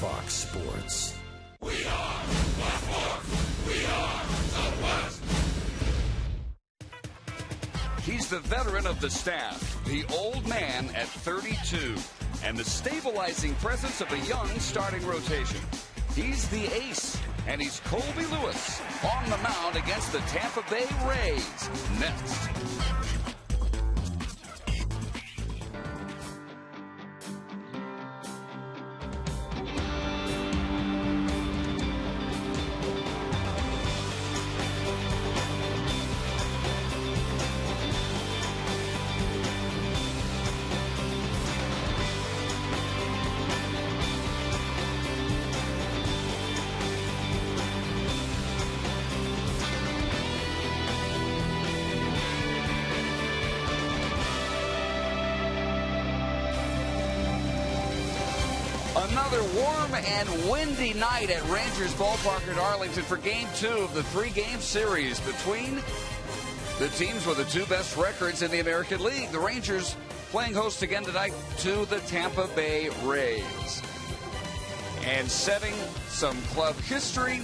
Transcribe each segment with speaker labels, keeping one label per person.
Speaker 1: Fox Sports.
Speaker 2: We are the Fox. We are Southwest.
Speaker 3: He's the veteran of the staff, the old man at 32, and the stabilizing presence of a young starting rotation. He's the ace, and he's Colby Lewis on the mound against the Tampa Bay Rays. Next. Another warm and windy night at Rangers Ballpark at Arlington for Game 2 of the three-game series between the teams with the two best records in the American League. The Rangers playing host again tonight to the Tampa Bay Rays. And setting some club history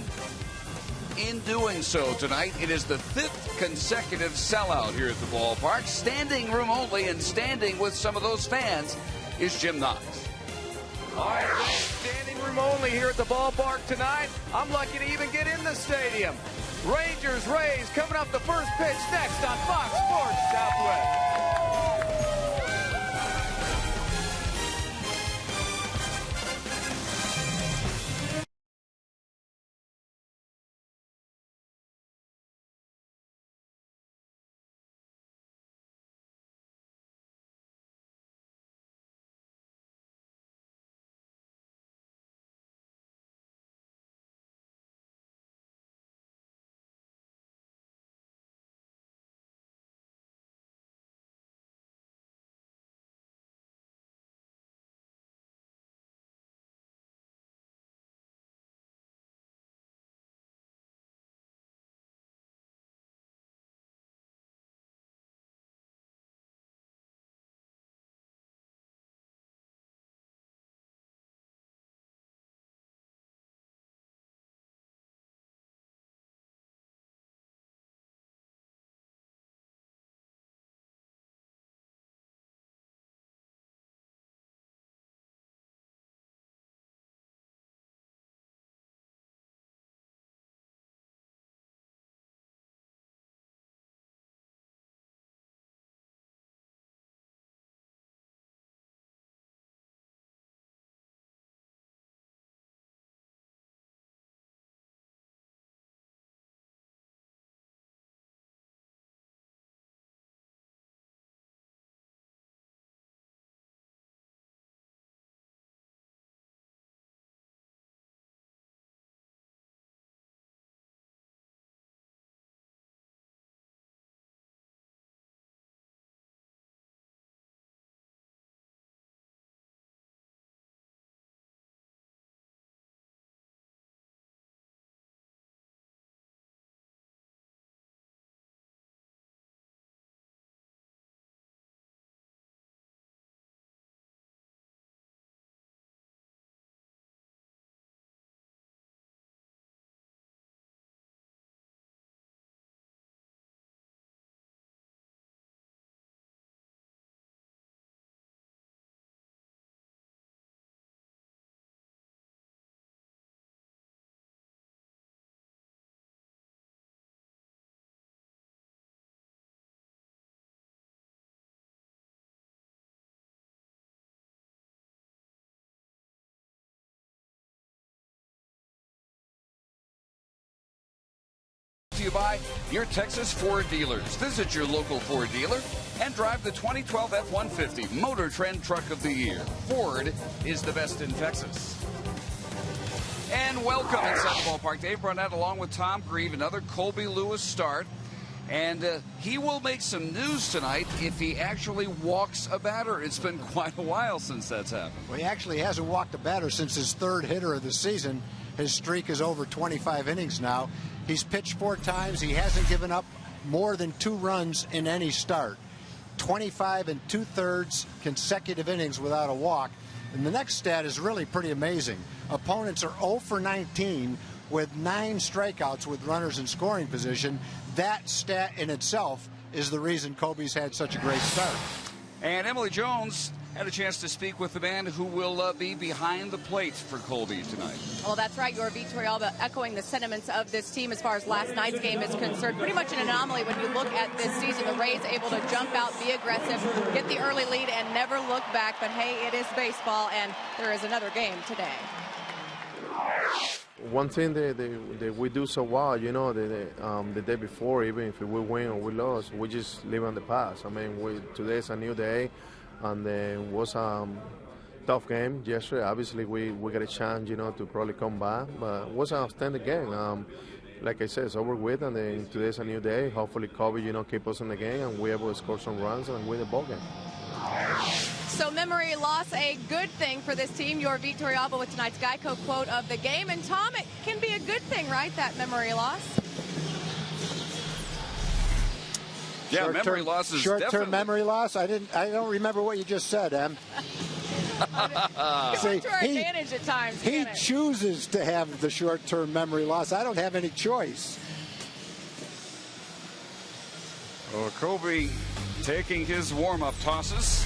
Speaker 3: in doing so tonight. It is the fifth consecutive sellout here at the ballpark. Standing room only, and standing with some of those fans is Jim Knox.
Speaker 4: All right, standing room only here at the ballpark tonight. I'm lucky to even get in the stadium. Rangers, Rays coming up the first pitch next on Fox Sports Southwest.
Speaker 3: To you by your Texas Ford dealers. Visit your local Ford dealer and drive the 2012 F-150 Motor Trend Truck of the Year. Ford is the best in Texas. And welcome inside the ballpark. Dave Barnett along with Tom Grieve, another Colby Lewis start. And he will make some news tonight if he actually walks a batter. It's been quite a while since that's happened.
Speaker 5: Well, he actually hasn't walked a batter since his third hitter of the season. His streak is over 25 innings now. He's pitched 4 times. He hasn't given up more than 2 runs in any start. 25 2/3 consecutive innings without a walk. And the next stat is really pretty amazing. Opponents are 0 for 19 with 9 strikeouts with runners in scoring position. That stat in itself is the reason Kobe's had such a great start.
Speaker 3: And Emily Jones had a chance to speak with the man who will be behind the plate for Colby tonight.
Speaker 1: Well, that's right. Your Torrealba echoing the sentiments of this team as far as last night's game is concerned. Pretty much an anomaly when you look at this season. The Rays able to jump out, be aggressive, get the early lead, and never look back. But, hey, it is baseball, and there is another game today.
Speaker 6: One thing that we do so well, you know, the day before, even if we win or we lose, we just live on the past. I mean, today's a new day, and it was a tough game yesterday. Obviously, we got a chance, you know, to probably come back, but it was an outstanding game. Like I said, it's over with, and then today's a new day. Hopefully, Kobe, you know, keep us in the game, and we're able to score some runs and win the ball game.
Speaker 1: So memory loss, a good thing for this team. Your Torrealba with tonight's Geico quote of the game. And Tom, it can be a good thing, right, that memory loss?
Speaker 3: Yeah, memory loss is
Speaker 5: short-term memory loss. I don't remember what you just said, Em.
Speaker 1: Going to our advantage at times.
Speaker 5: He chooses to have the short-term memory loss. I don't have any choice.
Speaker 3: Oh, Kobe taking his warm-up tosses.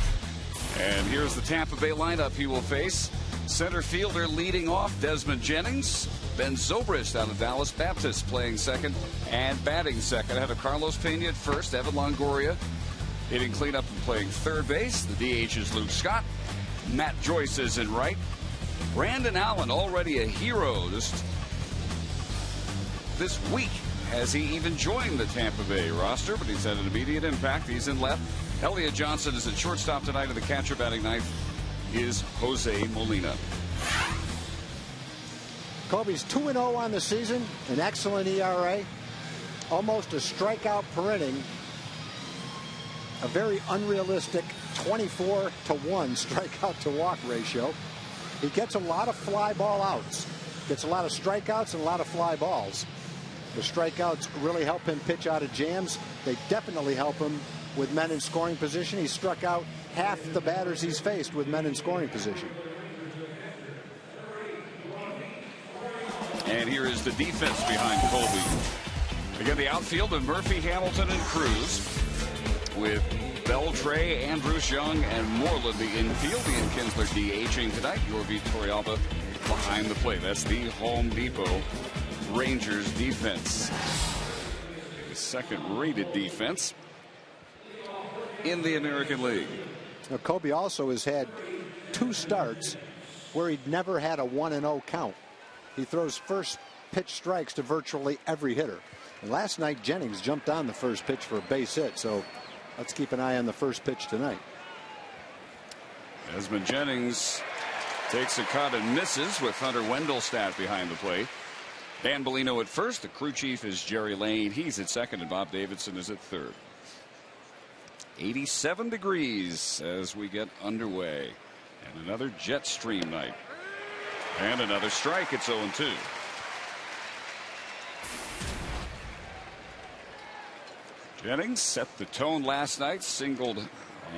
Speaker 3: And here's the Tampa Bay lineup he will face. Center fielder leading off, Desmond Jennings. Ben Zobrist out of Dallas Baptist playing second and batting second. Ahead of Carlos Pena at first, Evan Longoria hitting cleanup and playing third base. The DH is Luke Scott. Matt Joyce is in right. Brandon Allen, already a hero this week. Has he even joined the Tampa Bay roster? But he's had an immediate impact. He's in left. Elliot Johnson is at shortstop tonight, and the catcher batting ninth is Jose Molina.
Speaker 5: Kobe's 2-0 on the season, an excellent ERA, almost a strikeout per inning, a very unrealistic 24-1 strikeout to walk ratio. He gets a lot of fly ball outs, gets a lot of strikeouts and a lot of fly balls. The strikeouts really help him pitch out of jams. They definitely help him with men in scoring position. He struck out half the batters he's faced with men in scoring position.
Speaker 3: And here is the defense behind Colby. Again, the outfield of Murphy, Hamilton, and Cruz. With Beltre, Andrews, Young, and Moreland the infield. Ian Kinsler DHing tonight. Your Torrealba behind the plate. That's the Home Depot Rangers defense. The second-rated defense in the American League.
Speaker 5: Now, Kobe also has had 2 starts where he'd never had a 1-0 count. He throws first pitch strikes to virtually every hitter. And last night, Jennings jumped on the first pitch for a base hit. So let's keep an eye on the first pitch tonight.
Speaker 3: Desmond Jennings takes a cut and misses with Hunter Wendelstadt behind the plate. Dan Bellino at first. The crew chief is Jerry Lane. He's at second, and Bob Davidson is at third. 87 degrees as we get underway. And another jet stream night. And another strike. It's 0-2. Jennings set the tone last night. Singled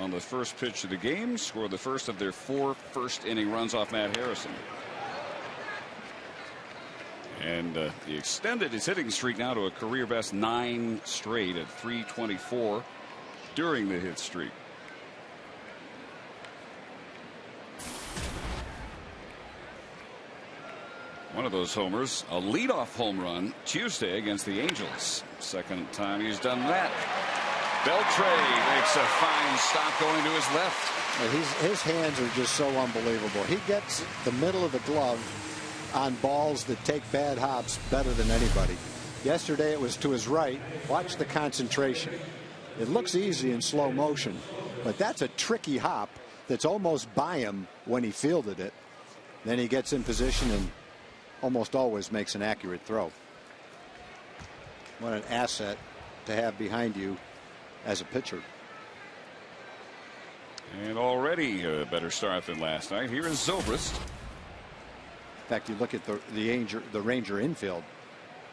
Speaker 3: on the first pitch of the game. Scored the first of their 4 first-inning runs off Matt Harrison. And he extended his hitting streak now to a career best 9 straight at 324 during the hit streak. One of those homers, a leadoff home run Tuesday against the Angels. Second time he's done that. Beltre makes a fine stop going to his left.
Speaker 5: His hands are just so unbelievable. He gets the middle of the glove on balls that take bad hops better than anybody. Yesterday it was to his right. Watch the concentration. It looks easy in slow motion, but that's a tricky hop that's almost by him when he fielded it. Then he gets in position and almost always makes an accurate throw. What an asset to have behind you as a pitcher.
Speaker 3: And already a better start than last night. Here is Zobrist.
Speaker 5: In fact, you look at the Ranger infield,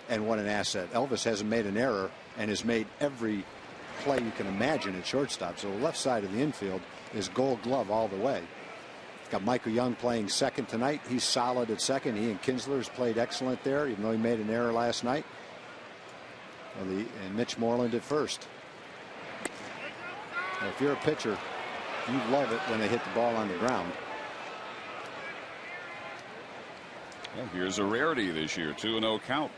Speaker 5: and what an asset. Elvis hasn't made an error and has made every play you can imagine at shortstop. So the left side of the infield is Gold Glove all the way. Got Michael Young playing second tonight. He's solid at second. Ian Kinsler's played excellent there, even though he made an error last night. And Mitch Moreland at first. Now, if you're a pitcher, you love it when they hit the ball on the ground.
Speaker 3: Well, here's a rarity this year, 2-0 count.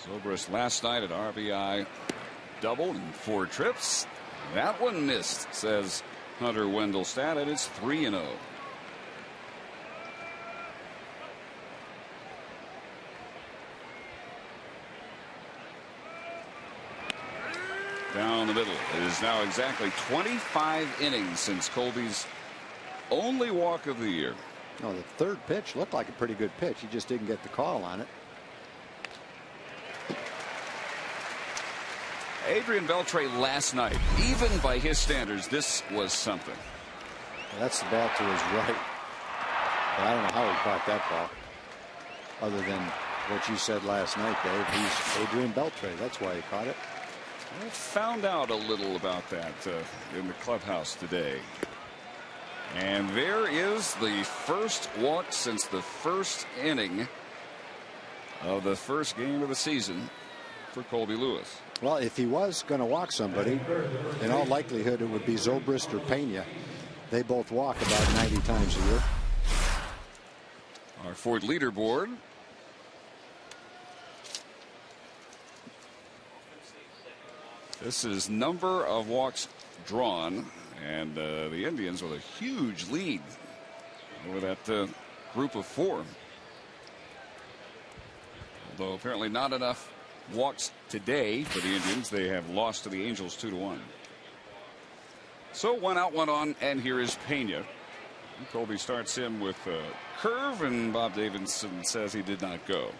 Speaker 3: Zobrist last night at RBI double in 4 trips. That one missed, says Hunter Wendelstedt, and it's 3-0. Down the middle. It is now exactly 25 innings since Colby's only walk of the year.
Speaker 5: No, the third pitch looked like a pretty good pitch. He just didn't get the call on it.
Speaker 3: Adrian Beltre last night, even by his standards, this was something.
Speaker 5: That's the ball to his right. But I don't know how he caught that ball. Other than what you said last night, Dave. He's Adrian Beltre. That's why he caught it.
Speaker 3: I found out a little about that in the clubhouse today. And there is the first walk since the first inning of the first game of the season for Colby Lewis.
Speaker 5: Well, if he was going to walk somebody, in all likelihood it would be Zobrist or Pena. They both walk about 90 times a year.
Speaker 3: Our Ford leaderboard. This is number of walks drawn, and the Indians with a huge lead over that group of 4. Although apparently not enough walks today for the Indians. They have lost to the Angels 2-1. So 1 out, 1 on, and here is Pena. Colby starts him with a curve, and Bob Davidson says he did not go.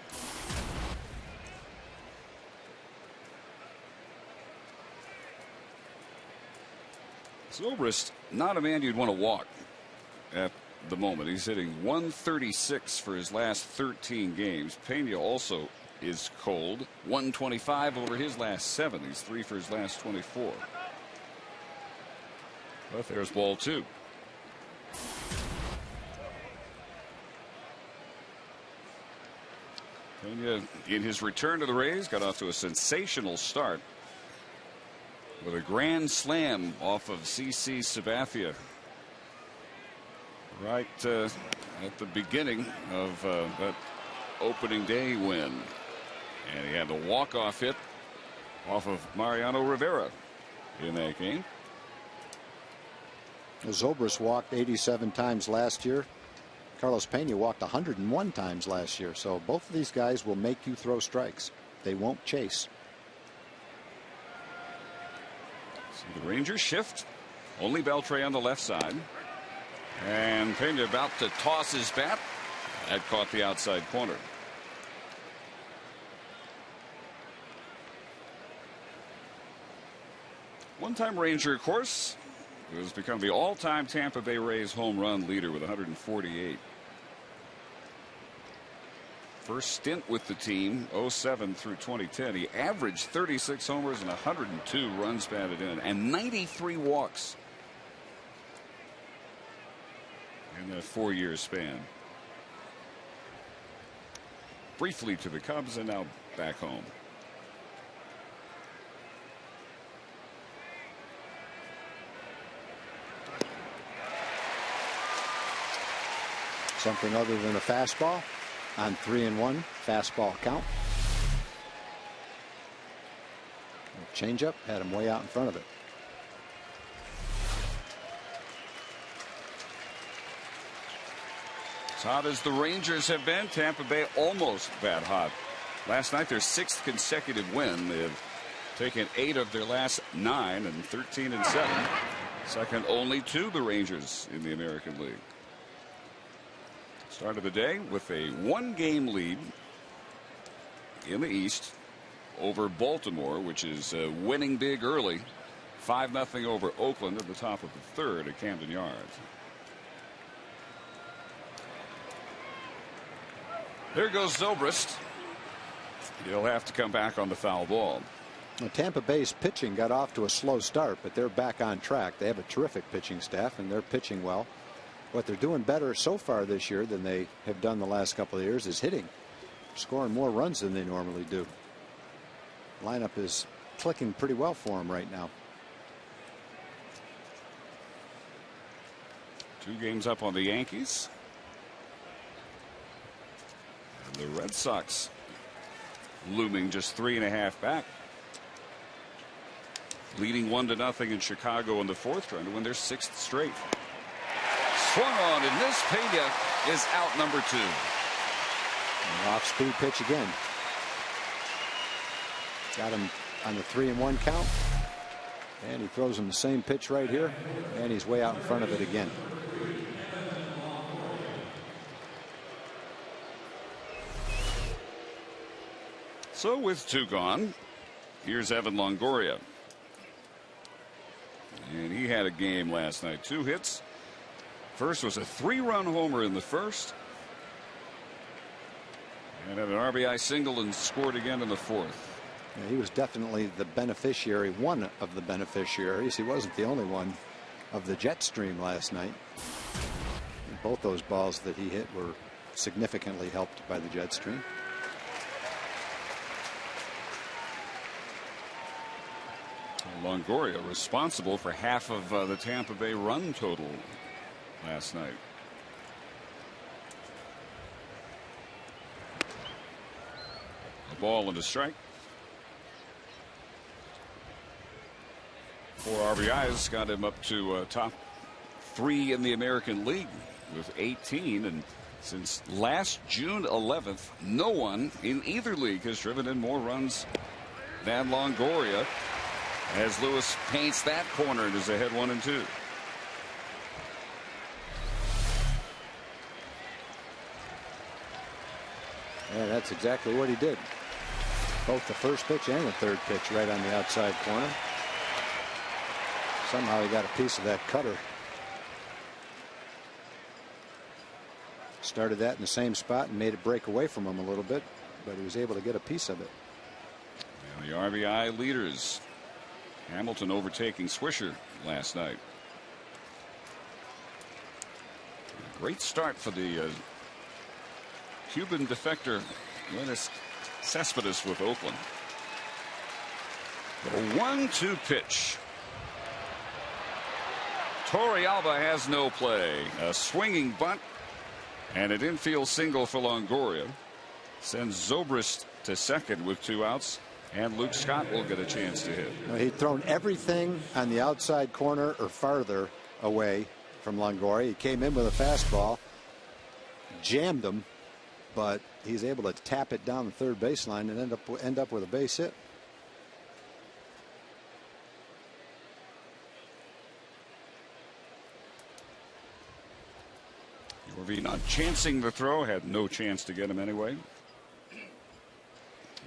Speaker 3: Zobrist, not a man you'd want to walk at the moment. He's hitting 136 for his last 13 games. Pena also is cold. 125 over his last 7. He's 3 for his last 24. But there's ball 2. Pena, in his return to the Rays, got off to a sensational start with a grand slam off of CC Sabathia right at the beginning of that opening day win. And he had the walk-off hit off of Mariano Rivera in that game.
Speaker 5: Zobrist walked 87 times last year. Carlos Pena walked 101 times last year. So both of these guys will make you throw strikes. They won't chase.
Speaker 3: So the Rangers shift. Only Beltre on the left side. And Pena about to toss his bat. That caught the outside corner. One-time Ranger, of course, who has become the all-time Tampa Bay Rays home run leader with 148. First stint with the team, 07 through 2010. He averaged 36 homers and 102 runs batted in, and 93 walks in that 4-year span. Briefly to the Cubs and now back home.
Speaker 5: Something other than a fastball on 3-1 fastball count. Changeup had him way out in front of it.
Speaker 3: As hot as the Rangers have been, Tampa Bay almost that hot. Last night, their 6th consecutive win. They've taken 8 of their last 9 and 13-7. Second only to the Rangers in the American League. Start of the day with a 1-game lead in the East over Baltimore, which is winning big early. 5-0 over Oakland at the top of the 3rd at Camden Yards. There goes Zobrist. He'll have to come back on the foul ball.
Speaker 5: Tampa Bay's pitching got off to a slow start, but they're back on track. They have a terrific pitching staff, and they're pitching well. What they're doing better so far this year than they have done the last couple of years is hitting, scoring more runs than they normally do. Lineup is clicking pretty well for them right now.
Speaker 3: 2 games up on the Yankees. And the Red Sox looming just 3.5 back. Leading 1-0 in Chicago in the 4th, trying to win their 6th straight. Swung on, and this Pena is out number 2.
Speaker 5: Off-speed pitch again. Got him on the 3-1 count. And he throws him the same pitch right here. And he's way out in front of it again.
Speaker 3: So with 2 gone, here's Evan Longoria. And he had a game last night. 2 hits. First was a 3-run homer in the first. And had an RBI single and scored again in the 4th.
Speaker 5: Yeah, he was definitely the beneficiary, one of the beneficiaries. He wasn't the only one of the jet stream last night. And both those balls that he hit were significantly helped by the jet stream.
Speaker 3: Longoria responsible for half of the Tampa Bay run total last night. A ball and a strike. 4 RBIs got him up to top 3 in the American League with 18. And since last June 11th, no one in either league has driven in more runs than Longoria, as Lewis paints that corner and is ahead 1-2.
Speaker 5: Yeah, that's exactly what he did. Both the first pitch and the third pitch right on the outside corner. Somehow he got a piece of that cutter. Started that in the same spot and made it break away from him a little bit, but he was able to get a piece of it.
Speaker 3: Now the RBI leaders. Hamilton overtaking Swisher last night. A great start for the Cuban defector Lenis Cespedes with Oakland. A 1-2 pitch. Torrealba has no play. A swinging bunt and an infield single for Longoria sends Zobrist to second with 2 outs. And Luke Scott will get a chance to hit.
Speaker 5: He'd thrown everything on the outside corner or farther away from Longoria. He came in with a fastball, jammed him, but he's able to tap it down the third baseline and end up with a base hit.
Speaker 3: Yorvi not chancing the throw, had no chance to get him anyway.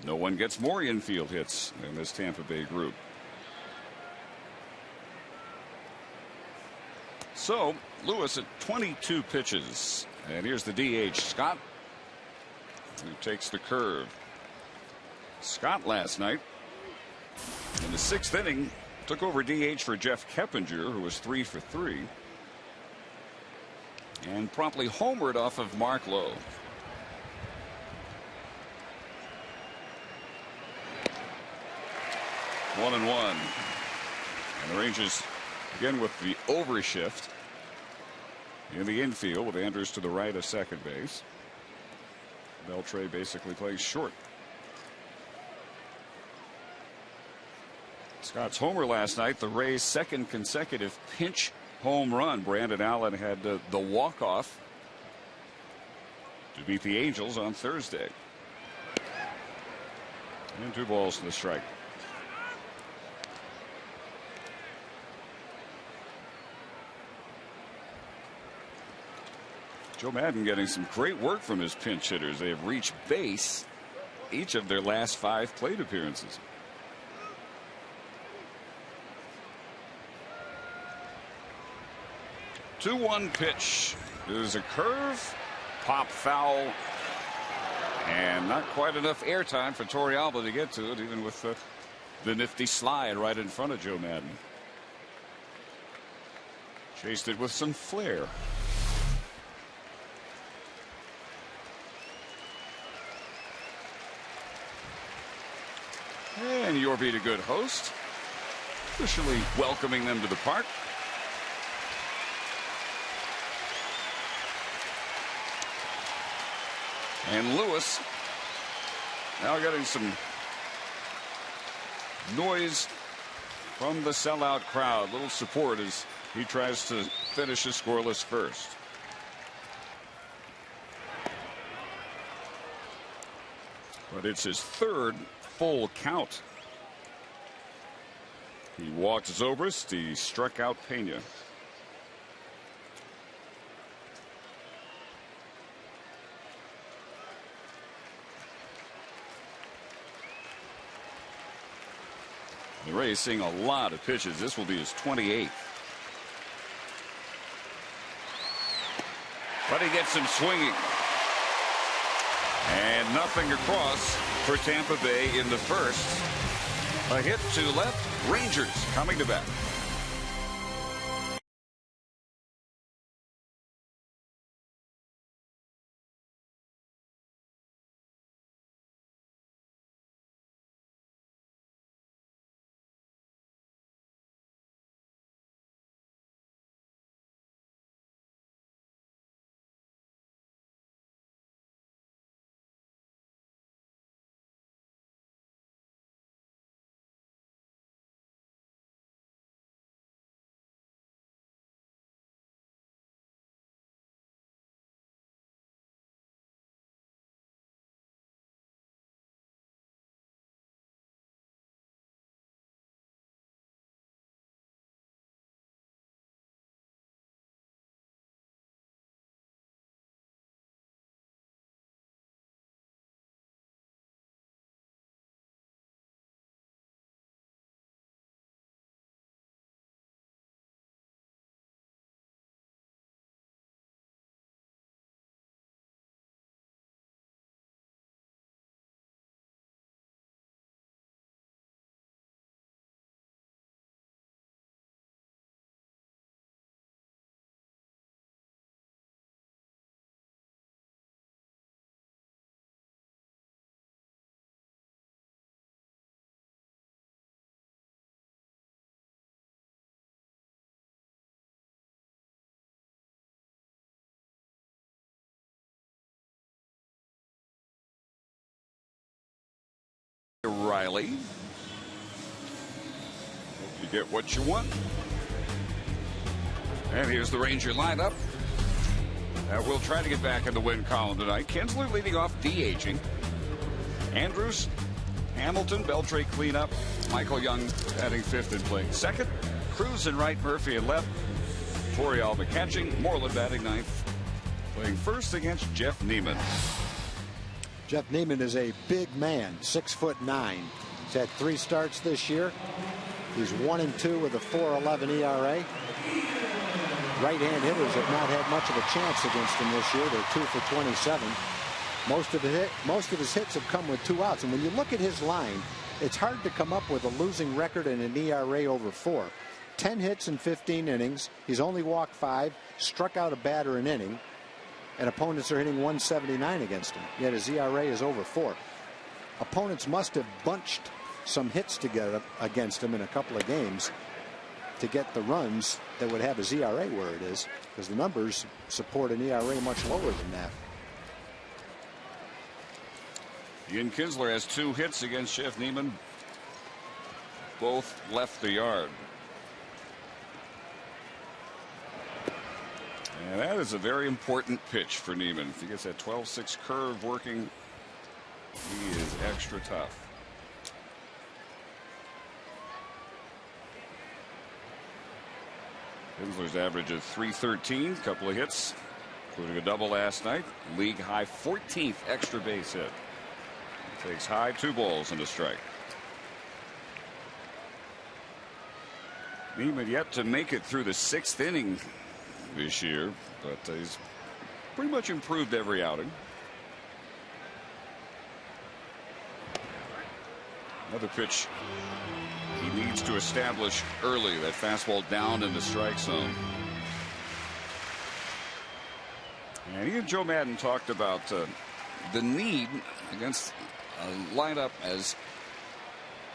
Speaker 3: No one gets more infield hits in this Tampa Bay group. So Lewis at 22 pitches. And here's the DH Scott, who takes the curve. Scott last night in the 6th inning took over DH for Jeff Keppinger, who was 3 for 3. And promptly homered off of Mark Lowe. One and one. And the Rangers again with the overshift in the infield with Andrews to the right of second base. Beltre basically plays short. Scott's homer last night, the Rays' 2nd consecutive pinch home run. Brandon Allen had the walk-off to beat the Angels on Thursday. And 2 balls to the strike. Joe Madden getting some great work from his pinch hitters. They have reached base each of their last 5 plate appearances. Two 2-1 pitch. There's a curve, pop foul, and not quite enough airtime for Torrealba to get to it, even with the nifty slide right in front of Joe Madden. Chased it with some flair. And Your Be a Good Host, officially welcoming them to the park. And Lewis now getting some noise from the sellout crowd. Little support as he tries to finish his scoreless first. But it's his third full count. He walked Zobrist. He struck out Pena. The Rays seeing a lot of pitches. This will be his 28th. But he gets him swinging. And nothing across for Tampa Bay in the first. A hit to left. Rangers coming to bat. Riley. Hope you get what you want. And here's the Ranger lineup. We'll try to get back in the win column tonight. Kinsler leading off, DHing. Andrews, Hamilton, Beltre cleanup. Michael Young batting fifth and playing second. Cruz in right, Murphy in left. Torrealba catching. Moreland batting ninth. Playing first against Jeff Neiman.
Speaker 5: Jeff Neiman is a big man, 6'9". He's had 3 starts this year. He's 1-2 with a 4.11 ERA. Right-hand hitters have not had much of a chance against him this year. They're 2 for 27. Most of his hits have come with 2 outs. And when you look at his line, it's hard to come up with a losing record and an ERA over 4. 10 hits in 15 innings. He's only walked 5, struck out a batter an inning. And opponents are hitting 179 against him. Yet his ERA is over 4. Opponents must have bunched some hits together against him in a couple of games to get the runs that would have his ERA where it is, because the numbers support an ERA much lower than that.
Speaker 3: Ian Kinsler has 2 hits against Jeff Neiman. Both left the yard. And that is a very important pitch for Neiman. If he gets that 12-6 curve working, he is extra tough. Kinsler's average is .313, couple of hits, including a double last night. League high 14th extra base hit. He takes high, 2 balls and a strike. Neiman yet to make it through the 6th inning this year, but he's pretty much improved every outing. Another pitch he needs to establish early. That fastball down in the strike zone. And he and Joe Madden talked about the need against a lineup as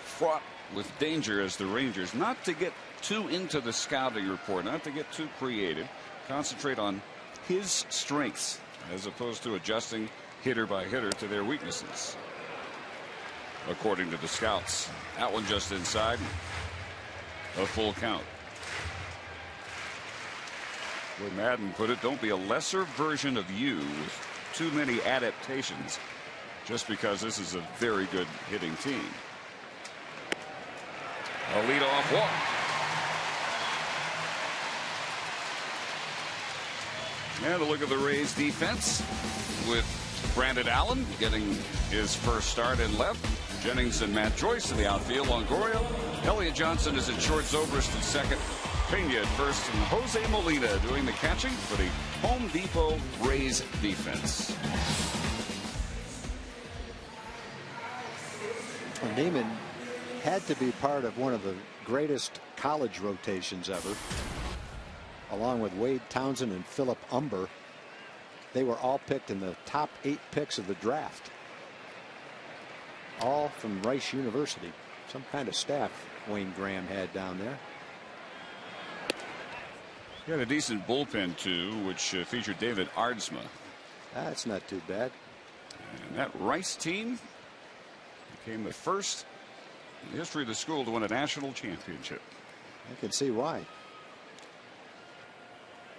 Speaker 3: fraught with danger as the Rangers, not to get too into the scouting report, not to get too creative, concentrate on his strengths as opposed to adjusting hitter by hitter to their weaknesses, according to the scouts. That one just inside, a full count. Where Madden put it, don't be a lesser version of you with too many adaptations just because this is a very good hitting team. A leadoff walk. And a look at the Rays defense with Brandon Allen getting his first start in left. Jennings and Matt Joyce in the outfield. Longoria. Elliott Johnson is at short. Zobrist at second. Pena at first. And Jose Molina doing the catching for the Home Depot Rays defense.
Speaker 5: Neiman had to be part of one of the greatest college rotations ever, along with Wade Townsend and Philip Umber. They were all picked in the top 8 picks of the draft, all from Rice University. Some kind of staff Wayne Graham had down there.
Speaker 3: He had a decent bullpen too, which featured David Aardsma.
Speaker 5: That's not too bad.
Speaker 3: And that Rice team became the first in the history of the school to win a national championship.
Speaker 5: I can see why.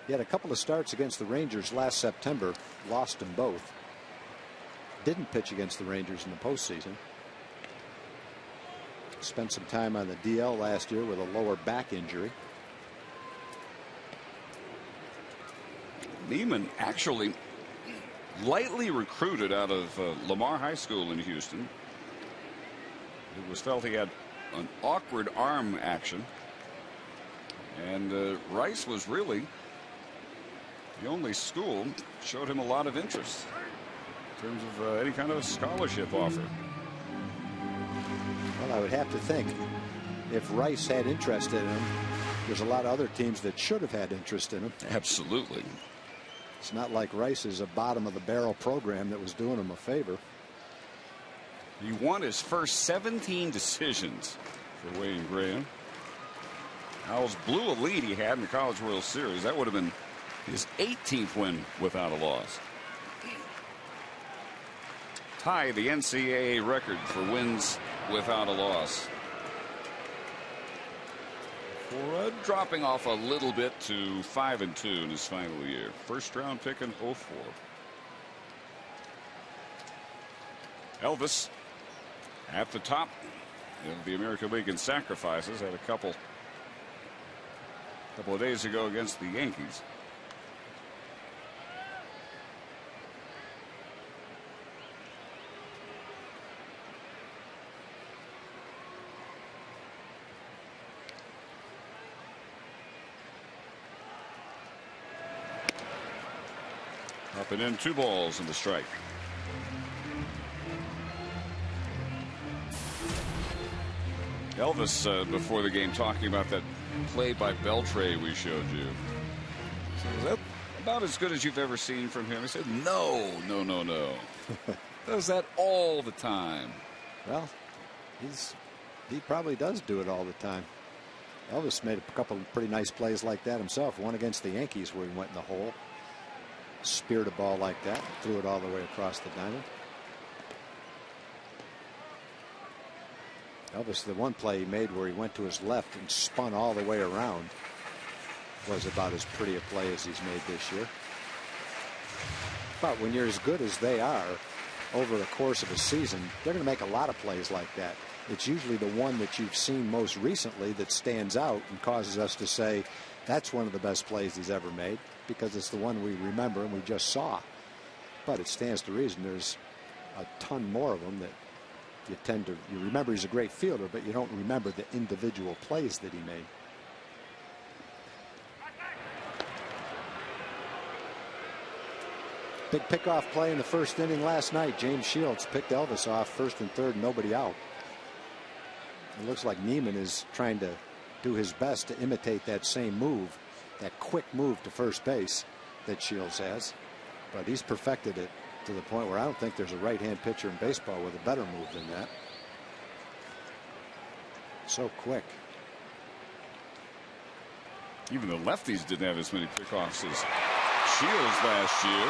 Speaker 5: He had a couple of starts against the Rangers last September, lost them both. Didn't pitch against the Rangers in the postseason. Spent some time on the DL last year with a lower back injury.
Speaker 3: Neiman actually lightly recruited out of Lamar High School in Houston. It was felt he had an awkward arm action, and Rice was really the only school showed him a lot of interest in terms of any kind of scholarship offer.
Speaker 5: Well, I would have to think if Rice had interest in him, there's a lot of other teams that should have had interest in him.
Speaker 3: Absolutely.
Speaker 5: It's not like Rice is a bottom of the barrel program that was doing him a favor.
Speaker 3: He won his first 17 decisions for Wayne Graham. Owls blew a lead he had in the College World Series. That would have been his 18th win without a loss. Tie the NCAA record for wins without a loss. For dropping off a little bit to 5-2 in his final year. First round pick in 04. Elvis at the top of the American League in sacrifices. Had a couple of days ago against the Yankees. Up and in, 2 balls in the strike. Elvis before the game talking about that play by Beltre we showed you. So is that about as good as you've ever seen from him? He said, no. Does that all the time.
Speaker 5: Well, he probably does do it all the time. Elvis made a couple of pretty nice plays like that himself. One against the Yankees where he went in the hole, speared a ball like that, and threw it all the way across the diamond. Elvis, the one play he made where he went to his left and spun all the way around was about as pretty a play as he's made this year. But when you're as good as they are over the course of a season, they're going to make a lot of plays like that. It's usually the one that you've seen most recently that stands out and causes us to say that's one of the best plays he's ever made, because it's the one we remember and we just saw. But it stands to reason there's a ton more of them that you remember he's a great fielder, but you don't remember the individual plays that he made. Big pickoff play in the first inning last night. James Shields picked Elvis off first and third, nobody out. It looks like Neiman is trying to do his best to imitate that same move, that quick move to first base that Shields has. But he's perfected it to the point where I don't think there's a right-hand pitcher in baseball with a better move than that. So quick.
Speaker 3: Even the lefties didn't have as many pickoffs as Shields last year.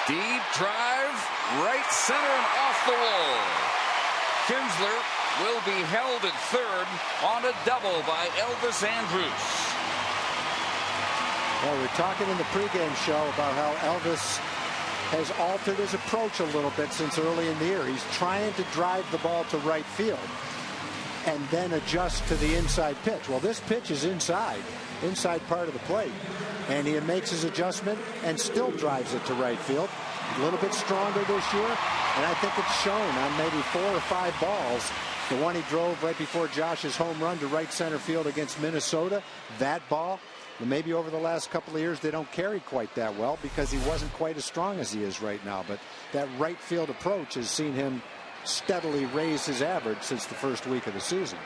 Speaker 3: Deep drive, right center and off the wall. Kinsler will be held at third on a double by Elvis Andrus.
Speaker 5: Well, we're talking in the pregame show about how Elvis has altered his approach a little bit since early in the year. He's trying to drive the ball to right field and then adjust to the inside pitch. Well, this pitch is inside part of the plate, and he makes his adjustment and still drives it to right field. A little bit stronger this year, and I think it's shown on maybe 4 or 5 balls. The one he drove right before Josh's home run to right center field against Minnesota, that ball, maybe over the last couple of years they don't carry quite that well because he wasn't quite as strong as he is right now. But that right field approach has seen him steadily raise his average since the first week of the season.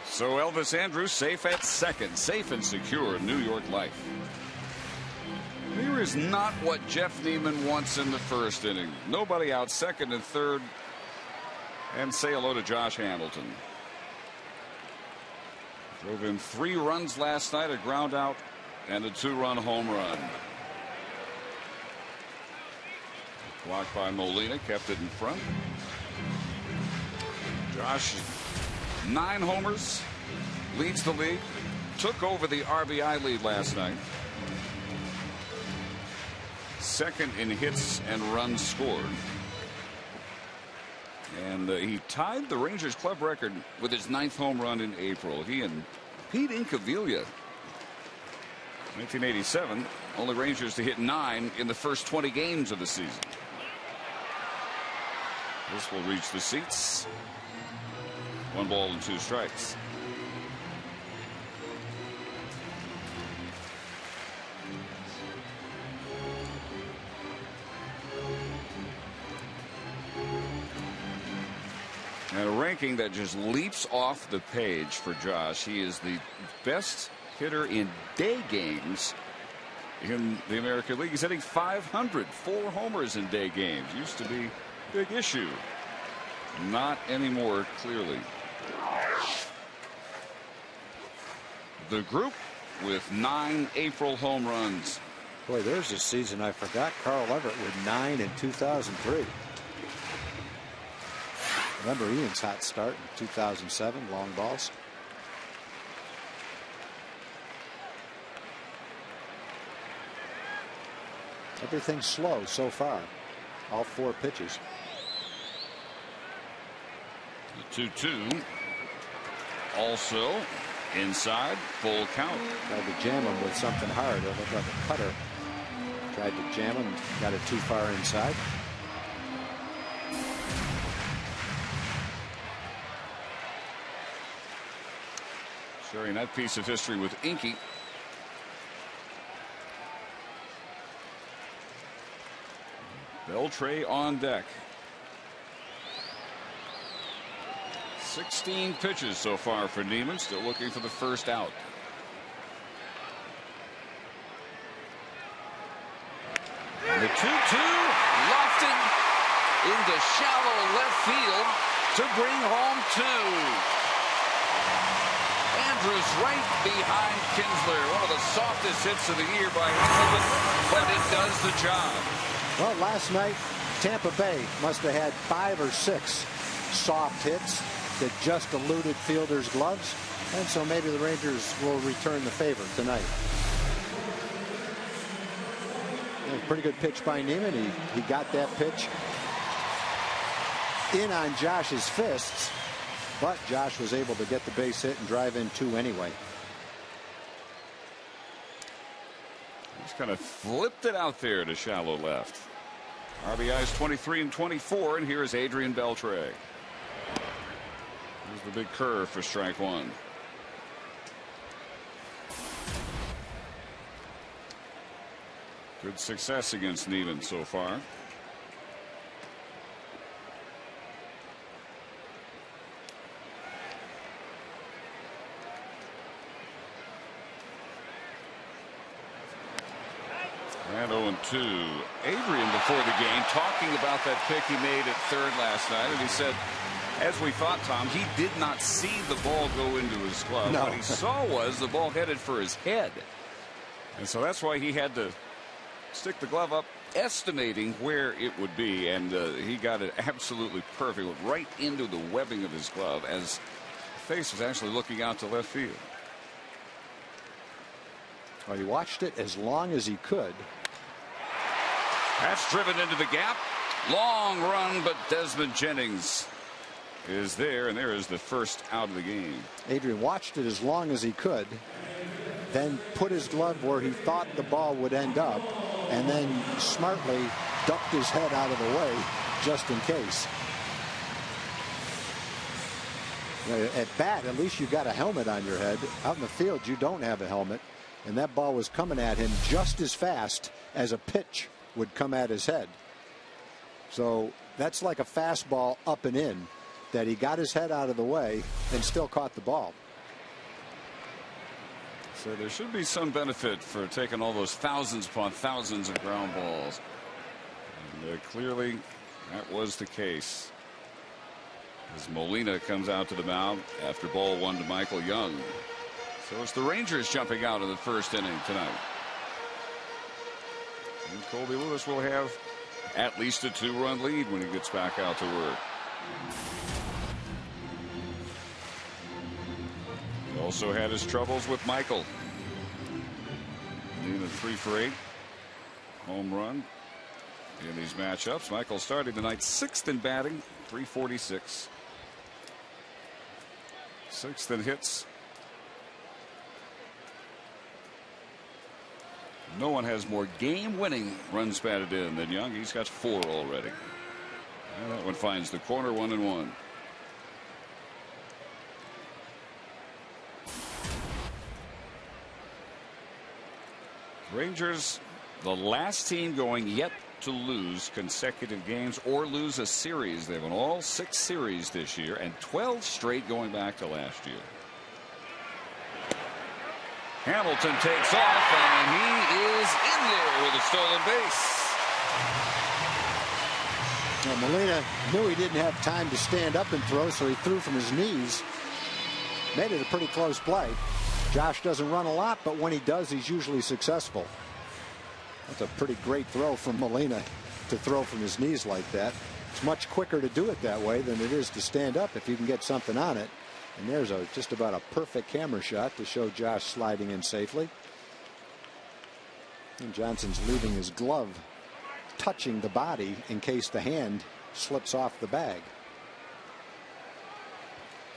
Speaker 3: So Elvis Andrus safe at second, safe and secure in New York life. Here is not what Jeff Neiman wants in the first inning. Nobody out second and third. And say hello to Josh Hamilton. Drove in 3 runs last night, a ground out and a 2-run home run. Blocked by Molina, kept it in front. Josh, 9 homers, leads the league, took over the RBI lead last night. Second in hits and runs scored. And he tied the Rangers club record with his 9th home run in April. He and Pete Incaviglia, 1987, only Rangers to hit 9 in the first 20 games of the season. This will reach the seats. 1 ball and 2 strikes. And a ranking that just leaps off the page for Josh. He is the best hitter in day games in the American League. He's hitting .500, 4 homers in day games. Used to be a big issue. Not anymore, clearly. The group with 9 April home runs.
Speaker 5: Boy, there's a season I forgot. Carl Everett with 9 in 2003. Remember Ian's hot start in 2007, long balls. Everything's slow so far. All 4 pitches.
Speaker 3: The 2-2. Also inside, full count.
Speaker 5: Tried to jam him with something hard. It looked like a cutter. Tried to jam him, got it too far inside.
Speaker 3: Sharing that piece of history with Inky. Beltre on deck. 16 pitches so far for Neiman, still looking for the first out. And the 2-2 lofted into shallow left field to bring home 2. Andrus right behind Kinsler. One of the softest hits of the year by Hamilton, but it does the job.
Speaker 5: Well, last night, Tampa Bay must have had 5 or 6 soft hits that just eluded fielders' gloves, and so maybe the Rangers will return the favor tonight. Yeah, pretty good pitch by Neiman. He got that pitch in on Josh's fists, but Josh was able to get the base hit and drive in 2 anyway.
Speaker 3: He's kind of flipped it out there to shallow left. RBI's 23 and 24, and here is Adrian Beltre. Here's the big curve for strike 1. Good success against Neiman so far. And 0-2. Adrian before the game talking about that pick he made at third last night, and he said, as we thought, Tom, he did not see the ball go into his glove.
Speaker 5: No.
Speaker 3: What he saw was the ball headed for his head. And so that's why he had to stick the glove up, estimating where it would be, and he got it absolutely perfect. Went right into the webbing of his glove as the face was actually looking out to left field.
Speaker 5: Well, he watched it as long as he could.
Speaker 3: That's driven into the gap. Long run, but Desmond Jennings is there, and there is the first out of the game.
Speaker 5: Adrian watched it as long as he could, then put his glove where he thought the ball would end up, and then smartly ducked his head out of the way just in case. At bat, at least you've got a helmet on your head. Out in the field, you don't have a helmet, and that ball was coming at him just as fast as a pitch would come at his head. So that's like a fastball up and in, that he got his head out of the way and still caught the ball.
Speaker 3: So there should be some benefit for taking all those thousands upon thousands of ground balls. And clearly that was the case. As Molina comes out to the mound after ball one to Michael Young. So it's the Rangers jumping out in the first inning tonight. And Colby Lewis will have at least a 2-run lead when he gets back out to work. He also had his troubles with Michael. Needed a 3 for 8 home run in these matchups. Michael starting tonight 6th in batting, 346. 6th in hits. No one has more game-winning runs batted in than Young. He's got 4 already. And that one finds the corner, 1-1. Rangers, the last team going yet to lose consecutive games or lose a series. They've won all 6 series this year and 12 straight going back to last year. Hamilton takes off, and he is in there with a stolen base.
Speaker 5: Well, Molina knew he didn't have time to stand up and throw, so he threw from his knees. Made it a pretty close play. Josh doesn't run a lot, but when he does, he's usually successful. That's a pretty great throw from Molina, to throw from his knees like that. It's much quicker to do it that way than it is to stand up if you can get something on it. And there's just about a perfect camera shot to show Josh sliding in safely. And Johnson's leaving his glove touching the body in case the hand slips off the bag.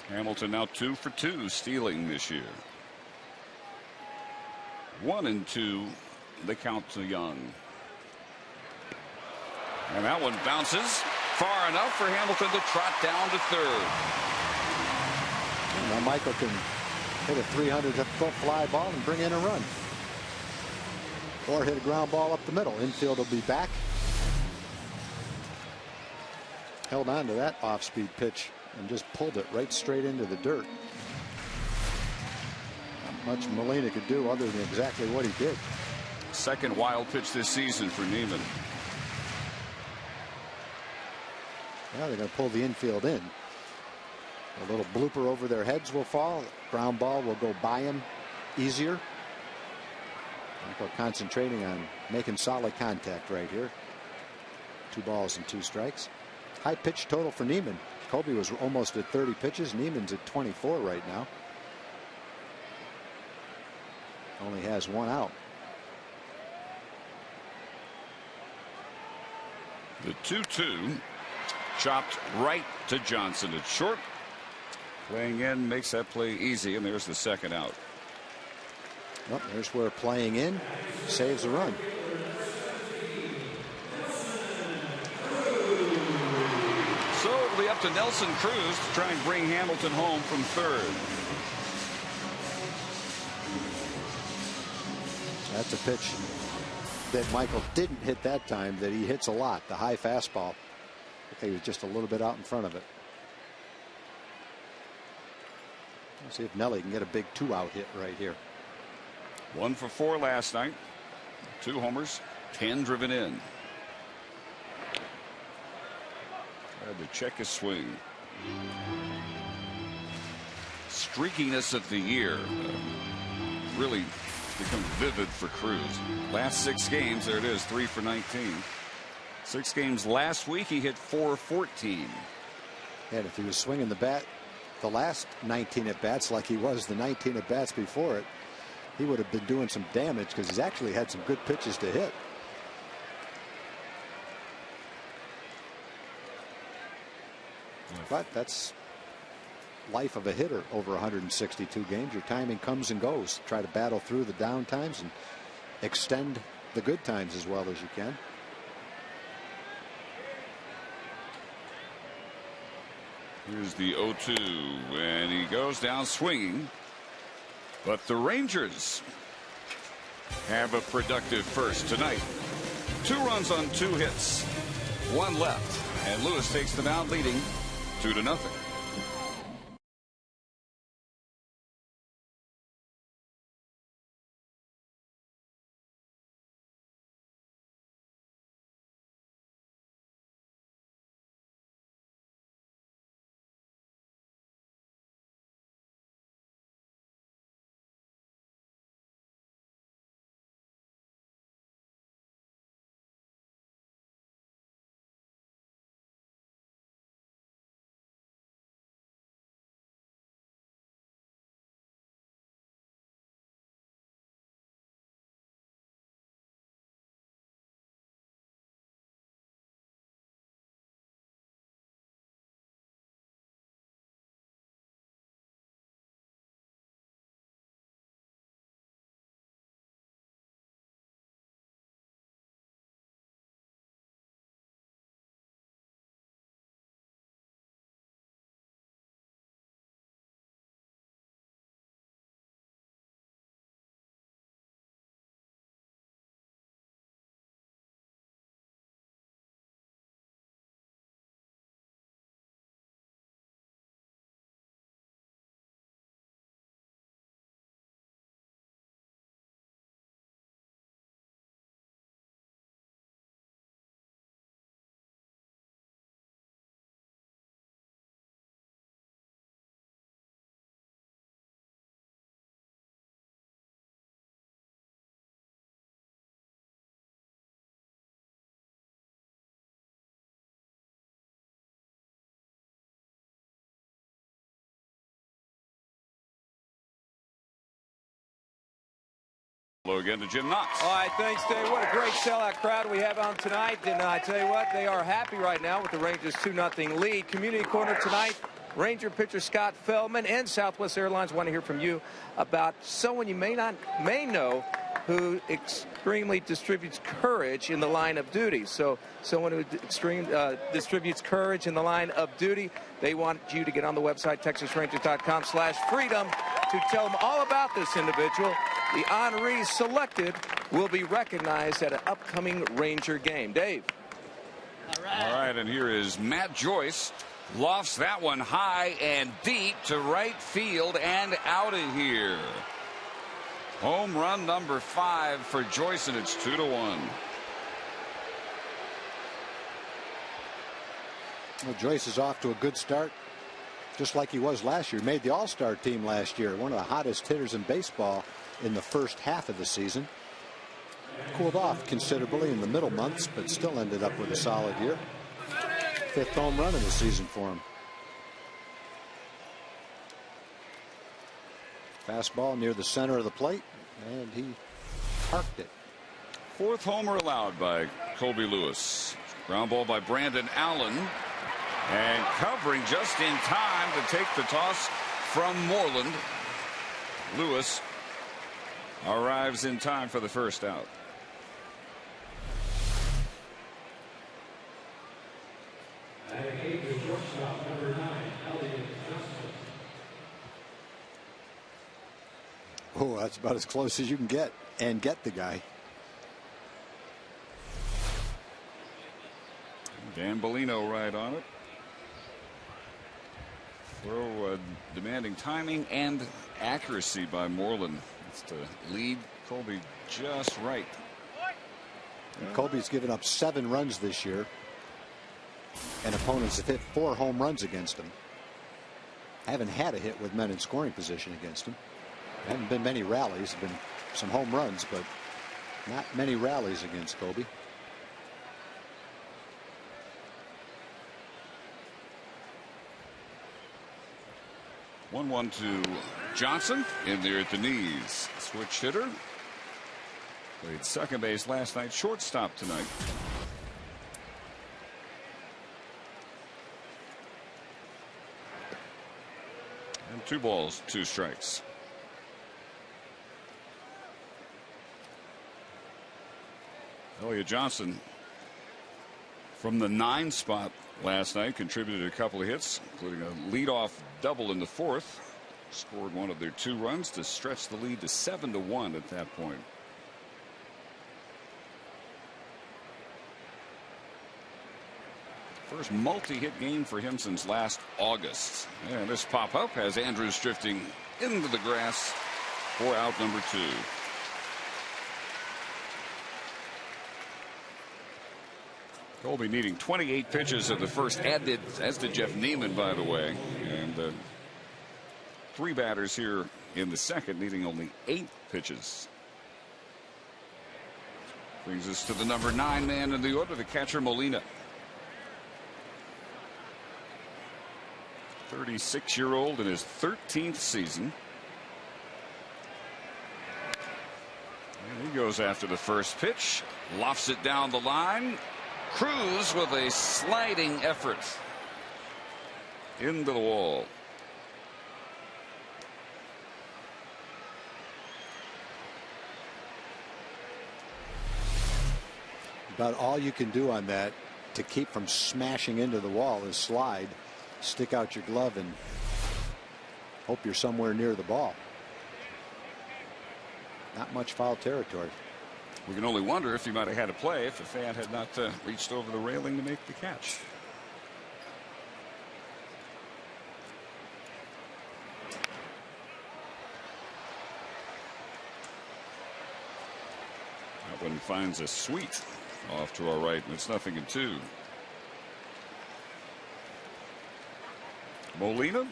Speaker 3: Hamilton now 2 for 2 stealing this year. 1-2 the count to Young. And that one bounces far enough for Hamilton to trot down to third.
Speaker 5: Now Michael can hit a 300-foot fly ball and bring in a run. Or hit a ground ball up the middle. Infield will be back. Held on to that off-speed pitch and just pulled it right straight into the dirt. Not much Molina could do other than exactly what he did.
Speaker 3: Second wild pitch this season for Neiman.
Speaker 5: Now they're going to pull the infield in. A little blooper over their heads will fall. Ground ball will go by him easier. Michael concentrating on making solid contact right here. 2 balls and 2 strikes. High pitch total for Neiman. Colby was almost at 30 pitches. Neiman's at 24 right now. Only has 1 out.
Speaker 3: The 2-2 chopped right to Johnson at short. Playing in makes that play easy, and there's the second out.
Speaker 5: Well, there's where playing in saves a run.
Speaker 3: So it'll be up to Nelson Cruz to try and bring Hamilton home from third.
Speaker 5: That's a pitch that Michael didn't hit that time that he hits a lot. The high fastball. He was just a little bit out in front of it. Let's see if Nelly can get a big 2-out hit right here.
Speaker 3: 1 for 4 last night. 2 homers. 10 driven in. Tried to check his swing. Streakiness of the year really become vivid for Cruz. Last 6 games, there it is, 3 for 19. 6 games last week, he hit 414.
Speaker 5: And if he was swinging the bat the last 19 at bats like he was the 19 at bats before it, he would have been doing some damage, because he's actually had some good pitches to hit. But that's life of a hitter over 162 games. Your timing comes and goes. Try to battle through the down times and extend the good times as well as you can.
Speaker 3: Here's the 0-2, and he goes down swinging. But the Rangers have a productive first tonight. 2 runs on 2 hits, 1 left, and Lewis takes them out leading 2-0. Hello again to Jim Knox.
Speaker 4: All right, thanks, Dave. What a great sellout crowd we have on tonight. And I tell you what, they are happy right now with the Rangers' 2-0 lead. Community Corner tonight, Ranger pitcher Scott Feldman and Southwest Airlines want to hear from you about someone you may know who extremely distributes courage in the line of duty. So someone who distributes courage in the line of duty. They want you to get on the website, TexasRangers.com/freedom, to tell them all about this individual. The honorees selected will be recognized at an upcoming Ranger game. Dave.
Speaker 3: All right, and here is Matt Joyce. Lofts that one high and deep to right field and out of here. Home run number 5 for Joyce, and it's 2-1.
Speaker 5: Well, Joyce is off to a good start, just like he was last year. Made the All-Star team last year. One of the hottest hitters in baseball in the first half of the season. Cooled off considerably in the middle months, but still ended up with a solid year. 5th home run in the season for him. Fastball near the center of the plate, and he parked it.
Speaker 3: 4th homer allowed by Colby Lewis. Ground ball by Brandon Allen, and covering just in time to take the toss from Moreland. Lewis arrives in time for the first out.
Speaker 5: Oh, that's about as close as you can get and get the guy.
Speaker 3: Dan Bellino right on it. Throw demanding timing and accuracy by Moreland. It's to lead Colby just right.
Speaker 5: And Kobe's given up 7 runs this year, and opponents have hit 4 home runs against him. Haven't had a hit with men in scoring position against him. Haven't been many rallies. Been some home runs, but not many rallies against Kobe.
Speaker 3: One to Johnson in there at the knees. Switch hitter. Played second base last night. Shortstop tonight. And 2 balls, 2 strikes. Elliot Johnson from the 9 spot last night contributed a couple of hits, including a leadoff double in the 4th. Scored one of their 2 runs to stretch the lead to 7-1 at that point. First multi-hit game for him since last August. And this pop-up has Andrews drifting into the grass for out number 2. Colby needing 28 pitches of the first, as did Jeff Neiman, by the way. And 3 batters here in the second, needing only 8 pitches. Brings us to the number 9 man in the order, the catcher Molina. 36-year-old in his 13th season. And he goes after the first pitch, lofts it down the line. Cruz with a sliding effort into the wall.
Speaker 5: About all you can do on that to keep from smashing into the wall is slide, stick out your glove, and hope you're somewhere near the ball. Not much foul territory.
Speaker 3: We can only wonder if he might have had a play if the fan had not reached over the railing to make the catch. That one finds a sweet off to our right, and it's 0-2. Molina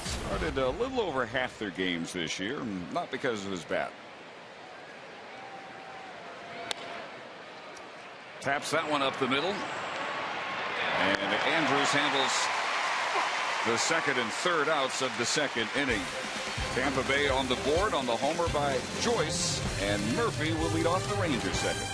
Speaker 3: started a little over half their games this year, and not because of his bat. Taps that one up the middle. And Andrews handles the second and third outs of the second inning. Tampa Bay on the board on the homer by Joyce, and Murphy will lead off the Rangers second.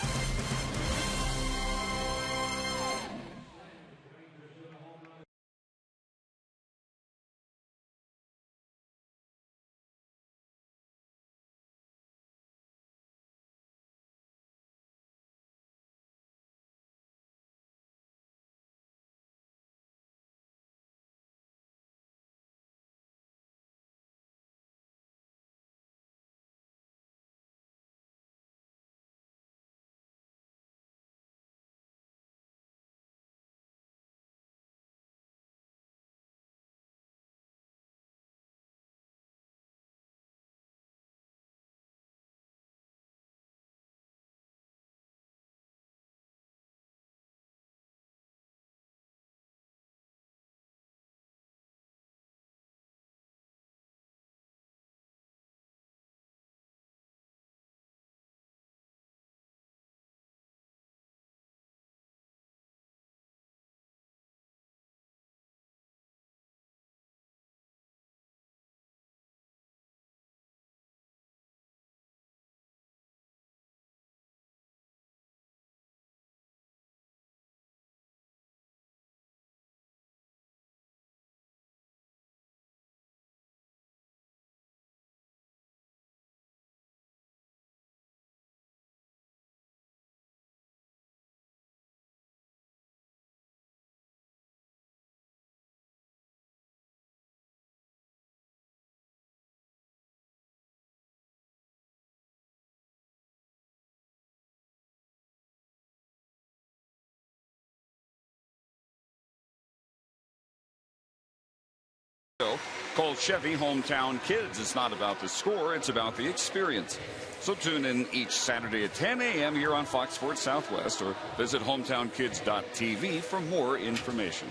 Speaker 3: called Chevy Hometown Kids. It's not about the score, it's about the experience. So tune in each Saturday at 10 a.m. here on Fox Sports Southwest, or visit hometownkids.tv for more information.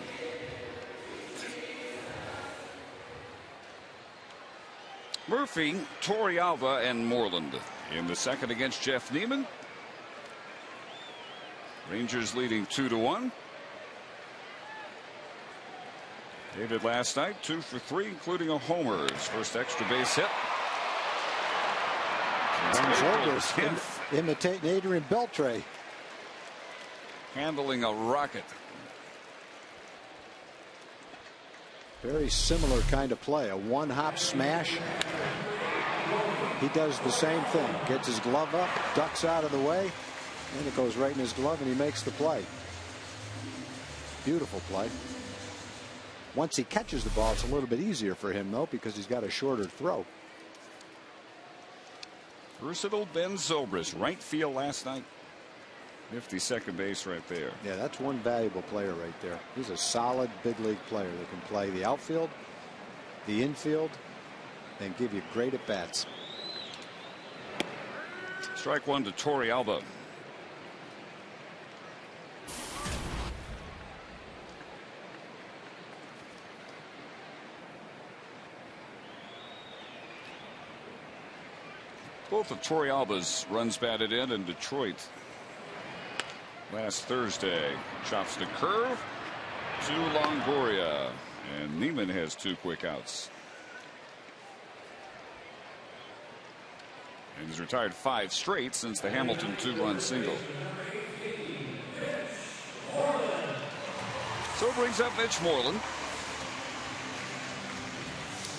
Speaker 3: Murphy, Torrealba, and Moreland in the second against Jeff Neiman. Rangers leading 2-1. David last night 2 for 3, including a homer, his first extra base hit.
Speaker 5: Imitating Adrian Beltre.
Speaker 3: Handling a rocket.
Speaker 5: Very similar kind of play. A one-hop smash. He does the same thing. Gets his glove up, ducks out of the way, and it goes right in his glove, and he makes the play. Beautiful play. Once he catches the ball, it's a little bit easier for him, though, because he's got a shorter throw.
Speaker 3: Versatile Ben Zobrist, right field last night. 52nd base right there.
Speaker 5: Yeah, that's one valuable player right there. He's a solid big league player that can play the outfield, the infield, and give you great at bats.
Speaker 3: Strike one to Torrealba. Both of Torrealba's runs batted in Detroit last Thursday. Chops the curve to Longoria, and Neiman has 2 quick outs. And he's retired 5 straight since the Hamilton 2-run single. So brings up Mitch Moreland.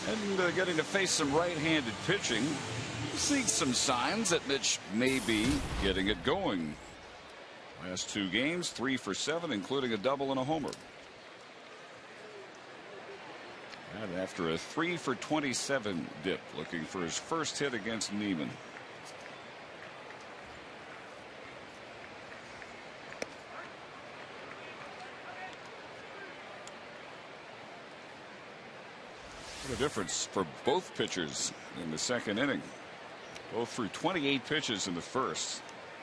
Speaker 3: And getting to face some right-handed pitching. See some signs that Mitch may be getting it going. Last 2 games, 3 for 7, including a double and a homer. And after a 3 for 27 dip, looking for his first hit against Neiman. What a difference for both pitchers in the second inning. Both threw 28 pitches in the first.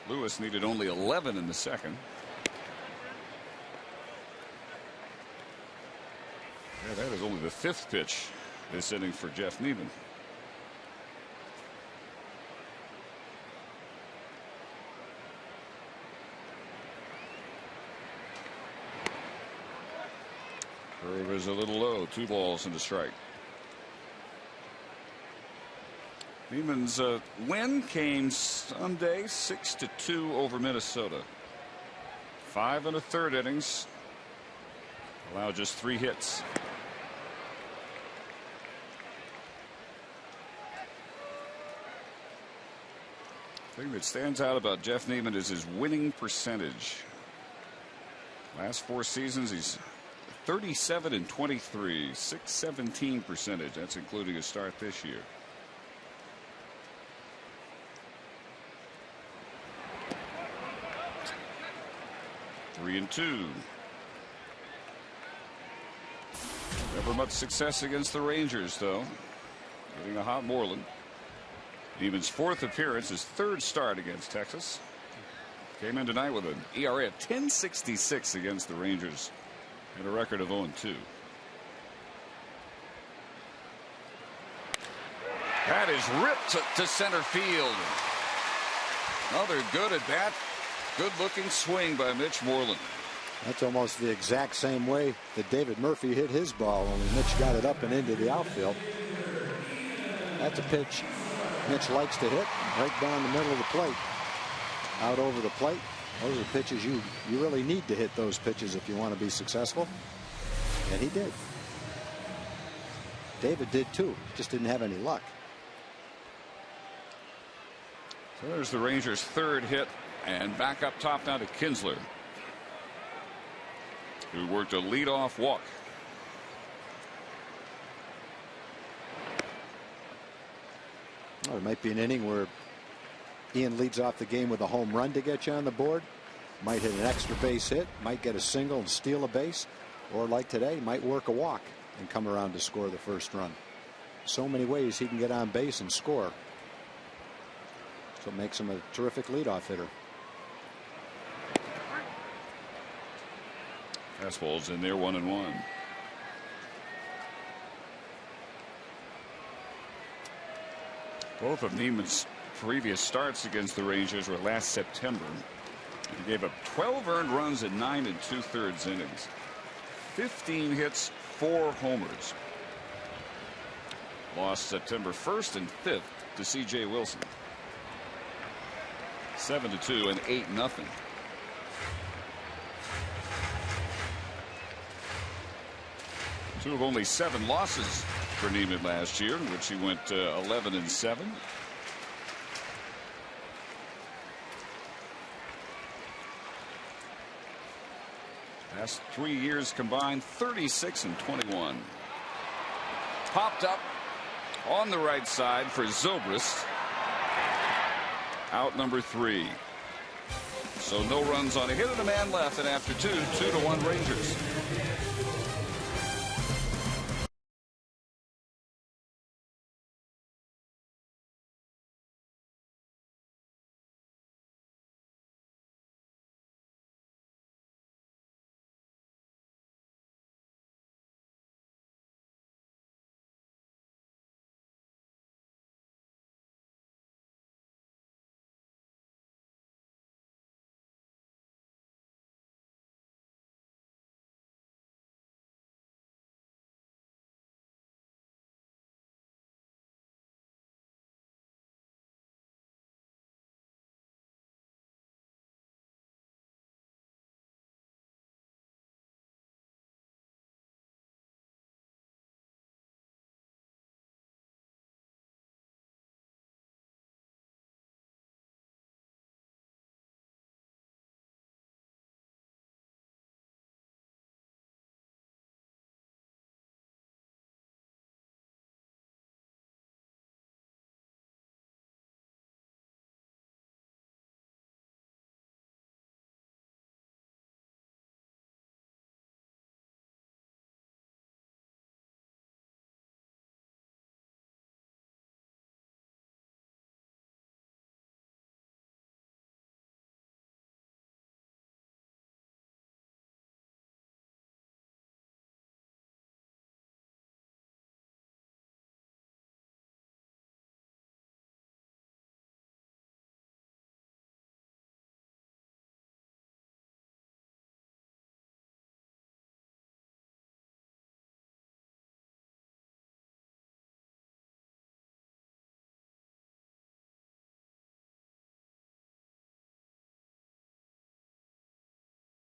Speaker 3: Lewis needed only 11 in the second. Yeah, that is only the 5th pitch this inning for Jeff Neiman. Curve is a little low. 2 balls and a strike. Neiman's win came Sunday 6-2 over Minnesota. 5 1/3 innings. Allowed just 3 hits. The thing that stands out about Jeff Neiman is his winning percentage. Last 4 seasons he's 37-23, .617 percentage. That's including a start this year. 3-2. Never much success against the Rangers, though. Getting a hot Moreland. Neiman's 4th appearance, his 3rd start against Texas. Came in tonight with an ERA of 10.66 against the Rangers and a record of 0-2. That is ripped to center field. Another good at bat. Good looking swing by Mitch Moreland.
Speaker 5: That's almost the exact same way that David Murphy hit his ball, only Mitch got it up and into the outfield. That's a pitch Mitch likes to hit right down the middle of the plate. Out over the plate. Those are pitches you really need to hit those pitches if you want to be successful. And he did. David did too. Just didn't have any luck.
Speaker 3: So there's the Rangers' 3rd hit, and back up top now to Kinsler, who worked a leadoff walk.
Speaker 5: Well, it might be an inning where Ian leads off the game with a home run to get you on the board. Might hit an extra base hit, might get a single and steal a base, or like today, might work a walk and come around to score the first run. so many ways he can get on base and score. So it makes him a terrific leadoff hitter.
Speaker 3: Fastball's in there, 1-1. Both of Neiman's previous starts against the Rangers were last September. He gave up 12 earned runs in 9 2/3 innings. 15 hits, 4 homers. Lost September 1st and 5th to C.J. Wilson. 7-2 and 8-0. Two of only 7 losses for Neiman last year, in which he went 11-7. Last 3 years combined, 36-21. Popped up on the right side for Zobrist. Out number 3. So no runs on a hit and a man left, and after 2-1 Rangers.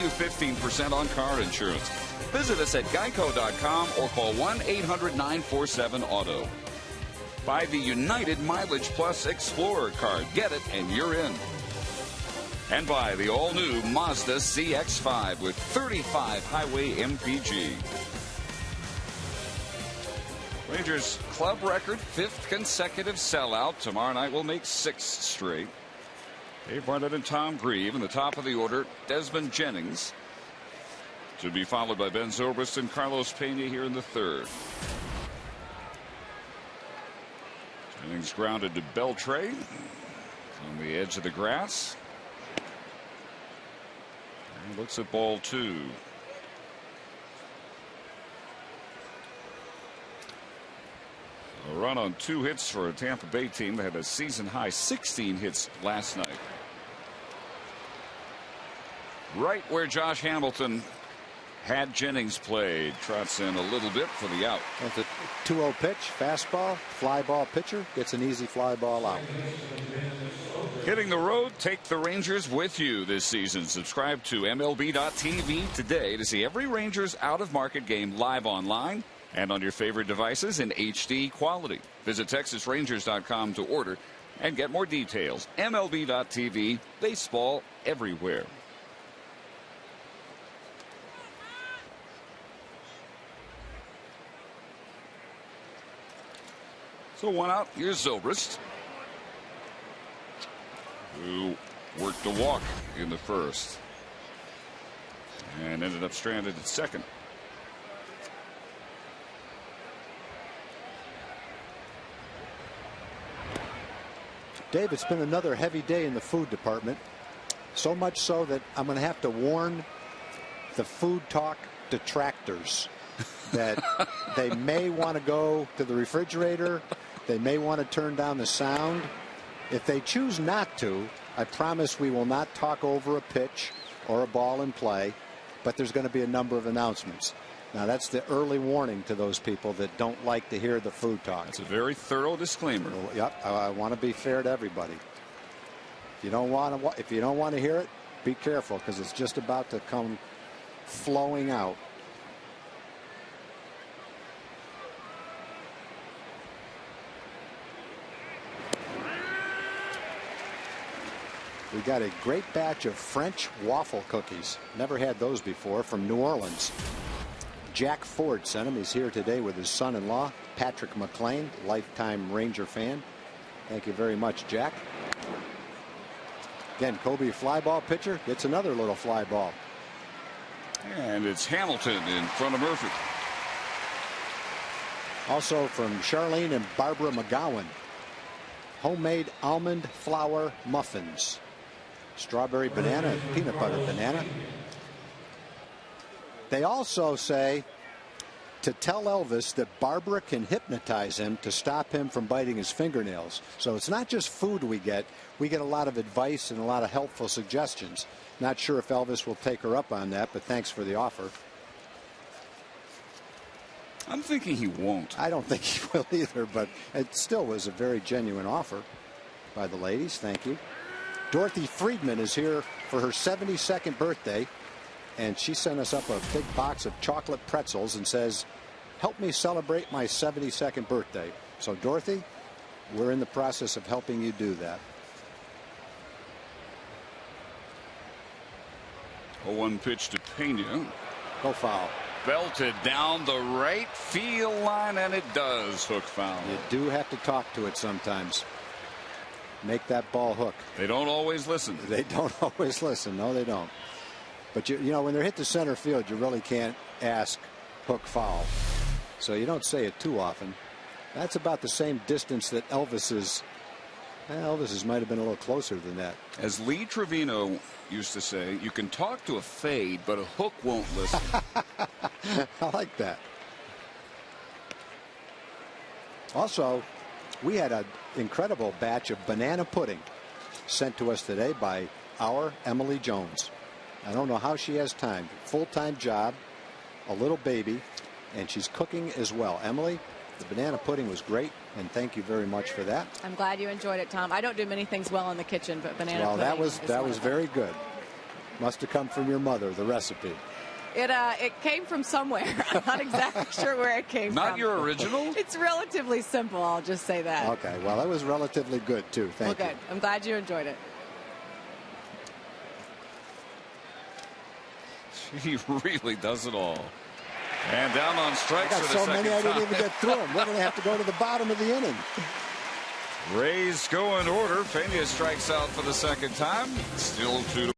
Speaker 3: You 15% on car insurance. Visit us at geico.com or call 1-800-947-AUTO. Buy the United Mileage Plus Explorer card. Get it and you're in. And buy the all-new Mazda CX-5 with 35 highway MPG. Rangers club record, 5th consecutive sellout. Tomorrow night will make 6 straight. Dave Barnett and Tom Grieve in the top of the order. Desmond Jennings to be followed by Ben Zobrist and Carlos Pena here in the 3rd. Jennings grounded to Beltre on the edge of the grass. And looks at ball 2. A run on 2 hits for a Tampa Bay team that had a season high 16 hits last night. Right where Josh Hamilton had Jennings played. Trots in a little bit for the out.
Speaker 5: That's a 2-0 pitch, fastball, fly ball pitcher gets an easy fly ball out.
Speaker 3: Hitting the road, take the Rangers with you this season. Subscribe to MLB.TV today to see every Rangers out-of-market game live online and on your favorite devices in HD quality. Visit TexasRangers.com to order and get more details. MLB.TV, baseball everywhere. So 1 out. Here's Zobrist, who worked a walk in the 1st and ended up stranded at 2nd.
Speaker 5: Dave, it's been another heavy day in the food department. So much so that I'm going to have to warn the food talk detractors that they may want to go to the refrigerator. They may want to turn down the sound. If they choose not to, I promise we will not talk over a pitch or a ball in play, but there's going to be a number of announcements. Now, that's the early warning to those people that don't like to hear the food talk.
Speaker 3: That's a very thorough disclaimer.
Speaker 5: Well, yep, I want to be fair to everybody. If you don't want to hear it, be careful, because it's just about to come flowing out. We got a great batch of French waffle cookies. Never had those before, from New Orleans. Jack Ford sent him. He's here today with his son-in-law, Patrick McLean, lifetime Ranger fan. Thank you very much, Jack. Again, Kobe, fly ball pitcher, gets another little fly ball.
Speaker 3: And it's Hamilton in front of Murphy.
Speaker 5: Also from Charlene and Barbara McGowan, homemade almond flour muffins. Strawberry banana and peanut butter banana. They also say to tell Elvis that Barbara can hypnotize him to stop him from biting his fingernails. So it's not just food we get a lot of advice and a lot of helpful suggestions. Not sure if Elvis will take her up on that, but thanks for the offer.
Speaker 3: I'm thinking he won't.
Speaker 5: I don't think he will either, but it still was a very genuine offer by the ladies. Thank you. Dorothy Friedman is here for her 72nd birthday, and she sent us up a big box of chocolate pretzels and says, help me celebrate my 72nd birthday. So, Dorothy, we're in the process of helping you do that.
Speaker 3: 0-1 pitch to Pena.
Speaker 5: Go foul.
Speaker 3: Belted down the right field line, and it does hook foul.
Speaker 5: You do have to talk to it sometimes. Make that ball hook.
Speaker 3: They don't always listen.
Speaker 5: They don't always listen. No, they don't. But you know, when they're hit to center field, you really can't ask hook foul. So you don't say it too often. That's about the same distance that Elvis's. Elvis's might have been a little closer than that.
Speaker 3: As Lee Trevino used to say, you can talk to a fade, but a hook won't listen.
Speaker 5: I like that. Also, we had an incredible batch of banana pudding sent to us today by our Emily Jones. I don't know how she has time. Full-time job, a little baby, and she's cooking as well. Emily, the banana pudding was great, and thank you very much for that.
Speaker 1: I'm glad you enjoyed it, Tom. I don't do many things well in the kitchen, but banana pudding.
Speaker 5: Well, that was very good. Must have come from your mother, the recipe.
Speaker 1: It came from somewhere. I'm not exactly sure where it came from.
Speaker 3: Not your original?
Speaker 1: It's relatively simple, I'll just say that.
Speaker 5: Okay, well, that was relatively good, too. Thank you.
Speaker 1: Good. I'm glad you enjoyed it.
Speaker 3: He really does it all. And down on strikes
Speaker 5: I got
Speaker 3: for the
Speaker 5: so
Speaker 3: second
Speaker 5: many I didn't
Speaker 3: time.
Speaker 5: even get through them. We're going to have to go to the bottom of the inning.
Speaker 3: Rays go in order. Pena strikes out for the second time. Still 2-1.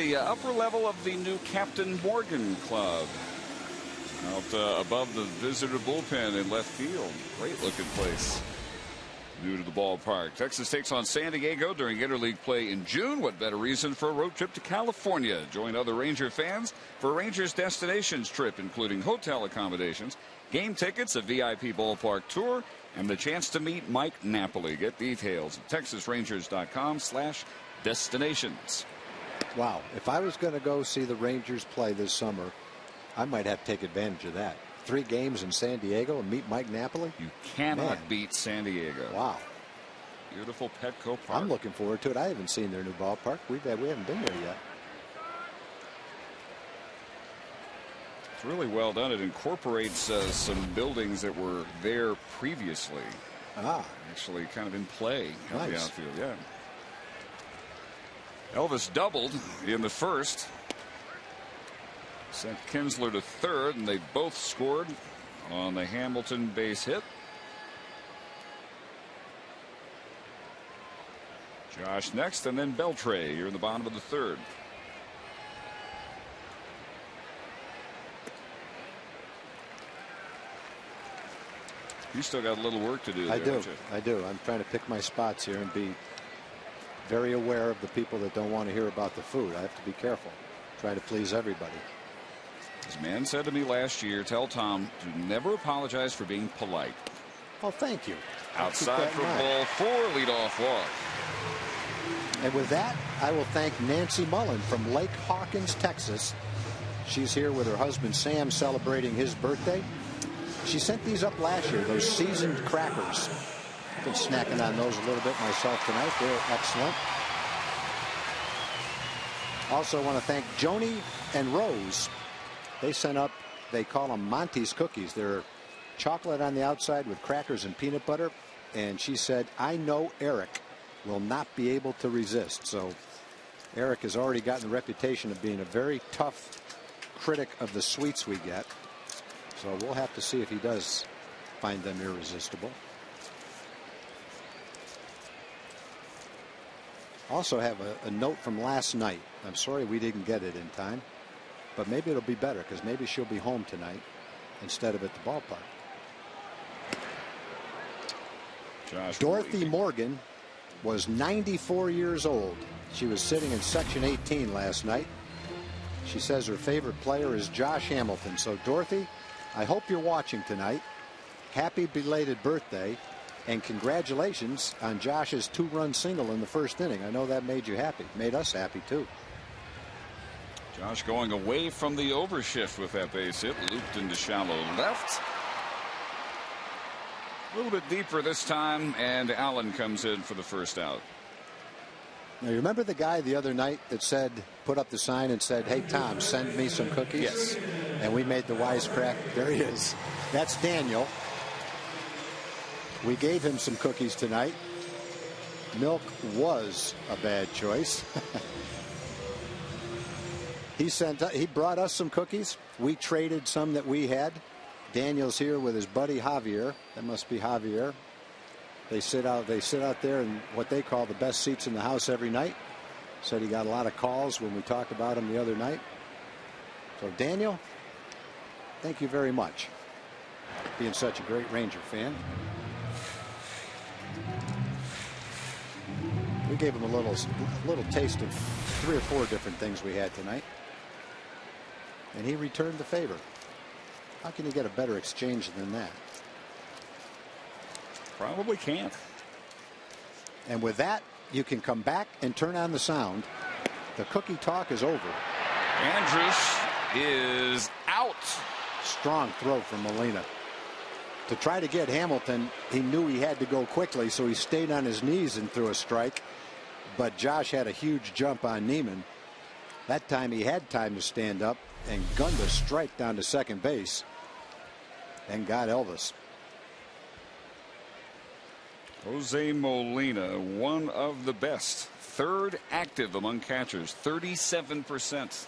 Speaker 3: the upper level of the new Captain Morgan Club. Out above the visitor bullpen in left field. Great looking place. New to the ballpark. Texas takes on San Diego during interleague play in June. What better reason for a road trip to California? Join other Ranger fans for a Rangers destinations trip, including hotel accommodations, game tickets, a VIP ballpark tour, and the chance to meet Mike Napoli. Get details at TexasRangers.com/destinations.
Speaker 5: Wow. If I was going to go see the Rangers play this summer, I might have to take advantage of that. 3 games in San Diego and meet Mike Napoli.
Speaker 3: You cannot beat San Diego.
Speaker 5: Wow.
Speaker 3: Beautiful Petco Park.
Speaker 5: I'm looking forward to it. I haven't seen their new ballpark. We haven't been there yet.
Speaker 3: It's really well done. It incorporates some buildings that were there previously. Actually kind of in play at the outfield. Yeah. Elvis doubled in the first. Sent Kinsler to third, and they both scored on the Hamilton base hit. Josh next, and then Beltre here in the bottom of the third. You still got a little work to do there,
Speaker 5: I do.
Speaker 3: don't you?
Speaker 5: I do. I'm trying to pick my spots here and be very aware of the people that don't want to hear about the food. I have to be careful. Try to please everybody.
Speaker 3: This man said to me last year, tell Tom to never apologize for being polite.
Speaker 5: Oh, thank you.
Speaker 3: Outside for ball 4, leadoff walk.
Speaker 5: And with that, I will thank Nancy Mullen from Lake Hawkins, Texas. She's here with her husband Sam celebrating his birthday. She sent these up last year, those seasoned crackers. I've been snacking on those a little bit myself tonight. They're excellent. Also want to thank Joni and Rose. They sent up, they call them Monty's cookies. They're chocolate on the outside with crackers and peanut butter. And she said, I know Eric will not be able to resist. So Eric has already gotten the reputation of being a very tough critic of the sweets we get. So we'll have to see if he does find them irresistible. Also have a note from last night. I'm sorry we didn't get it in time, but maybe it'll be better because maybe she'll be home tonight instead of at the ballpark. Dorothy Morgan was 94 years old. She was sitting in section 18 last night. She says her favorite player is Josh Hamilton. So Dorothy, I hope you're watching tonight. Happy belated birthday. And congratulations on Josh's 2-run single in the first inning. I know that made you happy. Made us happy, too.
Speaker 3: Josh going away from the overshift with that base hit. Looped into shallow left. A little bit deeper this time, and Allen comes in for the first out.
Speaker 5: Now, you remember the guy the other night that said, put up the sign and said, hey, Tom, send me some cookies?
Speaker 3: Yes.
Speaker 5: And we made the wisecrack. There he is. That's Daniel. We gave him some cookies tonight. Milk was a bad choice. He brought us some cookies. We traded some that we had. Daniel's here with his buddy Javier. That must be Javier. They sit out there in what they call the best seats in the house every night. Said he got a lot of calls when we talked about him the other night. So Daniel, thank you very much. Being such a great Ranger fan. We gave him a little taste of 3 or 4 different things we had tonight. And he returned the favor. How can you get a better exchange than that?
Speaker 3: Probably can't.
Speaker 5: And with that, you can come back and turn on the sound. The cookie talk is over.
Speaker 3: Andrus is out.
Speaker 5: Strong throw from Molina. To try to get Hamilton, he knew he had to go quickly, so he stayed on his knees and threw a strike. But Josh had a huge jump on Neiman. That time he had time to stand up and gunned a strike down to second base and got Elvis.
Speaker 3: Jose Molina, one of the best. Third active among catchers. 37%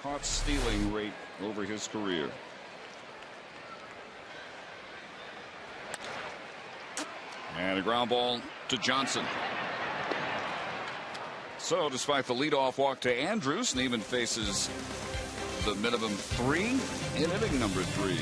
Speaker 3: caught stealing rate over his career. And a ground ball to Johnson. So despite the leadoff walk to Andrews, Neiman faces the minimum 3 in inning number 3.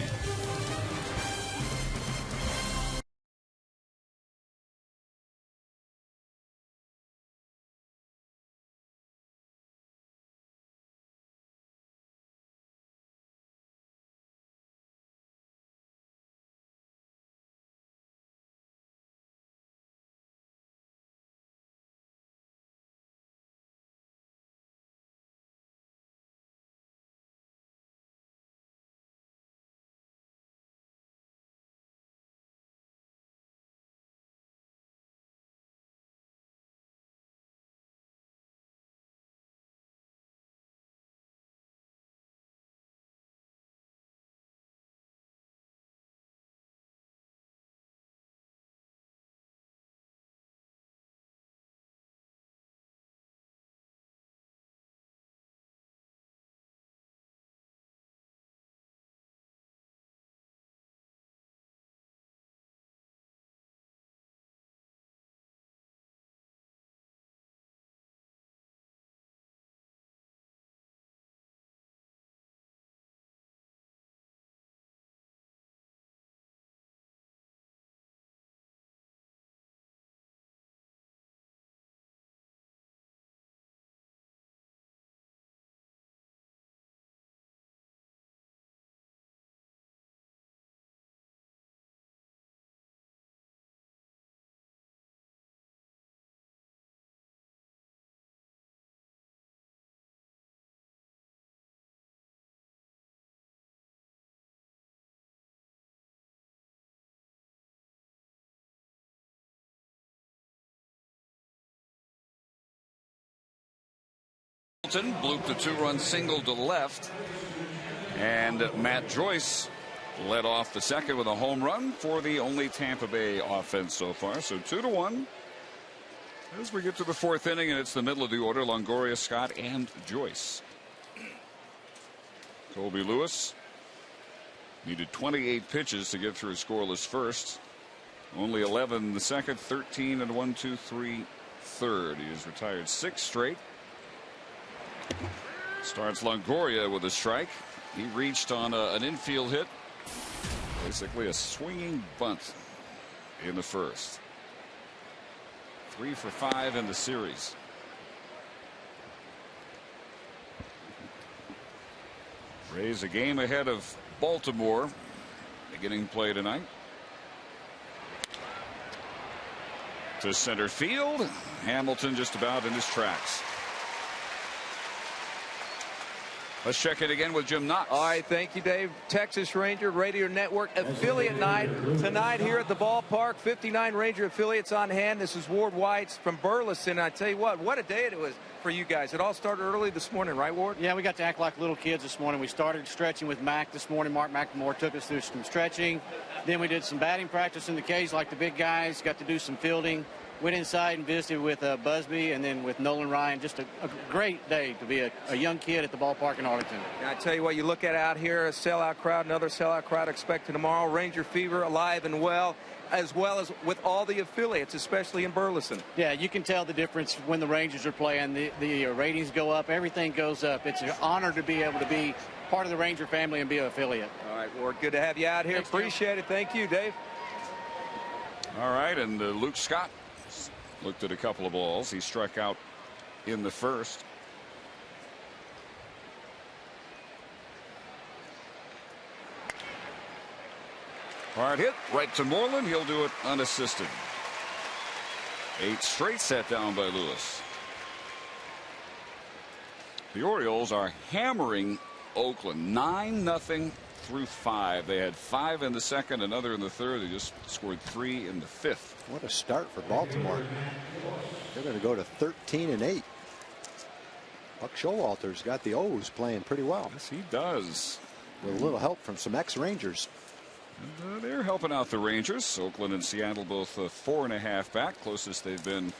Speaker 3: Blooped a 2-run single to left, and Matt Joyce led off the second with a home run for the only Tampa Bay offense so far. So 2-1 as we get to the 4th inning, and it's the middle of the order. Longoria, Scott, and Joyce. Colby Lewis needed 28 pitches to get through a scoreless first. Only 11 in the second, 13 and 1, 2, 3 third. He has retired 6 straight. Starts Longoria with a strike. He reached on an infield hit. Basically a swinging bunt in the first. 3 for 5 in the series. Rays a game ahead of Baltimore beginning play tonight. To center field. Hamilton just about in his tracks. Let's check it again with Jim Knox.
Speaker 4: All right, thank you, Dave. Texas Ranger Radio Network affiliate night tonight here at the ballpark. 59 Ranger affiliates on hand. This is Ward White's from Burleson. I tell you what a day it was for you guys. It all started early this morning, right, Ward?
Speaker 7: Yeah, we got to act like little kids this morning. We started stretching with Mac this morning. Mark McLemore took us through some stretching. Then we did some batting practice in the cage like the big guys. Got to do some fielding. Went inside and visited with Busby and then with Nolan Ryan. Just a great day to be a young kid at the ballpark in Arlington.
Speaker 4: And I tell you what, you look at out here, a sellout crowd, another sellout crowd expected tomorrow. Ranger fever alive and well as with all the affiliates, especially in Burleson.
Speaker 7: Yeah, you can tell the difference when the Rangers are playing. The ratings go up. Everything goes up. It's an honor to be able to be part of the Ranger family and be an affiliate.
Speaker 4: All right, Ward, good to have you out here.
Speaker 7: Thanks,
Speaker 4: appreciate it. Thank you, Dave.
Speaker 3: All right, and Luke Scott looked at a couple of balls. He struck out in the first. Hard hit right to Moreland. He'll do it unassisted. 8 straight set down by Lewis. The Orioles are hammering Oakland 9-0 through 5. They had 5 in the second, another in the third. They just scored 3 in the 5th.
Speaker 5: What a start for Baltimore. They're going to go to 13-8. Buck Showalter's got the O's playing pretty well.
Speaker 3: Yes, he does.
Speaker 5: With a little help from some ex-Rangers.
Speaker 3: And, they're helping out the Rangers. Oakland and Seattle both 4.5 back. Closest they've been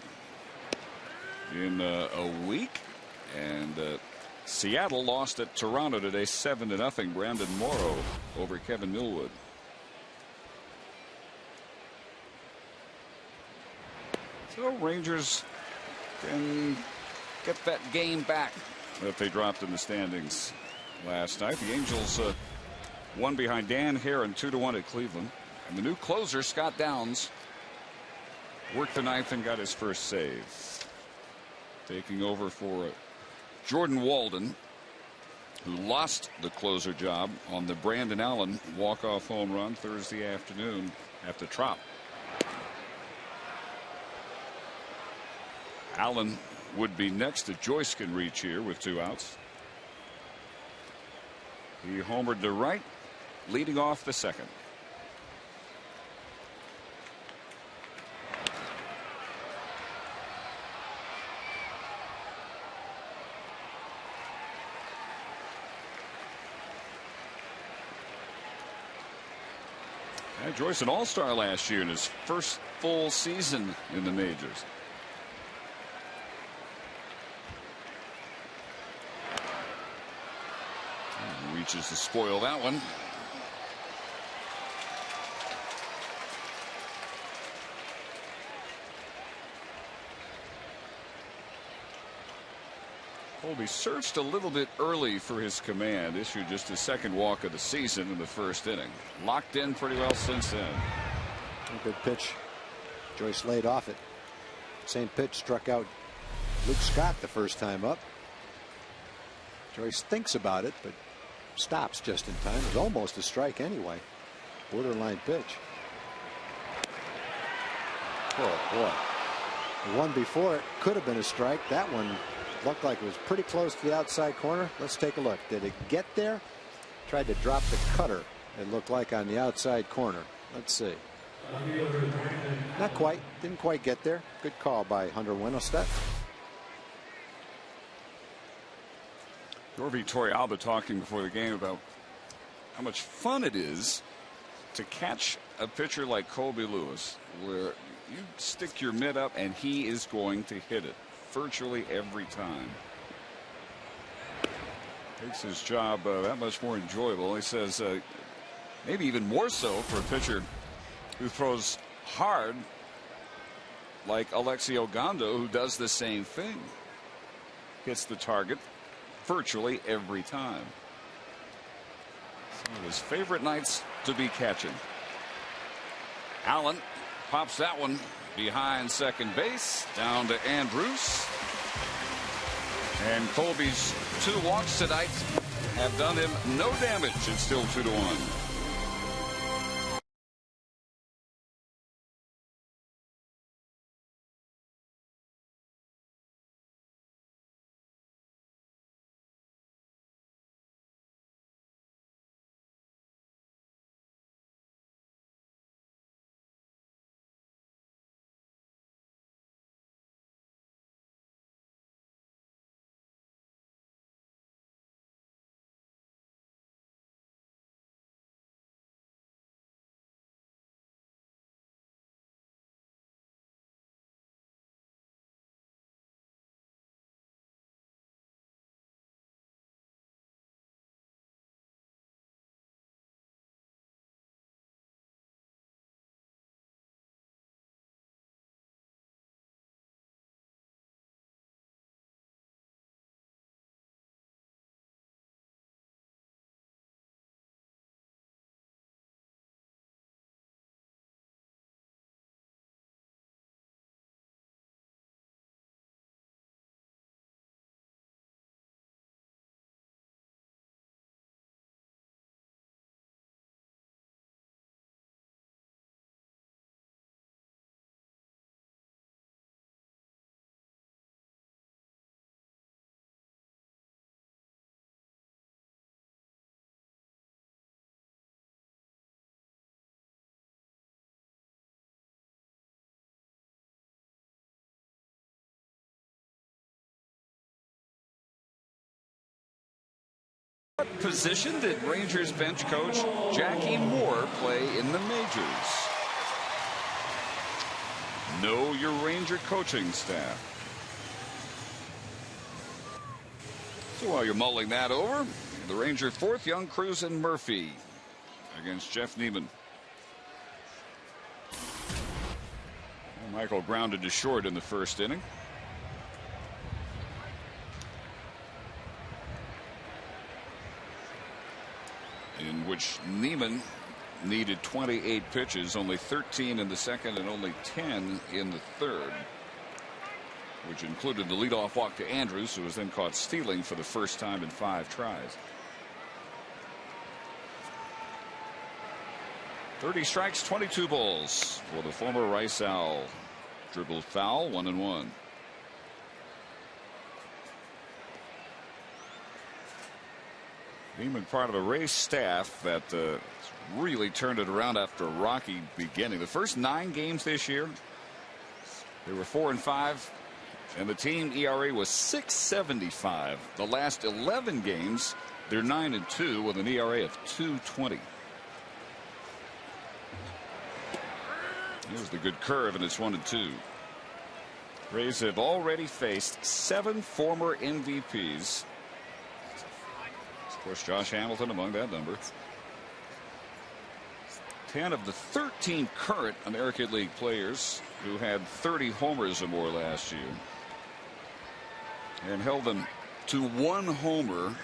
Speaker 3: in a week. And Seattle lost at Toronto today 7-0. Brandon Morrow over Kevin Millwood. So Rangers can get that game back.
Speaker 8: That they dropped in the standings last night. The Angels won behind Dan Heron 2-1 at Cleveland.
Speaker 3: And the new closer, Scott Downs,
Speaker 8: worked the ninth and got his first save. Taking over for Jordan Walden, who lost the closer job on the Brandon Allen walk-off home run Thursday afternoon at the Trop. Allen would be next to Joyce can reach here with 2 outs. He homered to right, leading off the second. Joyce an all-star last year in his first full season in the majors. Reaches to spoil that one. Colby searched a little bit early for his command. Issued just his second walk of the season in the first inning. Locked in pretty well since then.
Speaker 5: A good pitch. Joyce laid off it. Same pitch struck out Luke Scott the first time up. Joyce thinks about it, but stops just in time. It was almost a strike anyway. Borderline pitch. Oh boy. The one before it could have been a strike. That one looked like it was pretty close to the outside corner. Let's take a look. Did it get there? Tried to drop the cutter, it looked like, on the outside corner. Let's see. Not quite. Didn't quite get there. Good call by Hunter Winostad.
Speaker 8: Jorvi Torrealba talking before the game about how much fun it is to catch a pitcher like Colby Lewis, where you stick your mitt up and he is going to hit it virtually every time. Makes his job that much more enjoyable. He says maybe even more so for a pitcher who throws hard like Alexi Ogando, who does the same thing. Hits the target virtually every time. Some of his favorite nights to be catching. Allen pops that one behind second base, down to Andrews. And Colby's 2 walks tonight have done him no damage. It's still 2-1. What position did Rangers bench coach Jackie Moore play in the majors? Know your Ranger coaching staff. So while you're mulling that over, the Ranger fourth, Young, Cruz, and Murphy against Jeff Neiman. Michael grounded to short in the first inning. which Neiman needed 28 pitches, only 13 in the second and only 10 in the third, which included the leadoff walk to Andrews, who was then caught stealing for the first time in 5 tries. 30 strikes, 22 balls for the former Rice Owl. Dribbled foul, 1-1. Neiman part of a Rays staff that really turned it around after a rocky beginning. The first 9 games this year, they were 4-5, and the team ERA was 6.75. The last 11 games, they're 9-2 with an ERA of 2.20. Here's the good curve, and it's 1-2. Rays have already faced 7 former MVPs. Of course, Josh Hamilton among that number. 10 of the 13 current American League players who had 30 homers or more last year, and held them to 1 homer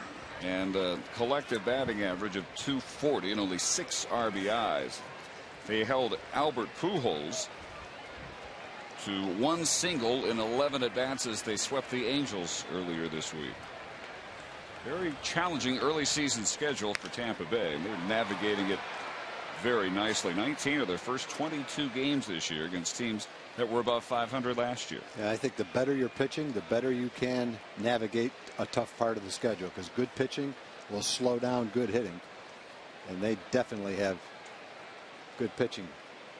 Speaker 8: and a collective batting average of 240 and only 6 RBIs. They held Albert Pujols to 1 single in 11 at-bats as they swept the Angels earlier this week. Very challenging early season schedule for Tampa Bay. They're navigating it very nicely. 19 of their first 22 games this year against teams that were above 500 last year.
Speaker 5: Yeah, I think the better you're pitching, the better you can navigate a tough part of the schedule, because good pitching will slow down good hitting, and they definitely have good pitching.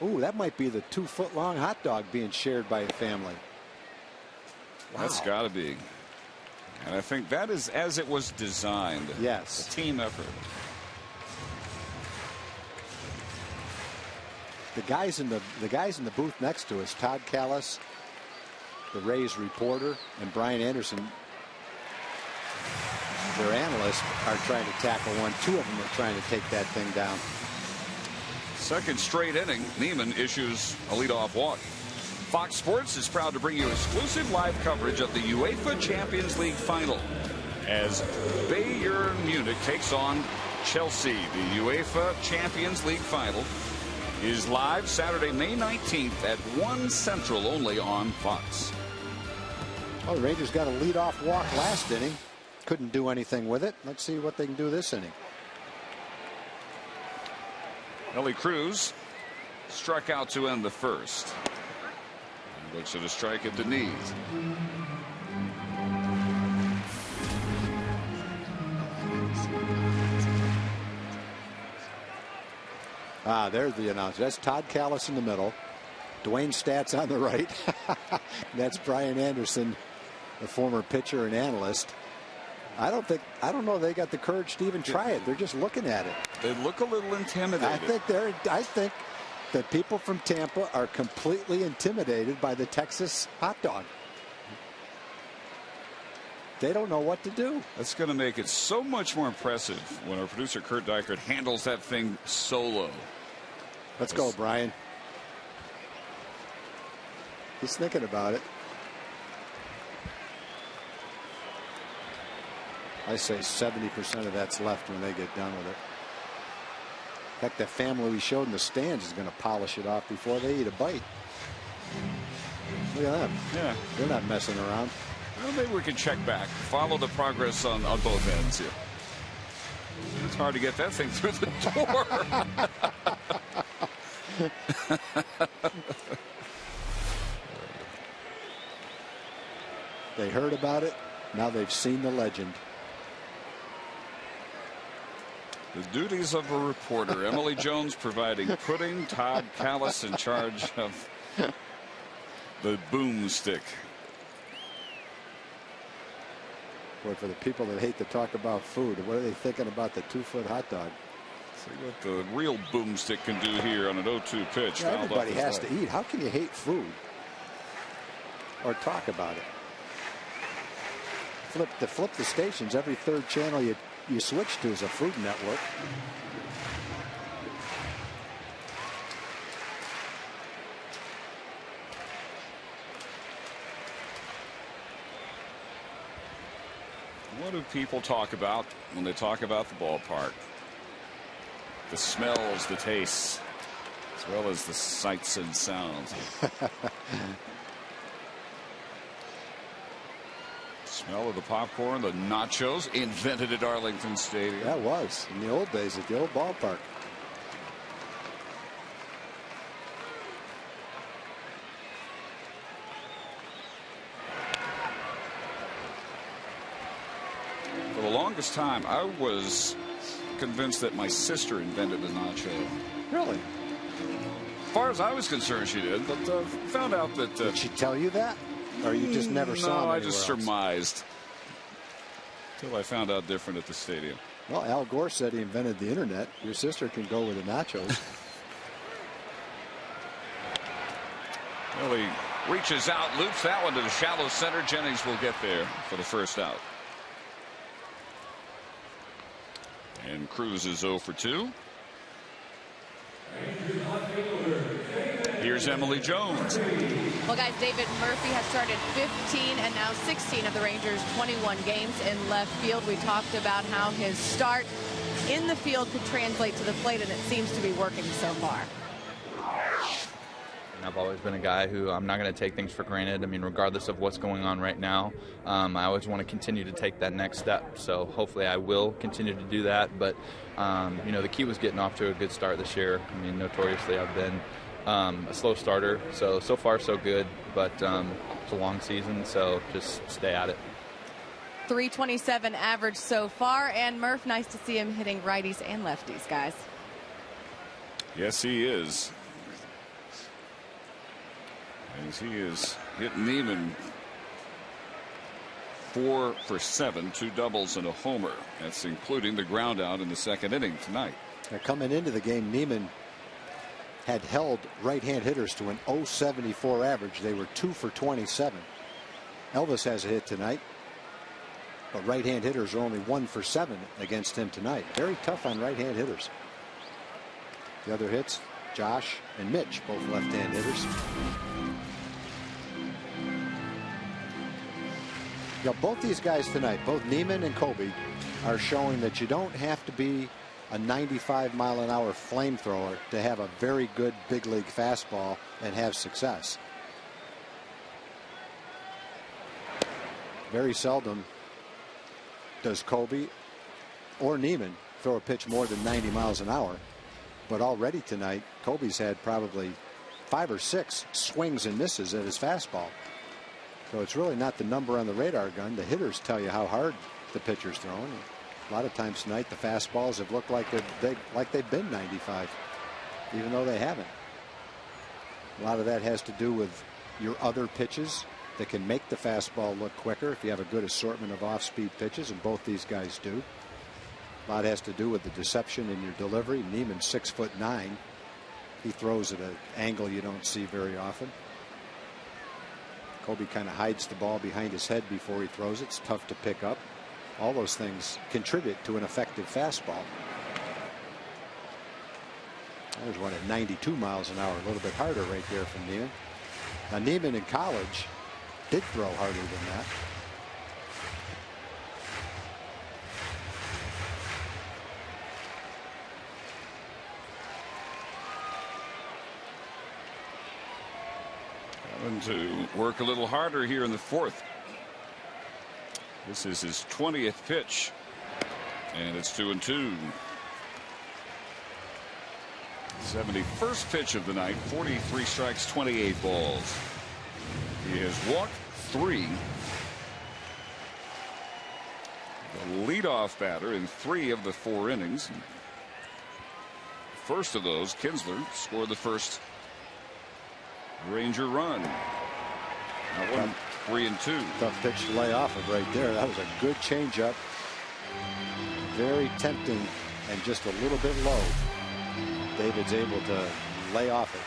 Speaker 5: Ooh, that might be the 2-foot-long hot dog being shared by a family. Wow.
Speaker 8: That's got to be. And I think that is as it was designed.
Speaker 5: Yes.
Speaker 8: A team effort.
Speaker 5: The guys in the booth next to us, Todd Callis, the Rays reporter, and Brian Anderson, their analyst, are trying to tackle one. 2 of them are trying to take that thing down.
Speaker 8: Second straight inning, Neiman issues a leadoff walk. Fox Sports is proud to bring you exclusive live coverage of the UEFA Champions League final as Bayern Munich takes on Chelsea. The UEFA Champions League final is live Saturday, May 19th at 1 Central, only on Fox.
Speaker 5: Well, the Rangers got a leadoff walk last inning. Couldn't do anything with it. Let's see what they can do this inning.
Speaker 8: Ellie Cruz struck out to end the first. Looks at a strike at the knees.
Speaker 5: There's the announcer. That's Todd Callis in the middle. Dwayne Statz on the right. That's Brian Anderson, the former pitcher and analyst. I don't know they got the courage to even try it. They're just looking at it.
Speaker 8: They look a little intimidated.
Speaker 5: I think that people from Tampa are completely intimidated by the Texas hot dog. They don't know what to do.
Speaker 8: That's going to make it so much more impressive when our producer Kurt Dykert handles that thing solo.
Speaker 5: Let's go, Brian. He's thinking about it. I say 70% of that's left when they get done with it. In fact, that family we showed in the stands is going to polish it off before they eat a bite. Look at them.
Speaker 8: Yeah.
Speaker 5: They're not messing around.
Speaker 8: Well, maybe we can check back, follow the progress on both ends here. It's hard to get that thing through the door.
Speaker 5: They heard about it. Now they've seen the legend.
Speaker 8: The duties of a reporter. Emily Jones providing pudding. Todd Callis in charge of the boomstick.
Speaker 5: Boy, for the people that hate to talk about food, what are they thinking about the 2-foot hot dog?
Speaker 8: See what the real boomstick can do here on an 0-2 pitch.
Speaker 5: Yeah, everybody has to eat. How can you hate food or talk about it? Flip the stations. Every third channel you switch to is a Food Network.
Speaker 8: What do people talk about when they talk about the ballpark? the smells, the tastes, as well as the sights and sounds. Smell of the popcorn, the nachos, invented at Arlington Stadium.
Speaker 5: That was in the old days at the old ballpark.
Speaker 8: For the longest time, I was convinced that my sister invented the nacho.
Speaker 5: Really?
Speaker 8: As far as I was concerned, she did, but found out that.
Speaker 5: Did she tell you that? Or you just never saw him?
Speaker 8: No, I just surmised. Until I found out different at the stadium.
Speaker 5: Well, Al Gore said he invented the internet. Your sister can go with the nachos.
Speaker 8: Well, he reaches out, loops that one to the shallow center. Jennings will get there for the first out. And Cruz is 0 for 2. Here's Emily Jones.
Speaker 1: Well, guys, David Murphy has started 15 and now 16 of the Rangers' 21 games in left field. We talked about how his start in the field could translate to the plate, and it seems to be working so far.
Speaker 9: I've always been a guy who I'm not going to take things for granted. I mean, regardless of what's going on right now, I always want to continue to take that next step. So hopefully I will continue to do that. But, you know, the key was getting off to a good start this year. I mean, notoriously I've been a slow starter. So far so good. But it's a long season, so just stay at it.
Speaker 1: 327 average so far. And Murph, nice to see him hitting righties and lefties, guys.
Speaker 8: Yes, he is. As he is hit Neiman 4 for 7, 2 doubles and a homer. That's including the ground out in the second inning tonight.
Speaker 5: Now, coming into the game, Neiman had held right-hand hitters to an .074 average. They were 2 for 27. Elvis has a hit tonight, but right-hand hitters are only 1 for 7 against him tonight. Very tough on right-hand hitters. The other hits, Josh and Mitch, both left-hand hitters. You know, both these guys tonight, both Neiman and Kobe, are showing that you don't have to be a 95-mile-an-hour flamethrower to have a very good big league fastball and have success. Very seldom does Kobe or Neiman throw a pitch more than 90 miles an hour. But already tonight, Kobe's had probably 5 or 6 swings and misses at his fastball. So it's really not the number on the radar gun. The hitters tell you how hard the pitcher's throwing. A lot of times tonight, the fastballs have looked like they've been 95, even though they haven't. A lot of that has to do with your other pitches that can make the fastball look quicker if you have a good assortment of off-speed pitches, and both these guys do. A lot has to do with the deception in your delivery. Neiman's 6'9". He throws at an angle you don't see very often. Kobe kind of hides the ball behind his head before he throws it. It's tough to pick up. All those things contribute to an effective fastball. There's one at 92 miles an hour, a little bit harder right there from Neiman. Now, Neiman in college did throw harder than that.
Speaker 8: Having to work a little harder here in the fourth. This is his 20th pitch, and it's 2-2. 71st pitch of the night, 43 strikes, 28 balls. He has walked 3. The leadoff batter in 3 of the 4 innings. First of those, Kinsler scored the first Ranger run. That one 3-2.
Speaker 5: Tough pitch to lay off of right there. That was a good changeup. Very tempting and just a little bit low. David's able to lay off it.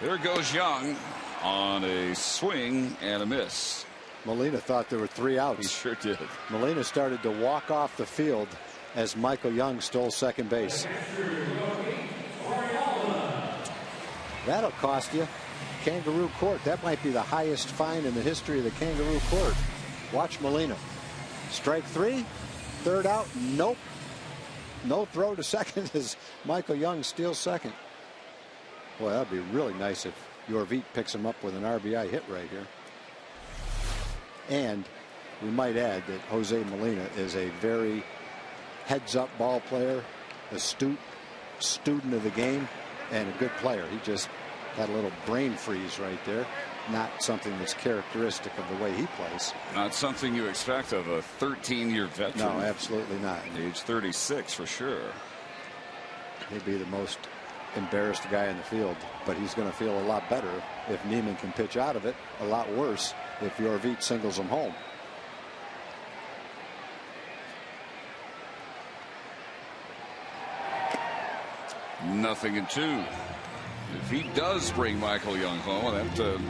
Speaker 8: There goes Young on a swing and a miss.
Speaker 5: Molina thought there were 3 outs.
Speaker 8: He sure did.
Speaker 5: Molina started to walk off the field as Michael Young stole second base. That'll cost you. Kangaroo Court. That might be the highest fine in the history of the Kangaroo Court. Watch Molina. Strike 3. Third out. Nope. No throw to second as Michael Young steals second. Boy, that'd be really nice if Yorvit picks him up with an RBI hit right here. And we might add that Jose Molina is a very heads-up ball player, astute student of the game, and a good player. He just got a little brain freeze right there. Not something that's characteristic of the way he plays.
Speaker 8: Not something you expect of a 13-year veteran.
Speaker 5: No, absolutely not.
Speaker 8: Age 36 for sure.
Speaker 5: He'd be the most embarrassed guy in the field, but he's going to feel a lot better if Neiman can pitch out of it. A lot worse if Yorvit singles him home.
Speaker 8: Nothing in 2. If he does bring Michael Young home, that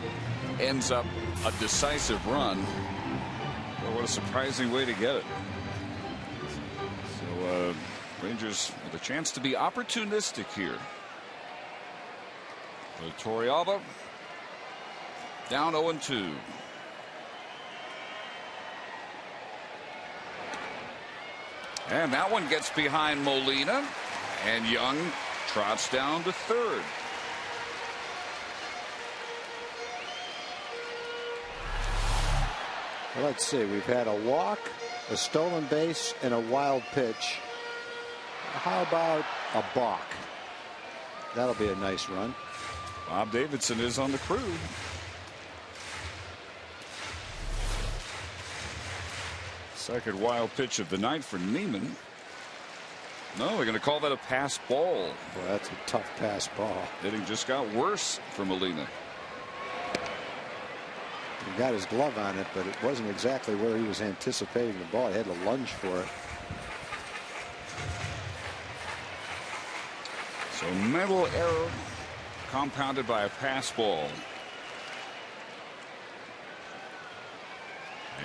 Speaker 8: ends up a decisive run. Well, what a surprising way to get it. So Rangers with a chance to be opportunistic here. Torrealba down 0-2. And that one gets behind Molina, and Young trots down to third.
Speaker 5: Well, let's see. We've had a walk, a stolen base, and a wild pitch. How about a balk? That'll be a nice run.
Speaker 8: Bob Davidson is on the crew. Second wild pitch of the night for Neiman. No, they're going to call that a pass ball.
Speaker 5: Well, that's a tough pass ball.
Speaker 8: Hitting just got worse for Molina.
Speaker 5: He got his glove on it, but it wasn't exactly where he was anticipating the ball. He had to lunge for it.
Speaker 8: So mental error compounded by a pass ball.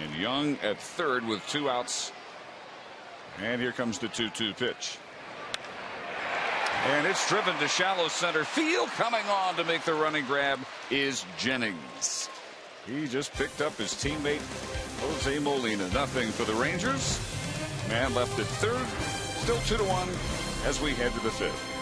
Speaker 8: And Young at third with 2 outs. And here comes the 2-2 pitch. And it's driven to shallow center field. Coming on to make the running grab is Jennings. He just picked up his teammate Jose Molina. Nothing for the Rangers. Man left at third. Still 2-1 as we head to the 5th.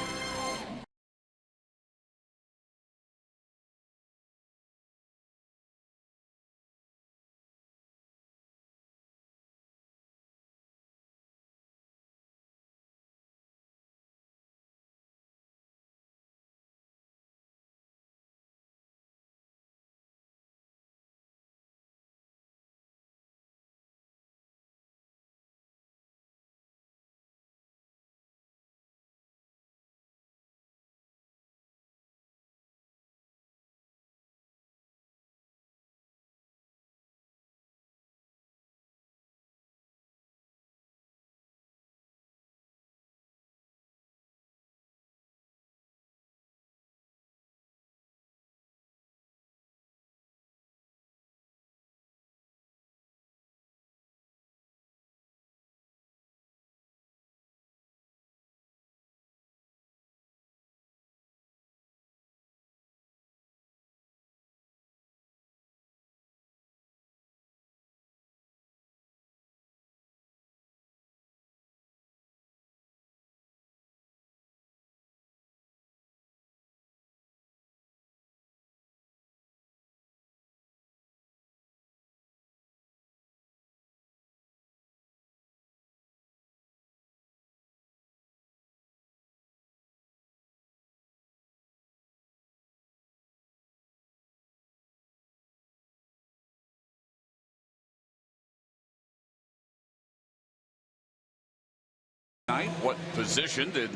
Speaker 8: What position did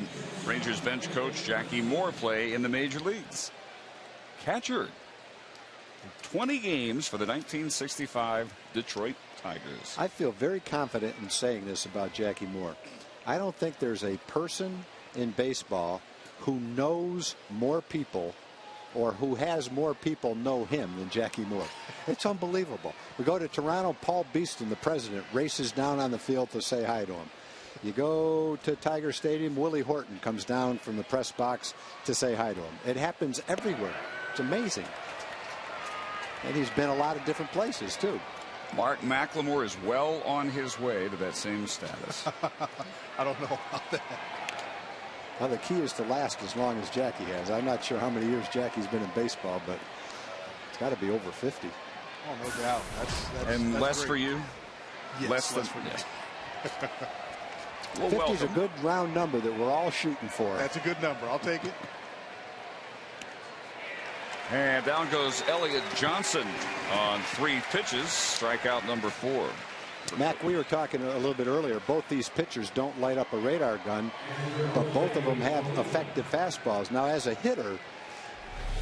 Speaker 8: Rangers bench coach Jackie Moore play in the major leagues? Catcher. 20 games for the 1965 Detroit Tigers.
Speaker 5: I feel very confident in saying this about Jackie Moore. I don't think there's a person in baseball who knows more people or who has more people know him than Jackie Moore. It's unbelievable. We go to Toronto, Paul Beeston, the president, races down on the field to say hi to him. You go to Tiger Stadium, Willie Horton comes down from the press box to say hi to him. It happens everywhere. It's amazing. And he's been a lot of different places, too.
Speaker 8: Mark McLemore is well on his way to that same status.
Speaker 10: I don't know about that.
Speaker 5: Well, the key is to last as long as Jackie has. I'm not sure how many years Jackie's been in baseball, but it's got to be over 50.
Speaker 10: Oh, no doubt.
Speaker 8: And
Speaker 10: that's
Speaker 8: less
Speaker 10: great.
Speaker 8: for you?
Speaker 10: Yes,
Speaker 8: less
Speaker 10: for me.
Speaker 8: Yeah.
Speaker 5: 50 is a good round number that we're all shooting for.
Speaker 10: That's a good number. I'll take it.
Speaker 8: And down goes Elliott Johnson on 3 pitches. Strikeout number 4.
Speaker 5: Mac, we were talking a little bit earlier. Both these pitchers don't light up a radar gun, but both of them have effective fastballs. Now, as a hitter,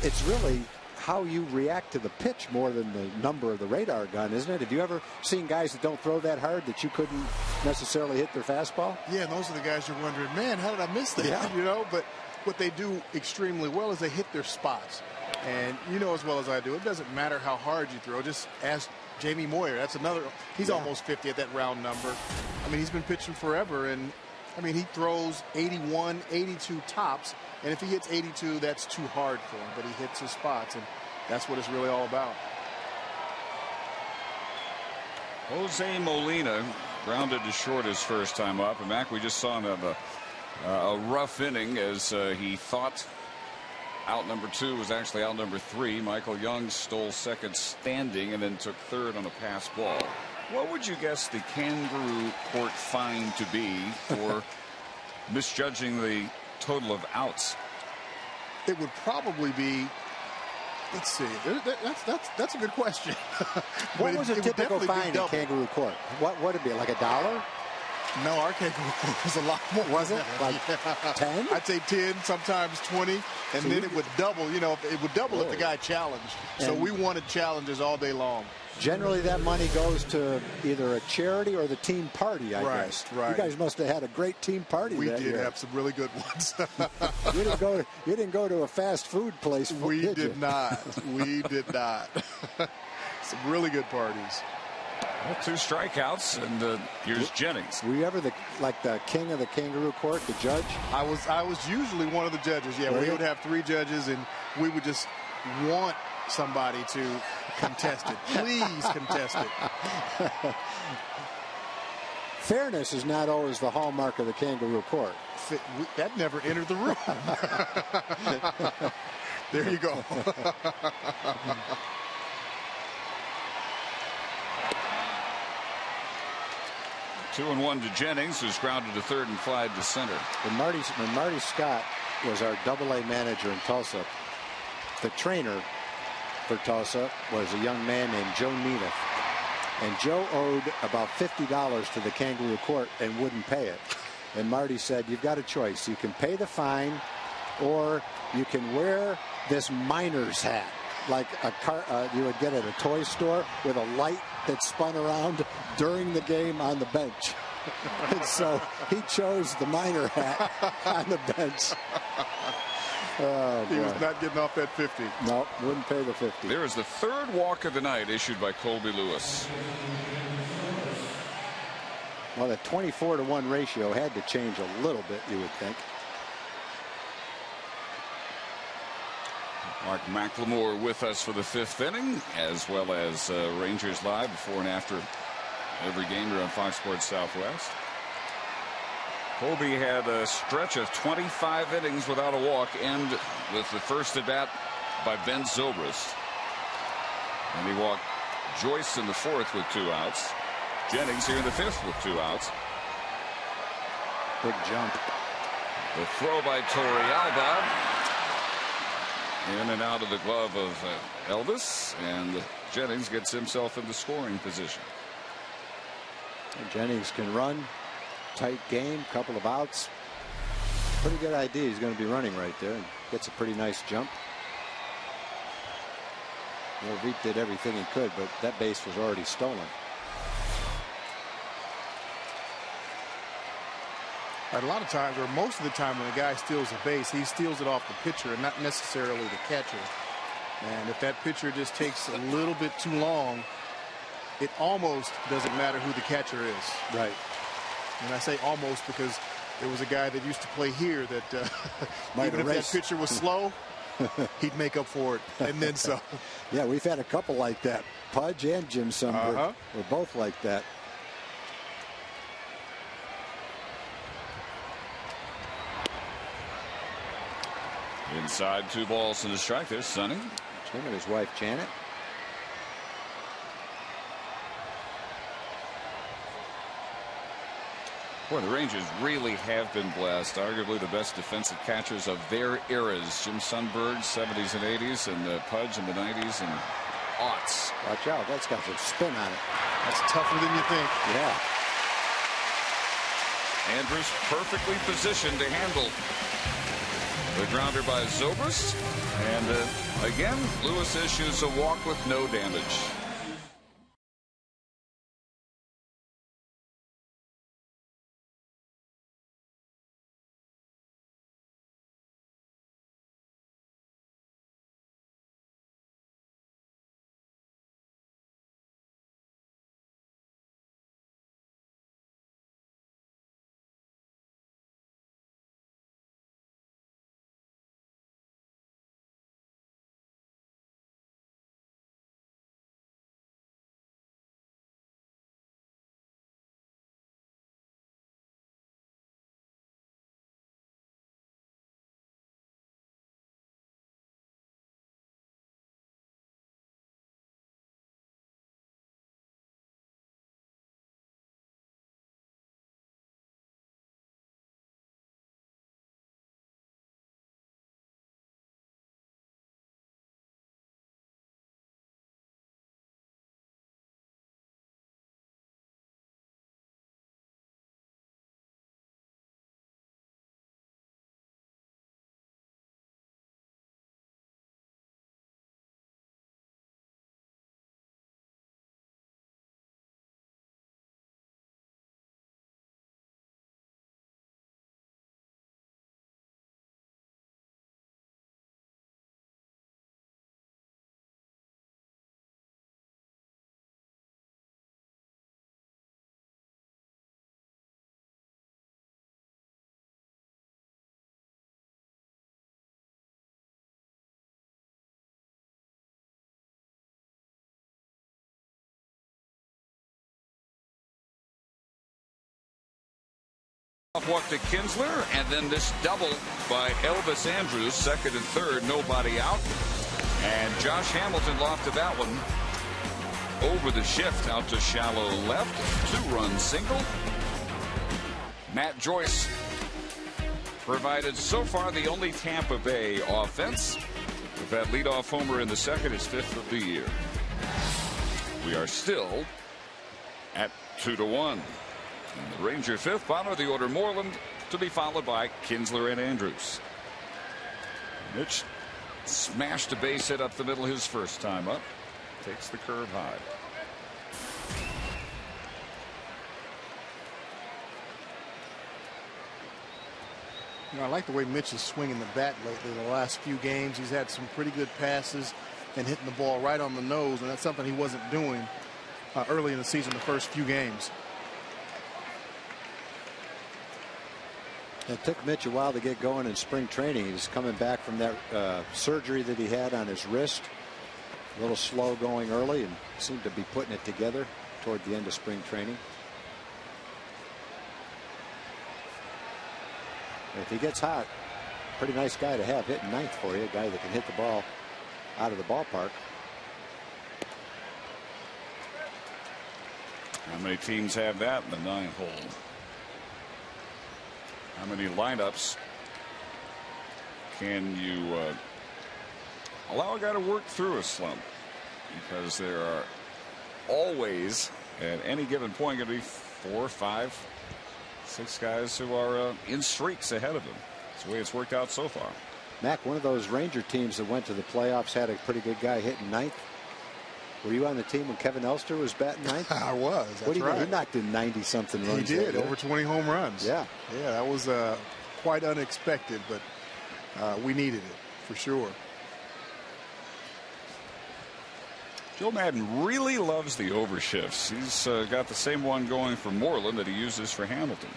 Speaker 5: it's really how you react to the pitch more than the number of the radar gun, isn't it? Have you ever seen guys that don't throw that hard that you couldn't necessarily hit their fastball?
Speaker 10: Yeah, and those are the guys you're wondering, man, how did I miss that?
Speaker 5: Yeah.
Speaker 10: You know, but what they do extremely well is they hit their spots. And you know as well as I do, it doesn't matter how hard you throw. Just ask Jamie Moyer. That's another. He's almost 50 at that round number. I mean, he's been pitching forever, and I mean, he throws 81, 82 tops, and if he hits 82, that's too hard for him. But he hits his spots, and that's what it's really all about.
Speaker 8: Jose Molina grounded to short his first time up. And Mac, we just saw him have a rough inning as he thought out number 2 was actually out number 3. Michael Young stole second standing and then took third on a pass ball. What would you guess the Kangaroo Court fine to be for misjudging the total of outs?
Speaker 10: It would probably be. Let's see. That's a good question.
Speaker 5: What was a typical fine in Kangaroo Court? What would it be, like $1?
Speaker 10: No, our Kangaroo Court was a lot more.
Speaker 5: Was it? Like 10?
Speaker 10: I'd say 10, sometimes 20, and then it would double. You know, it would double if the guy challenged. So we wanted challenges all day long.
Speaker 5: Generally, that money goes to either a charity or the team party, I guess.
Speaker 10: Right.
Speaker 5: You guys must have had a great team party that year.
Speaker 10: We did have some really good ones.
Speaker 5: You didn't go to a fast food place.
Speaker 10: We did not. We did not. Some really good parties.
Speaker 8: Well, 2 strikeouts, and here's Jennings.
Speaker 5: Were you ever the king of the Kangaroo Court, the judge?
Speaker 10: I was usually one of the judges. Yeah, we would have 3 judges, and we would just want somebody to contest it. Please contest it.
Speaker 5: Fairness is not always the hallmark of the Kangaroo Court.
Speaker 10: That never entered the room. There you go.
Speaker 8: 2-1 to Jennings, who's grounded to third and flied to center.
Speaker 5: When Marty Scott was our AA manager in Tulsa, the trainer for Tulsa was a young man named Joe Nemeth. And Joe owed about $50 to the Kangaroo Court and wouldn't pay it. And Marty said, you've got a choice. You can pay the fine, or you can wear this miner's hat, like you would get at a toy store, with a light that spun around during the game on the bench. And so he chose the miner hat on the bench. Oh,
Speaker 10: he was not getting off that 50.
Speaker 5: No, wouldn't pay the 50.
Speaker 8: There is the 3rd walk of the night issued by Colby Lewis.
Speaker 5: Well, the 24-to-1 ratio had to change a little bit, you would think.
Speaker 8: Mark McLemore with us for the 5th inning, as well as Rangers Live before and after every game here on Fox Sports Southwest. Colby had a stretch of 25 innings without a walk, and with the first at bat by Ben Zobrist. And he walked Joyce in the 4th with 2 outs. Jennings here in the 5th with 2 outs.
Speaker 5: Big jump.
Speaker 8: The throw by Torrealba. In and out of the glove of Elvis, and Jennings gets himself in the scoring position.
Speaker 5: Jennings can run. Tight game, couple of outs. Pretty good idea. He's going to be running right there. And gets a pretty nice jump. Well, Veep did everything he could, but that base was already stolen.
Speaker 10: A lot of times, or most of the time, when a guy steals a base, he steals it off the pitcher and not necessarily the catcher. And if that pitcher just takes a little bit too long, it almost doesn't matter who the catcher is.
Speaker 5: Right.
Speaker 10: And I say almost because there was a guy that used to play here that even if that pitcher was slow, he'd make up for it, and then some.
Speaker 5: Yeah, we've had a couple like that. Pudge and Jim Sundberg were both like that.
Speaker 8: Inside, 2 balls and a strike. There's Sonny.
Speaker 5: Him and his wife Janet.
Speaker 8: Boy, the Rangers really have been blessed. Arguably the best defensive catchers of their eras. Jim Sundberg, 70s and 80s, and Pudge in the 90s and aughts.
Speaker 5: Watch out, that's got some spin on it.
Speaker 10: That's tougher than you think.
Speaker 5: Yeah.
Speaker 8: Andrews perfectly positioned to handle the grounder by Zobrist. And again, Lewis issues a walk with no damage. Walk to Kinsler, and then this double by Elvis Andrews, second and third, nobody out. And Josh Hamilton lofted that one over the shift out to shallow left. 2-run single. Matt Joyce provided so far the only Tampa Bay offense. With that leadoff homer in the second, his 5th of the year. We are still at 2-1. And the Ranger 5th, bottom of the order, Moreland, to be followed by Kinsler and Andrews. Mitch smashed a base hit up the middle his first time up. Takes the curve high.
Speaker 10: You know, I like the way Mitch is swinging the bat lately. The last few games, he's had some pretty good passes and hitting the ball right on the nose, and that's something he wasn't doing early in the season, the first few games.
Speaker 5: It took Mitch a while to get going in spring training. He's coming back from that surgery that he had on his wrist. A little slow going early and seemed to be putting it together toward the end of spring training. If he gets hot, pretty nice guy to have hitting ninth for you, a guy that can hit the ball out of the ballpark.
Speaker 8: How many teams have that in the 9th hole? How many lineups can you allow a guy to work through a slump? Because there are always, at any given point, going to be 4, 5, 6 guys who are in streaks ahead of him. That's the way it's worked out so far.
Speaker 5: Mac, one of those Ranger teams that went to the playoffs had a pretty good guy hitting ninth. Were you on the team when Kevin Elster was batting ninth?
Speaker 10: I was. That's right.
Speaker 5: He knocked in 90-something runs.
Speaker 10: He did, over 20 home runs.
Speaker 5: Yeah.
Speaker 10: Yeah, that was quite unexpected, but we needed it for sure.
Speaker 8: Joe Madden really loves the overshifts. He's got the same one going for Moreland that he uses for Hamilton.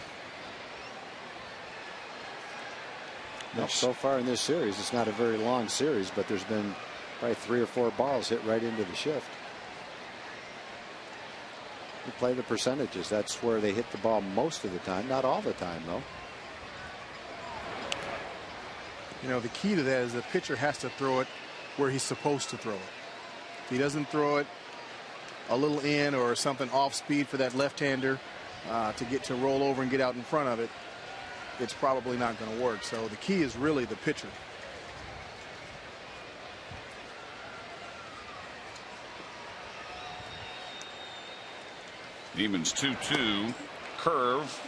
Speaker 5: Well, so far in this series, it's not a very long series, but there's been probably 3 or 4 balls hit right into the shift. You play the percentages. That's where they hit the ball most of the time. Not all the time, though.
Speaker 10: You know, the key to that is the pitcher has to throw it where he's supposed to throw it. If he doesn't throw it a little in or something off speed for that left-hander to get to roll over and get out in front of it, it's probably not going to work. So the key is really the pitcher.
Speaker 8: Neiman's 2-2 curve,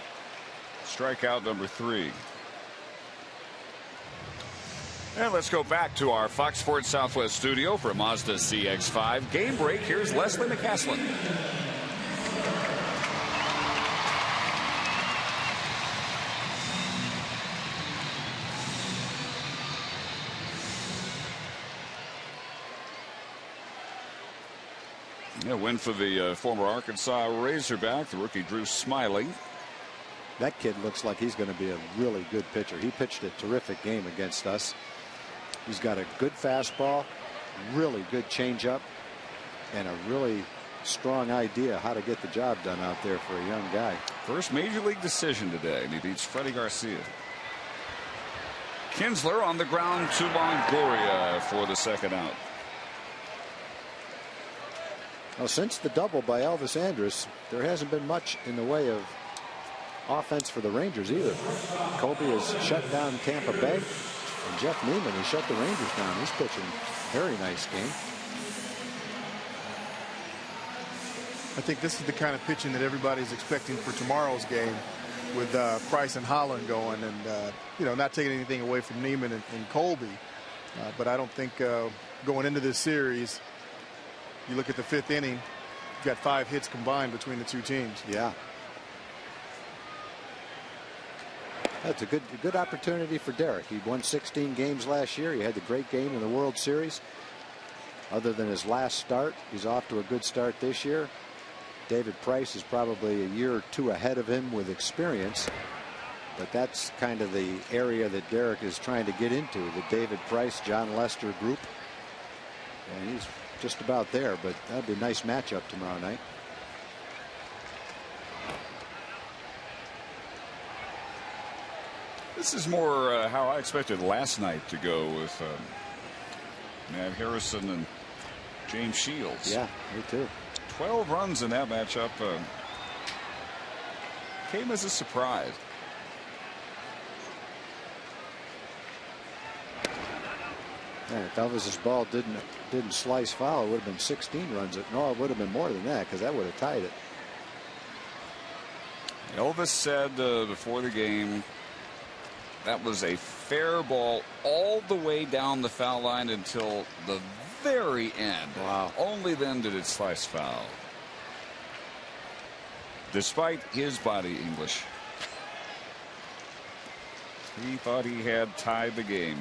Speaker 8: strikeout number 3. And let's go back to our Fox Sports Southwest studio for Mazda CX-5 game break. Here's Leslie McCaslin. Yeah, win for the former Arkansas Razorback, the rookie Drew Smiley.
Speaker 5: That kid looks like he's going to be a really good pitcher. He pitched a terrific game against us. He's got a good fastball, really good changeup, and a really strong idea how to get the job done out there for a young guy.
Speaker 8: First major league decision today, and he beats Freddie Garcia. Kinsler on the ground to Longoria for the second out.
Speaker 5: Well, since the double by Elvis Andrus, there hasn't been much in the way of offense for the Rangers either. Colby has shut down Tampa Bay, and Jeff Neiman has shut the Rangers down. He's pitching a very nice game.
Speaker 10: I think this is the kind of pitching that everybody's expecting for tomorrow's game, with Price and Holland going, and you know, not taking anything away from Neiman and Colby, but I don't think going into this series, you look at the 5th inning, you've got 5 hits combined between the two teams.
Speaker 5: Yeah. That's a good opportunity for Derek. He won 16 games last year. He had the great game in the World Series. Other than his last start, he's off to a good start this year. David Price is probably a year or 2 ahead of him with experience. But that's kind of the area that Derek is trying to get into, the David Price, John Lester group. And he's just about there, but that'd be a nice matchup tomorrow night.
Speaker 8: This is more how I expected last night to go with Matt Harrison and James Shields.
Speaker 5: Yeah, me too.
Speaker 8: 12 runs in that matchup came as a surprise.
Speaker 5: And if Elvis's ball didn't slice foul, it would have been 16 runs. No, it would have been more than that, because that would have tied it.
Speaker 8: Elvis said before the game that was a fair ball all the way down the foul line until the very end.
Speaker 5: Wow.
Speaker 8: Only then did it slice foul. Despite his body English, he thought he had tied the game.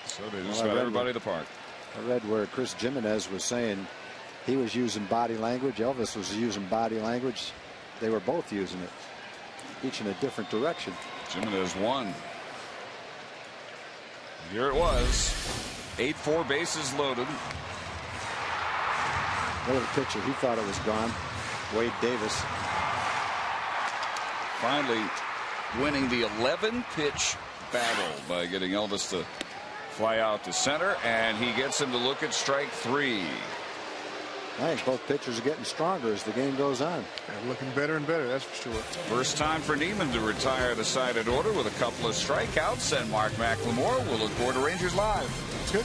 Speaker 8: So they just got everybody to park.
Speaker 5: I read where Chris Jimenez was saying he was using body language. Elvis was using body language. They were both using it, each in a different direction.
Speaker 8: Jimenez won. Here it was. 8-4 bases loaded.
Speaker 5: Another pitcher, he thought it was gone. Wade Davis.
Speaker 8: Finally winning the 11-pitch battle by getting Elvis to fly out to center, and he gets him to look at strike 3.
Speaker 5: I think both pitchers are getting stronger as the game goes on.
Speaker 10: They're looking better and better, that's for sure.
Speaker 8: First time for Neiman to retire the sided order with a couple of strikeouts, and Mark McLemore will look forward to Rangers Live.
Speaker 10: That's good.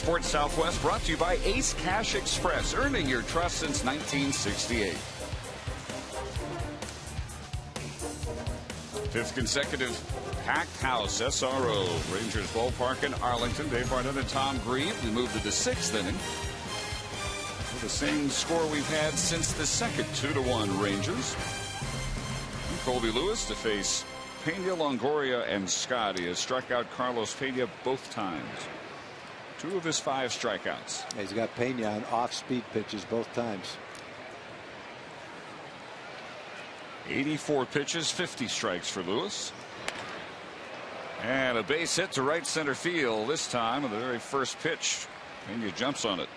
Speaker 8: Sports Southwest brought to you by Ace Cash Express, earning your trust since 1968. Fifth consecutive packed house SRO. Rangers ballpark in Arlington. Dave Barnett and Tom Grieve. We moved to the 6th inning. The same score we've had since the second, 2-1 Rangers. And Colby Lewis to face Pena, Longoria, and Scott. He has struck out Carlos Pena both times. 2 of his 5 strikeouts.
Speaker 5: He's got Pena on off-speed pitches both times.
Speaker 8: 84 pitches, 50 strikes for Lewis. And a base hit to right center field this time on the very first pitch. Pena jumps on it.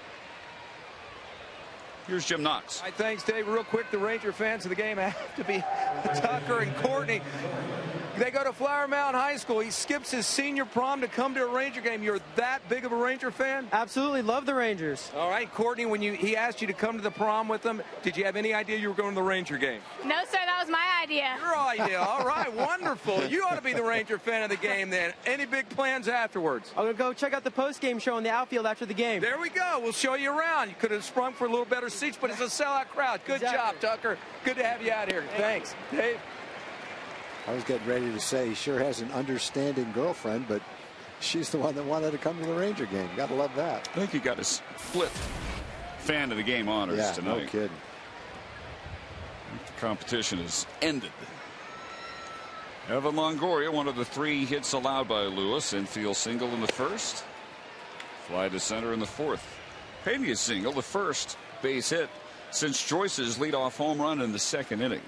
Speaker 8: Here's Jim Knox.
Speaker 4: All right, thanks, Dave. Real quick, the Ranger fans of the game have to be Tucker and Courtney. They go to Flower Mound High School. He skips his senior prom to come to a Ranger game. You're that big of a Ranger fan?
Speaker 11: Absolutely love the Rangers.
Speaker 4: All right, Courtney, when he asked you to come to the prom with him, did you have any idea you were going to the Ranger game?
Speaker 12: No, sir, that was my idea.
Speaker 4: Your idea. All right, wonderful. You ought to be the Ranger fan of the game then. Any big plans afterwards?
Speaker 11: I'm going to go check out the post-game show in the outfield after the game.
Speaker 4: There we go. We'll show you around. You could have sprung for a little better seats, but it's a sellout crowd. Good job, Tucker. Good to have you out here. Thanks. Dave?
Speaker 5: I was getting ready to say he sure has an understanding girlfriend, but she's the one that wanted to come to the Ranger game. Got to love that.
Speaker 8: I think he got his split fan of the game honors tonight.
Speaker 5: No kidding.
Speaker 8: The competition has ended. Evan Longoria, one of the 3 hits allowed by Lewis. Infield single in the first. Fly to center in the 4th. Pena's single, the first base hit since Joyce's leadoff home run in the 2nd inning.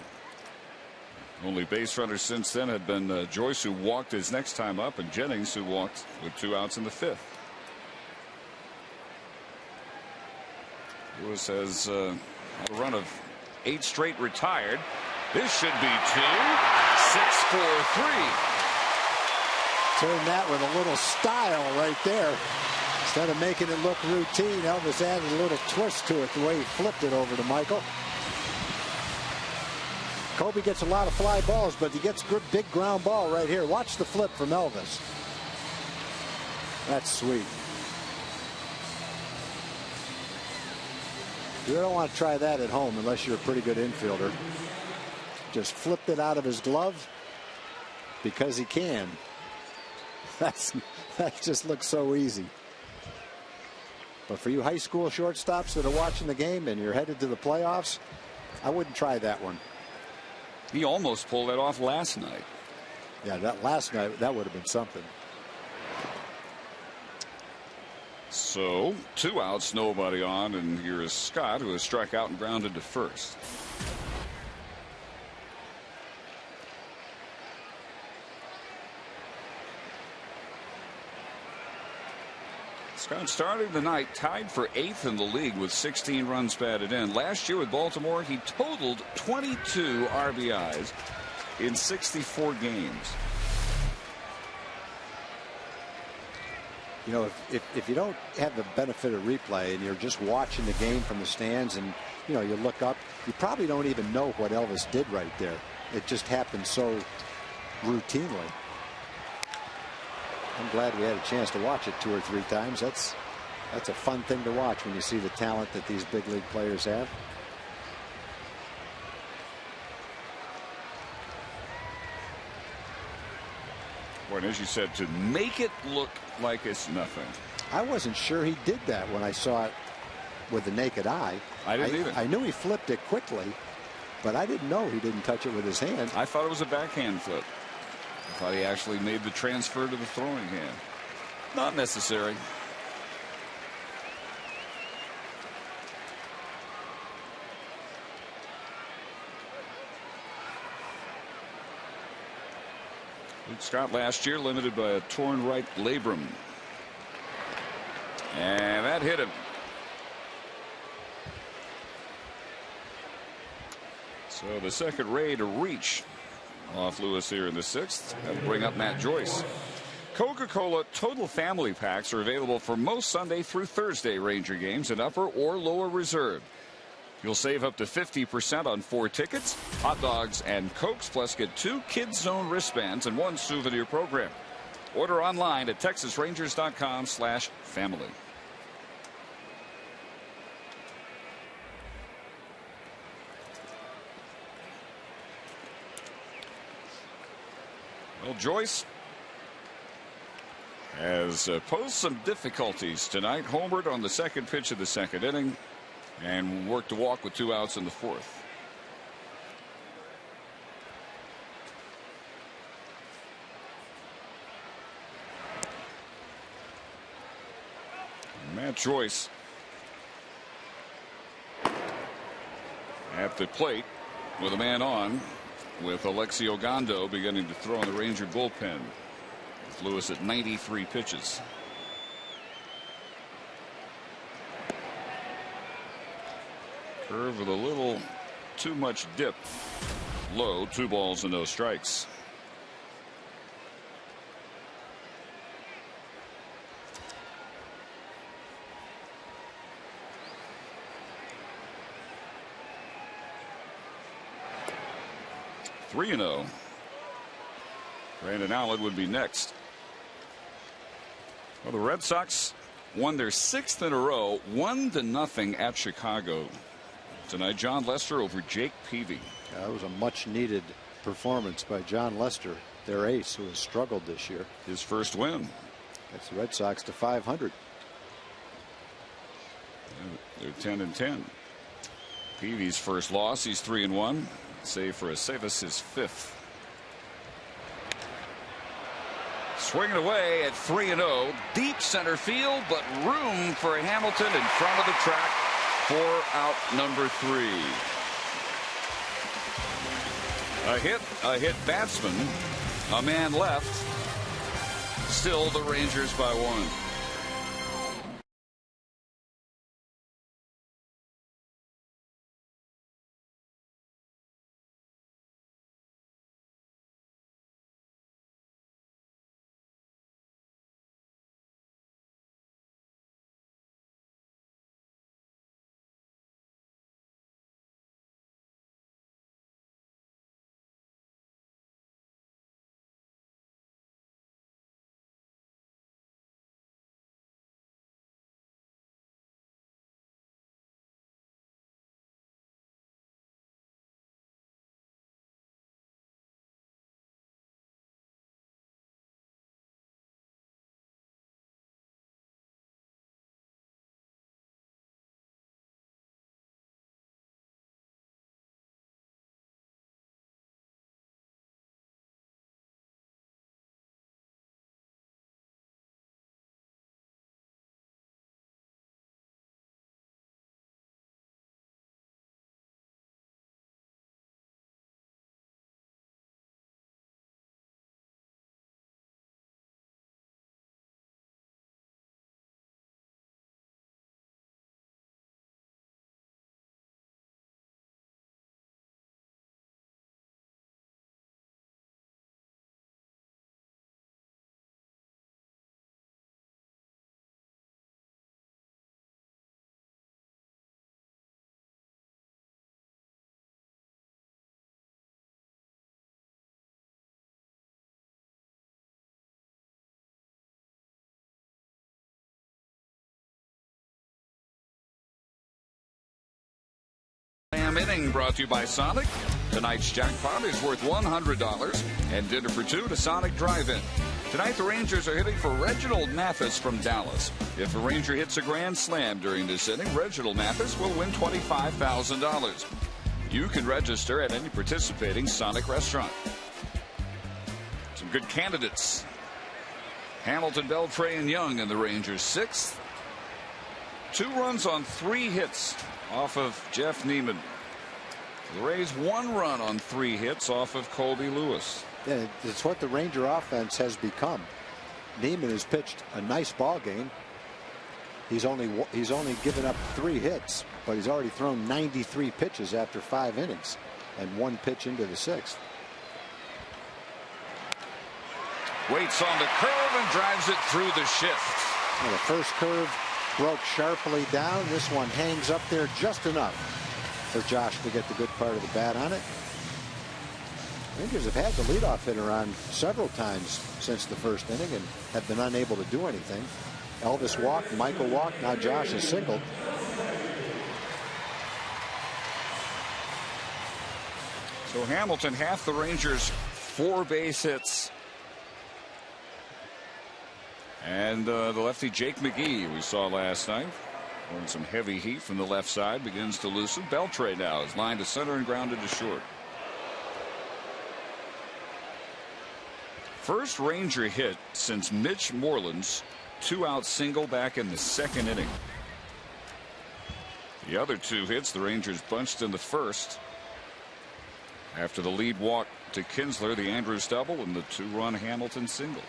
Speaker 8: Only base runners since then had been Joyce, who walked his next time up, and Jennings, who walked with 2 outs in the 5th. Lewis has a run of 8 straight retired. This should be 2. 6-4-3.
Speaker 5: Turn that with a little style right there. Instead of making it look routine, Elvis added a little twist to it the way he flipped it over to Michael. Kobe gets a lot of fly balls, but he gets good big ground ball right here. Watch the flip from Elvis. That's sweet. You don't want to try that at home unless you're a pretty good infielder. Just flipped it out of his glove because he can. That just looks so easy. But for you high school shortstops that are watching the game and you're headed to the playoffs, I wouldn't try that one.
Speaker 8: He almost pulled that off last night.
Speaker 5: Yeah, that last night, that would have been something.
Speaker 8: So 2 outs, nobody on, and here is Scott, who has struck out and grounded to first. Scott started the night tied for 8th in the league with 16 runs batted in. Last year with Baltimore, he totaled 22 RBIs in 64 games.
Speaker 5: You know, if you don't have the benefit of replay and you're just watching the game from the stands and, you know, you look up, you probably don't even know what Elvis did right there. It just happened so routinely. I'm glad we had a chance to watch it 2 or 3 times. That's a fun thing to watch when you see the talent that these big league players have.
Speaker 8: Well, as you said, to make it look like it's nothing.
Speaker 5: I wasn't sure he did that when I saw it with the naked eye.
Speaker 8: I didn't either.
Speaker 5: I knew he flipped it quickly, but I didn't know he didn't touch it with his hand.
Speaker 8: I thought it was a backhand flip. I thought he actually made the transfer to the throwing hand. Not necessary. Luke Scott last year limited by a torn right labrum. And that hit him. So the second Ray to reach off Lewis here in the 6th. That'll bring up Matt Joyce. Coca-Cola Total Family Packs are available for most Sunday through Thursday Ranger games in upper or lower reserve. You'll save up to 50% on 4 tickets, hot dogs, and Cokes, plus get 2 Kids Zone wristbands and 1 souvenir program. Order online at texasrangers.com/family. Well, Joyce has posed some difficulties tonight. Homered on the second pitch of the second inning and worked to walk with 2 outs in the fourth. Matt Joyce at the plate with a man on, with Alexio Gondo beginning to throw in the Ranger bullpen, with Lewis at 93 pitches. Curve with a little too much dip. Low, 2 balls and no strikes. (3-0). Brandon Allen would be next. Well, the Red Sox won their 6th in a row, 1-0 at Chicago tonight. John Lester over Jake Peavy.
Speaker 5: That was a much needed performance by John Lester, their ace, who has struggled this year.
Speaker 8: His first win.
Speaker 5: Gets the Red Sox to 500.
Speaker 8: They're 10-10. Peavy's first loss. He's 3-1. Save for Aceves, his 5th. Swinging away at 3-0. Deep center field, but room for Hamilton in front of the track for out number 3. A hit batsman. A man left. Still the Rangers by 1. Inning brought to you by Sonic. Tonight's jackpot is worth $100 and dinner for 2 to Sonic Drive-In. Tonight the Rangers are hitting for Reginald Mathis from Dallas. If a Ranger hits a grand slam during this inning, Reginald Mathis will win $25,000. You can register at any participating Sonic restaurant. Some good candidates. Hamilton, Beltray, and Young in the Rangers' 6th. 2 runs on 3 hits off of Jeff Neiman. The Rays 1 run on 3 hits off of Colby Lewis.
Speaker 5: Yeah, it's what the Ranger offense has become. Neiman has pitched a nice ball game. He's only given up 3 hits, but he's already thrown 93 pitches after 5 innings and 1 pitch into the 6th.
Speaker 8: Waits on the curve and drives it through the shift.
Speaker 5: Well, the first curve broke sharply down. This one hangs up there just enough for Josh to get the good part of the bat on it. Rangers have had the leadoff hitter on several times since the first inning and have been unable to do anything. Elvis walked, Michael walked, now Josh is singled.
Speaker 8: So Hamilton, half the Rangers' 4 base hits And the lefty Jake McGee we saw last night. When some heavy heat from the left side begins to loosen. Beltre now is lined to center and grounded to short. First Ranger hit since Mitch Moreland's 2-out single back in the second inning. The other 2 hits the Rangers bunched in the first. After the lead walk to Kinsler, the Andrews double, and the 2-run Hamilton single.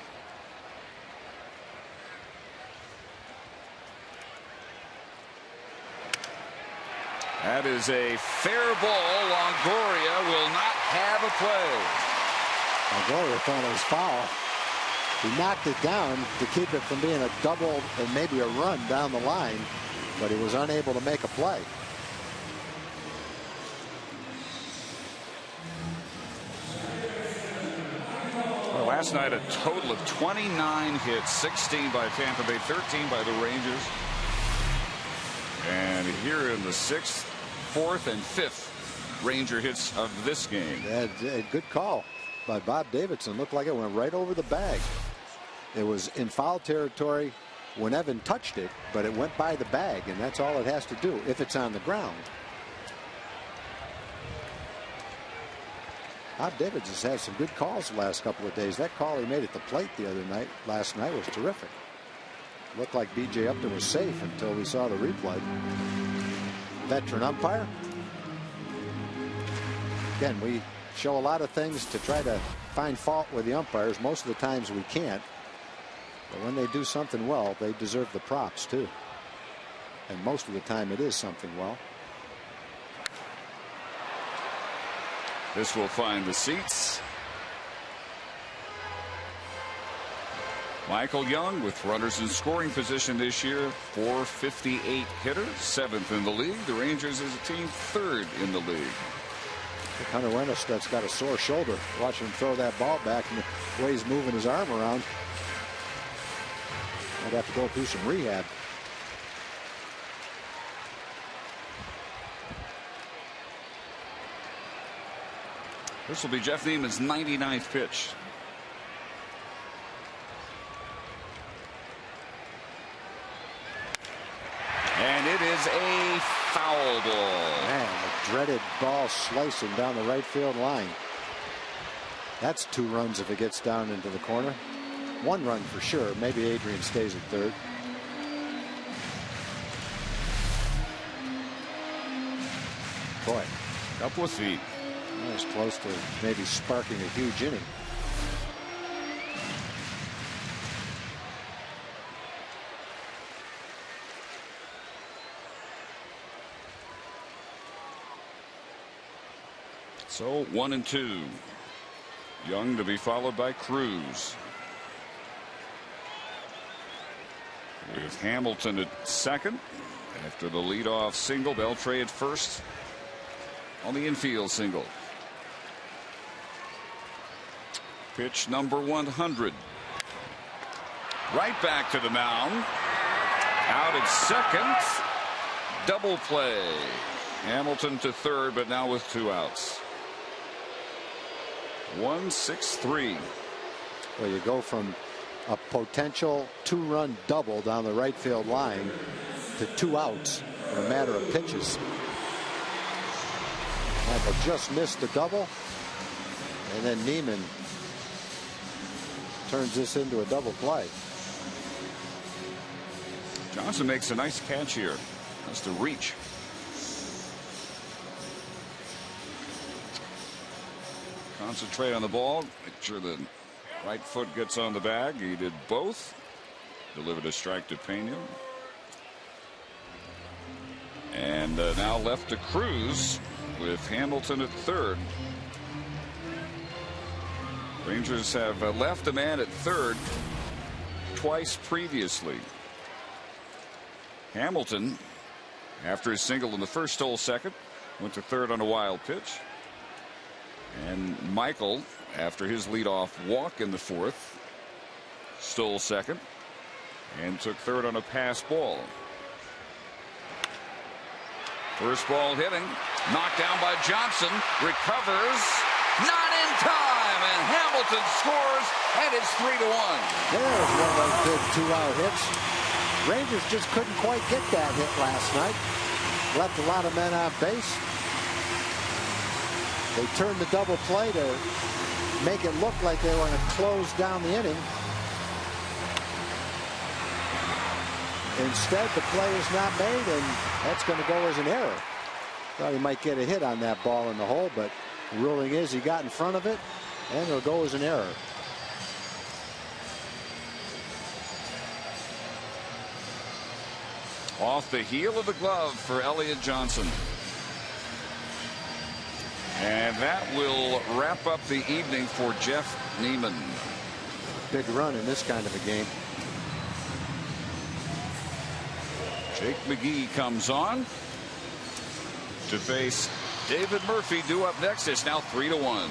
Speaker 8: That is a fair ball. Longoria will not have a play.
Speaker 5: Longoria thought it was foul. He knocked it down to keep it from being a double and maybe a run down the line, but he was unable to make a play.
Speaker 8: Well, last night a total of 29 hits, 16 by Tampa Bay, 13 by the Rangers. And here in the 6th, 4th, and 5th Ranger hits of this game.
Speaker 5: A good call by Bob Davidson. Looked like it went right over the bag. It was in foul territory when Evan touched it, but it went by the bag, and that's all it has to do if it's on the ground. Bob Davidson has had some good calls the last couple of days. That call he made at the plate last night was terrific. Looked like B.J. Upton was safe until we saw the replay. Veteran umpire. Again, we show a lot of things to try to find fault with the umpires. Most of the times we can't. But when they do something well, they deserve the props too. And most of the time it is something well.
Speaker 8: This will find the seats. Michael Young with runners in scoring position this year, .458 hitter, 7th in the league. The Rangers as a team 3rd in the league.
Speaker 5: Hunter Rennerstedt's got a sore shoulder. Watch him throw that ball back and the way he's moving his arm around. Might have to go through some rehab.
Speaker 8: This will be Jeff Neiman's 99th pitch. And it is a foul ball.
Speaker 5: Man, the dreaded ball slicing down the right field line. That's 2 runs if it gets down into the corner. 1 run for sure. Maybe Adrian stays at 3rd. Boy,
Speaker 8: couple of feet.
Speaker 5: That was close to maybe sparking a huge inning.
Speaker 8: So 1-2. Young to be followed by Cruz. With Hamilton at 2nd after the leadoff single. Beltre at 1st on the infield single. Pitch number 100. Right back to the mound. Out at 2nd. Double play. Hamilton to 3rd, but now with 2 outs. 1-6-3.
Speaker 5: Well, you go from a potential 2-run double down the right field line to 2 outs in a matter of pitches. Michael just missed the double, and then Neiman turns this into a double play.
Speaker 8: Johnson makes a nice catch here. Has to reach. Concentrate on the ball. Make sure the right foot gets on the bag. He did both. Delivered a strike to Pena. And now left to Cruz with Hamilton at 3rd. Rangers have left a man at 3rd twice previously. Hamilton, after his single in the first, stole 2nd. Went to 3rd on a wild pitch. And Michael, after his leadoff walk in the 4th, stole 2nd and took 3rd on a pass ball. First ball hitting, knocked down by Johnson, recovers, not in time, and Hamilton
Speaker 3: Hamilton scores, and it's 3-1.
Speaker 5: There's one of those big 2-out hits. Rangers just couldn't quite get that hit last night. Left a lot of men on base. They turned the double play to make it look like they were going to close down the inning. Instead, the play is not made, and that's going to go as an error. Thought he might get a hit on that ball in the hole, but the ruling is he got in front of it, and it'll go as an error.
Speaker 3: Off the heel of the glove for Elliott Johnson. And that will wrap up the evening for Jeff Neiman.
Speaker 5: Big run in this kind of a game.
Speaker 3: Jake McGee comes on to face David Murphy, due up next. It's now 3-1.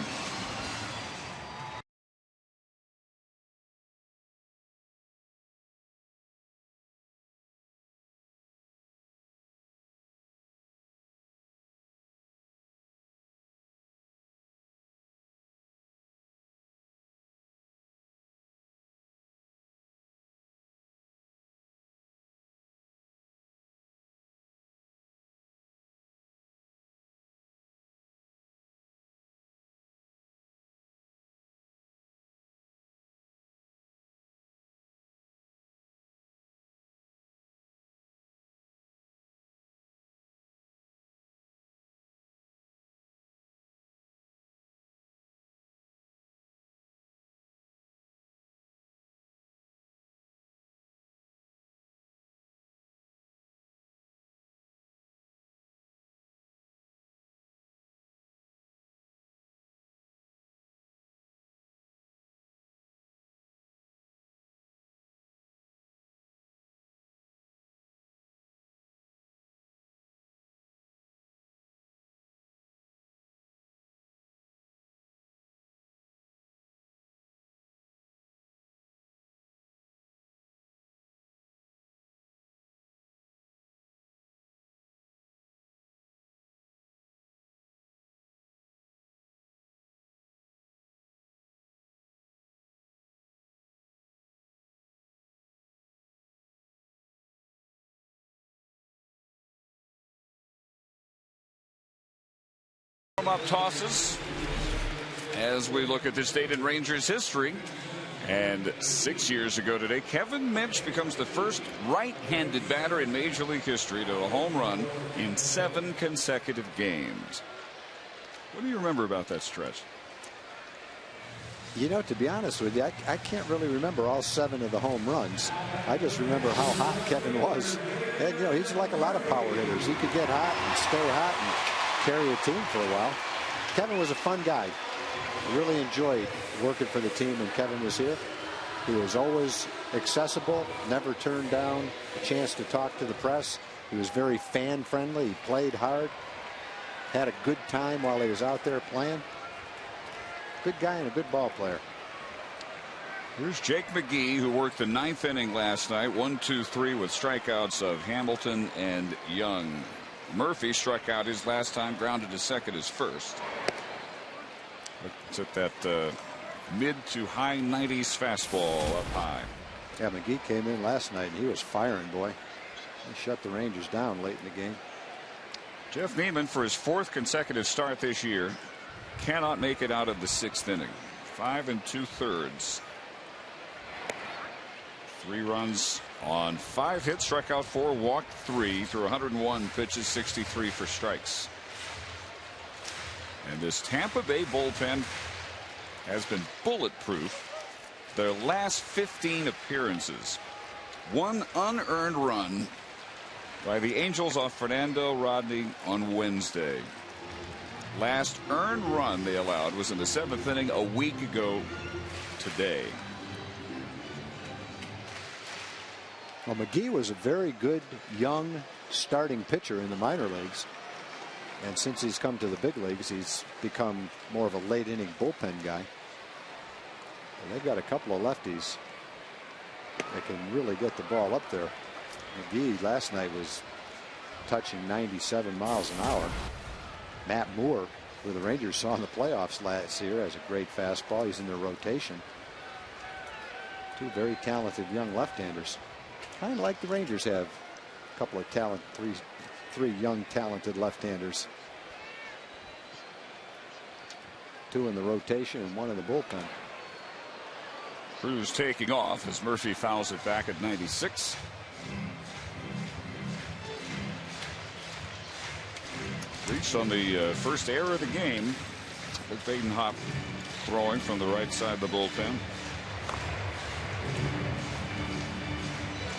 Speaker 3: Up tosses as we look at this date in Rangers history. And 6 years ago today, Kevin Minch becomes the first right-handed batter in Major League history to a home run in 7 consecutive games. What do you remember about that stretch?
Speaker 5: You know, to be honest with you, I can't really remember all 7 of the home runs. I just remember how hot Kevin was. And, you know, he's like a lot of power hitters. He could get hot and stay hot and carry a team for a while. Kevin was a fun guy. I really enjoyed working for the team when Kevin was here. He was always accessible, never turned down a chance to talk to the press. He was very fan friendly. He played hard, had a good time while he was out there playing. Good guy and a good ball player.
Speaker 3: Here's Jake McGee, who worked the 9th inning last night. 1-2-3 with strikeouts of Hamilton and Young. Murphy struck out his last time, grounded to second his first. It's at that mid to high 90s fastball up high.
Speaker 5: Yeah, McGee came in last night and he was firing, boy. He shut the Rangers down late in the game.
Speaker 3: Jeff Neiman, for his 4th consecutive start this year, cannot make it out of the 6th inning. 5 2/3. 3 runs on 5 hits, struck out 4, walked 3 through 101 pitches, 63 for strikes. And this Tampa Bay bullpen has been bulletproof their last 15 appearances. 1 unearned run by the Angels off Fernando Rodney on Wednesday. Last earned run they allowed was in the 7th inning a week ago today.
Speaker 5: Well, McGee was a very good young starting pitcher in the minor leagues. And since he's come to the big leagues, he's become more of a late inning bullpen guy. And they've got a couple of lefties that can really get the ball up there. McGee last night was touching 97 miles an hour. Matt Moore who the Rangers saw in the playoffs last year, has a great fastball. He's in their rotation. Two very talented young left-handers. Kind of like the Rangers have a couple of three young talented left-handers. Two in the rotation and one in the bullpen.
Speaker 8: Cruz taking off as Murphy fouls it back at 96. Reached on the first error of the game. Luke Badenhop throwing from the right side of the bullpen.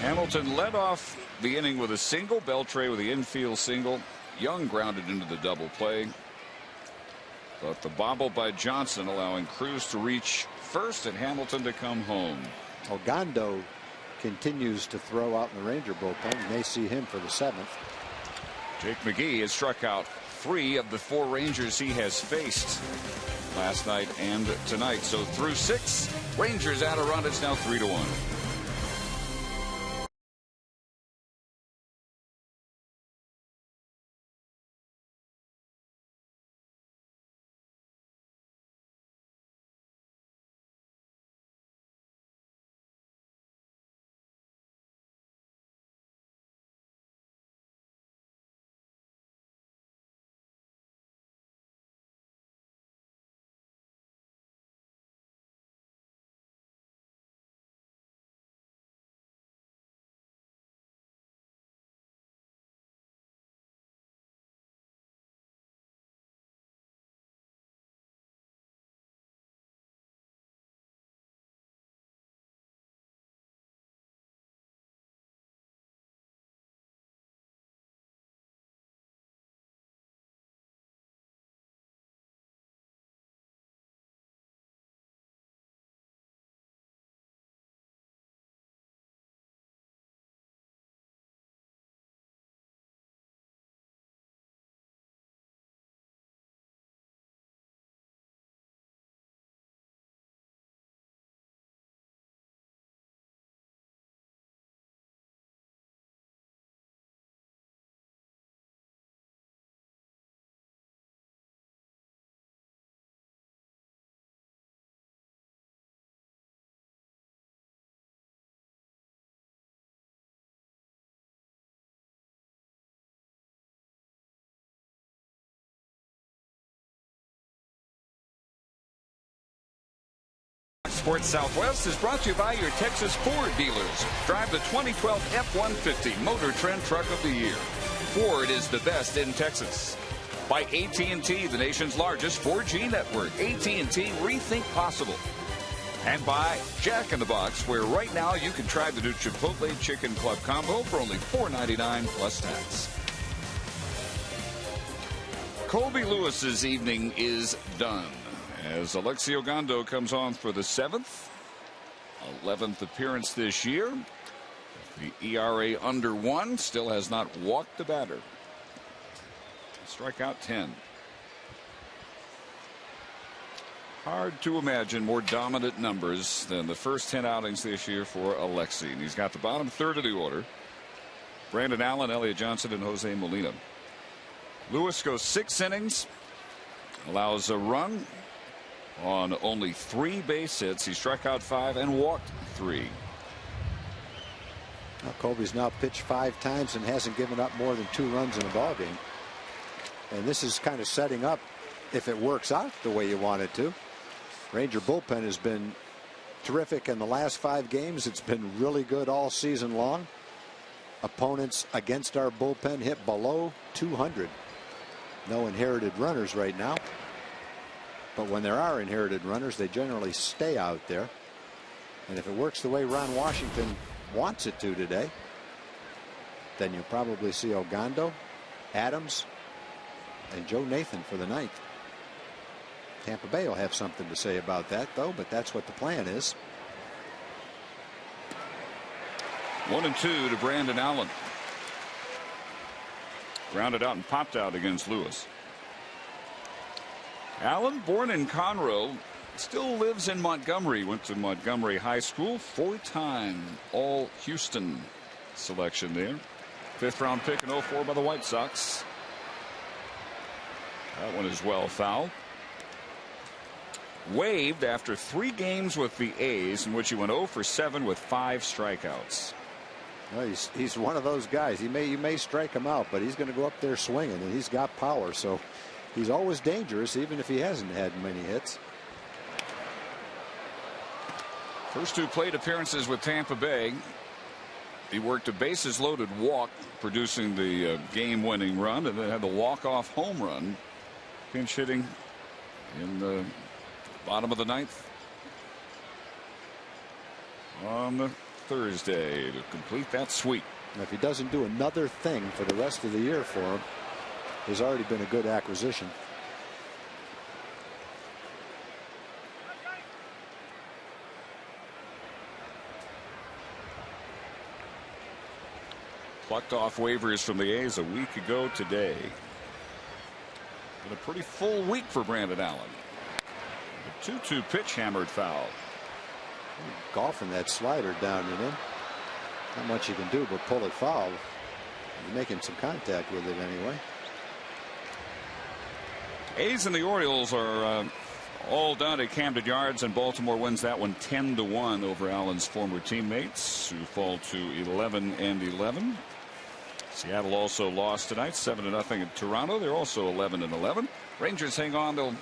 Speaker 8: Hamilton led off the inning with a single. Beltre with the infield single. Young grounded into the double play. But the bobble by Johnson allowing Cruz to reach first and Hamilton to come home.
Speaker 5: Ogando continues to throw out in the Ranger bullpen. You may see him for the 7th.
Speaker 8: Jake McGee has struck out 3 of the 4 Rangers he has faced last night and tonight. So through 6, Rangers out a run. It's now 3-1. Sports Southwest is brought to you by your Texas Ford dealers. Drive the 2012 F-150 Motor Trend Truck of the Year. Ford is the best in Texas. By AT&T, the nation's largest 4G network. AT&T, rethink possible. And by Jack in the Box, where right now you can try the new Chipotle Chicken Club Combo for only $4.99 plus tax. Colby Lewis's evening is done as Alexi Ogando comes on for the 11th appearance this year. The ERA under 1, still has not walked the batter. Strikeout 10. Hard to imagine more dominant numbers than the first 10 outings this year for Alexi. And he's got the bottom third of the order. Brandon Allen, Elliot Johnson, and Jose Molina. Lewis goes 6 innings, allows a run on only 3 base hits. He struck out 5 and walked 3.
Speaker 5: Now, Colby's now pitched 5 times and hasn't given up more than 2 runs in a ball game. And this is kind of setting up if it works out the way you want it to. Ranger bullpen has been terrific in the last 5 games. It's been really good all season long. Opponents against our bullpen hit below 200. No inherited runners right now. But when there are inherited runners, they generally stay out there. And if it works the way Ron Washington wants it to today, then you'll probably see Ogando, Adams, and Joe Nathan for the 9th. Tampa Bay will have something to say about that, though, but that's what the plan is.
Speaker 8: 1-2 to Brandon Allen. Grounded out and popped out against Lewis. Allen, born in Conroe, still lives in Montgomery. Went to Montgomery High School. 4-time All Houston selection there. 5th round pick in 04 by the White Sox. That one is well fouled. Waived after 3 games with the A's, in which he went 0 for 7 with 5 strikeouts.
Speaker 5: Well, he's one of those guys. You may strike him out, but he's going to go up there swinging, and he's got power. So he's always dangerous, even if he hasn't had many hits.
Speaker 8: First 2 plate appearances with Tampa Bay. He worked a bases loaded walk, producing the game-winning run, and then had the walk-off home run, pinch hitting in the bottom of the 9th on the Thursday to complete that sweep.
Speaker 5: And if he doesn't do another thing for the rest of the year for him, there's already been a good acquisition.
Speaker 8: Plucked off waivers from the A's a week ago today. Been a pretty full week for Brandon Allen. The 2-2 pitch hammered foul.
Speaker 5: Golfing that slider down and in. Not much he can do but pull it foul. You're making some contact with it anyway.
Speaker 8: A's and the Orioles are all done at Camden Yards, and Baltimore wins that one 10-1 over Allen's former teammates, who fall to 11-11. Seattle also lost tonight 7-0 at Toronto. They're also 11-11. Rangers hang on. They'll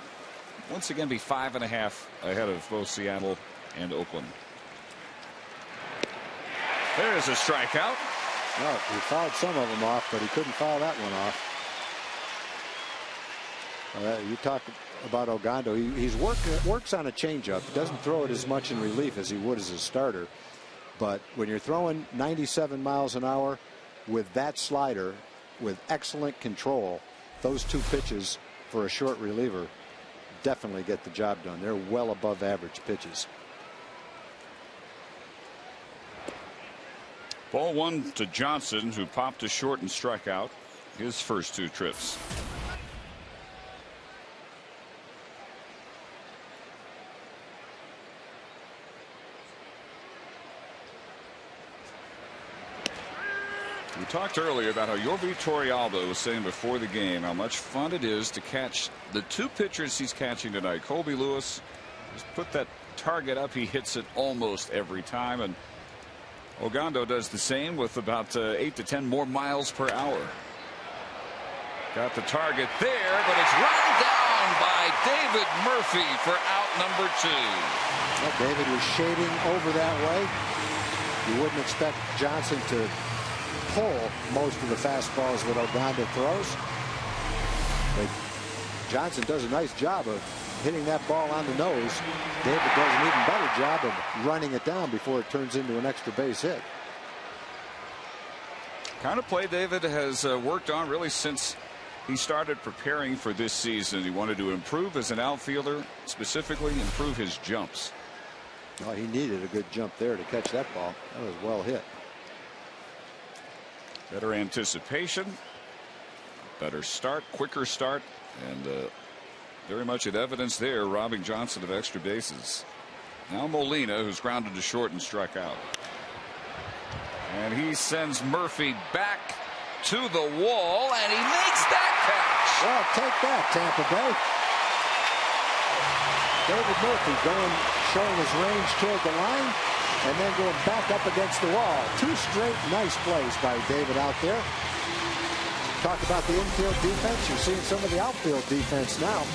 Speaker 8: once again be 5.5 ahead of both Seattle and Oakland. There's a strikeout.
Speaker 5: Well, he fouled some of them off, but he couldn't foul that one off. You talk about Ogando. He's works on a changeup. He doesn't throw it as much in relief as he would as a starter. But when you're throwing 97 miles an hour with that slider, with excellent control, those 2 pitches for a short reliever definitely get the job done. They're well above average pitches.
Speaker 8: Ball 1 to Johnson, who popped to short and struck out his first 2 trips. We talked earlier about how Yorvi Torrealba was saying before the game how much fun it is to catch the 2 pitchers he's catching tonight. Colby Lewis has put that target up. He hits it almost every time, and Ogando does the same with about 8 to 10 more miles per hour. Got the target there, but it's run down by David Murphy for out number 2.
Speaker 5: Well, David was shading over that way. You wouldn't expect Johnson to pull most of the fastballs that Ogando throws. But Johnson does a nice job of hitting that ball on the nose. David does an even better job of running it down before it turns into an extra base hit.
Speaker 8: Kind of play David has worked on really since he started preparing for this season. He wanted to improve as an outfielder, specifically improve his jumps.
Speaker 5: Oh, he needed a good jump there to catch that ball. That was well hit.
Speaker 8: Better anticipation, better start, quicker start, and very much in evidence there, robbing Johnson of extra bases. Now Molina, who's grounded to short and struck out. And he sends Murphy back to the wall, and he makes that catch.
Speaker 5: Well, take that, Tampa Bay. David Murphy showing his range toward the line, and then going back up against the wall. 2 straight nice plays by David out there. Talk about the infield defense. You're seeing some of the outfield defense now.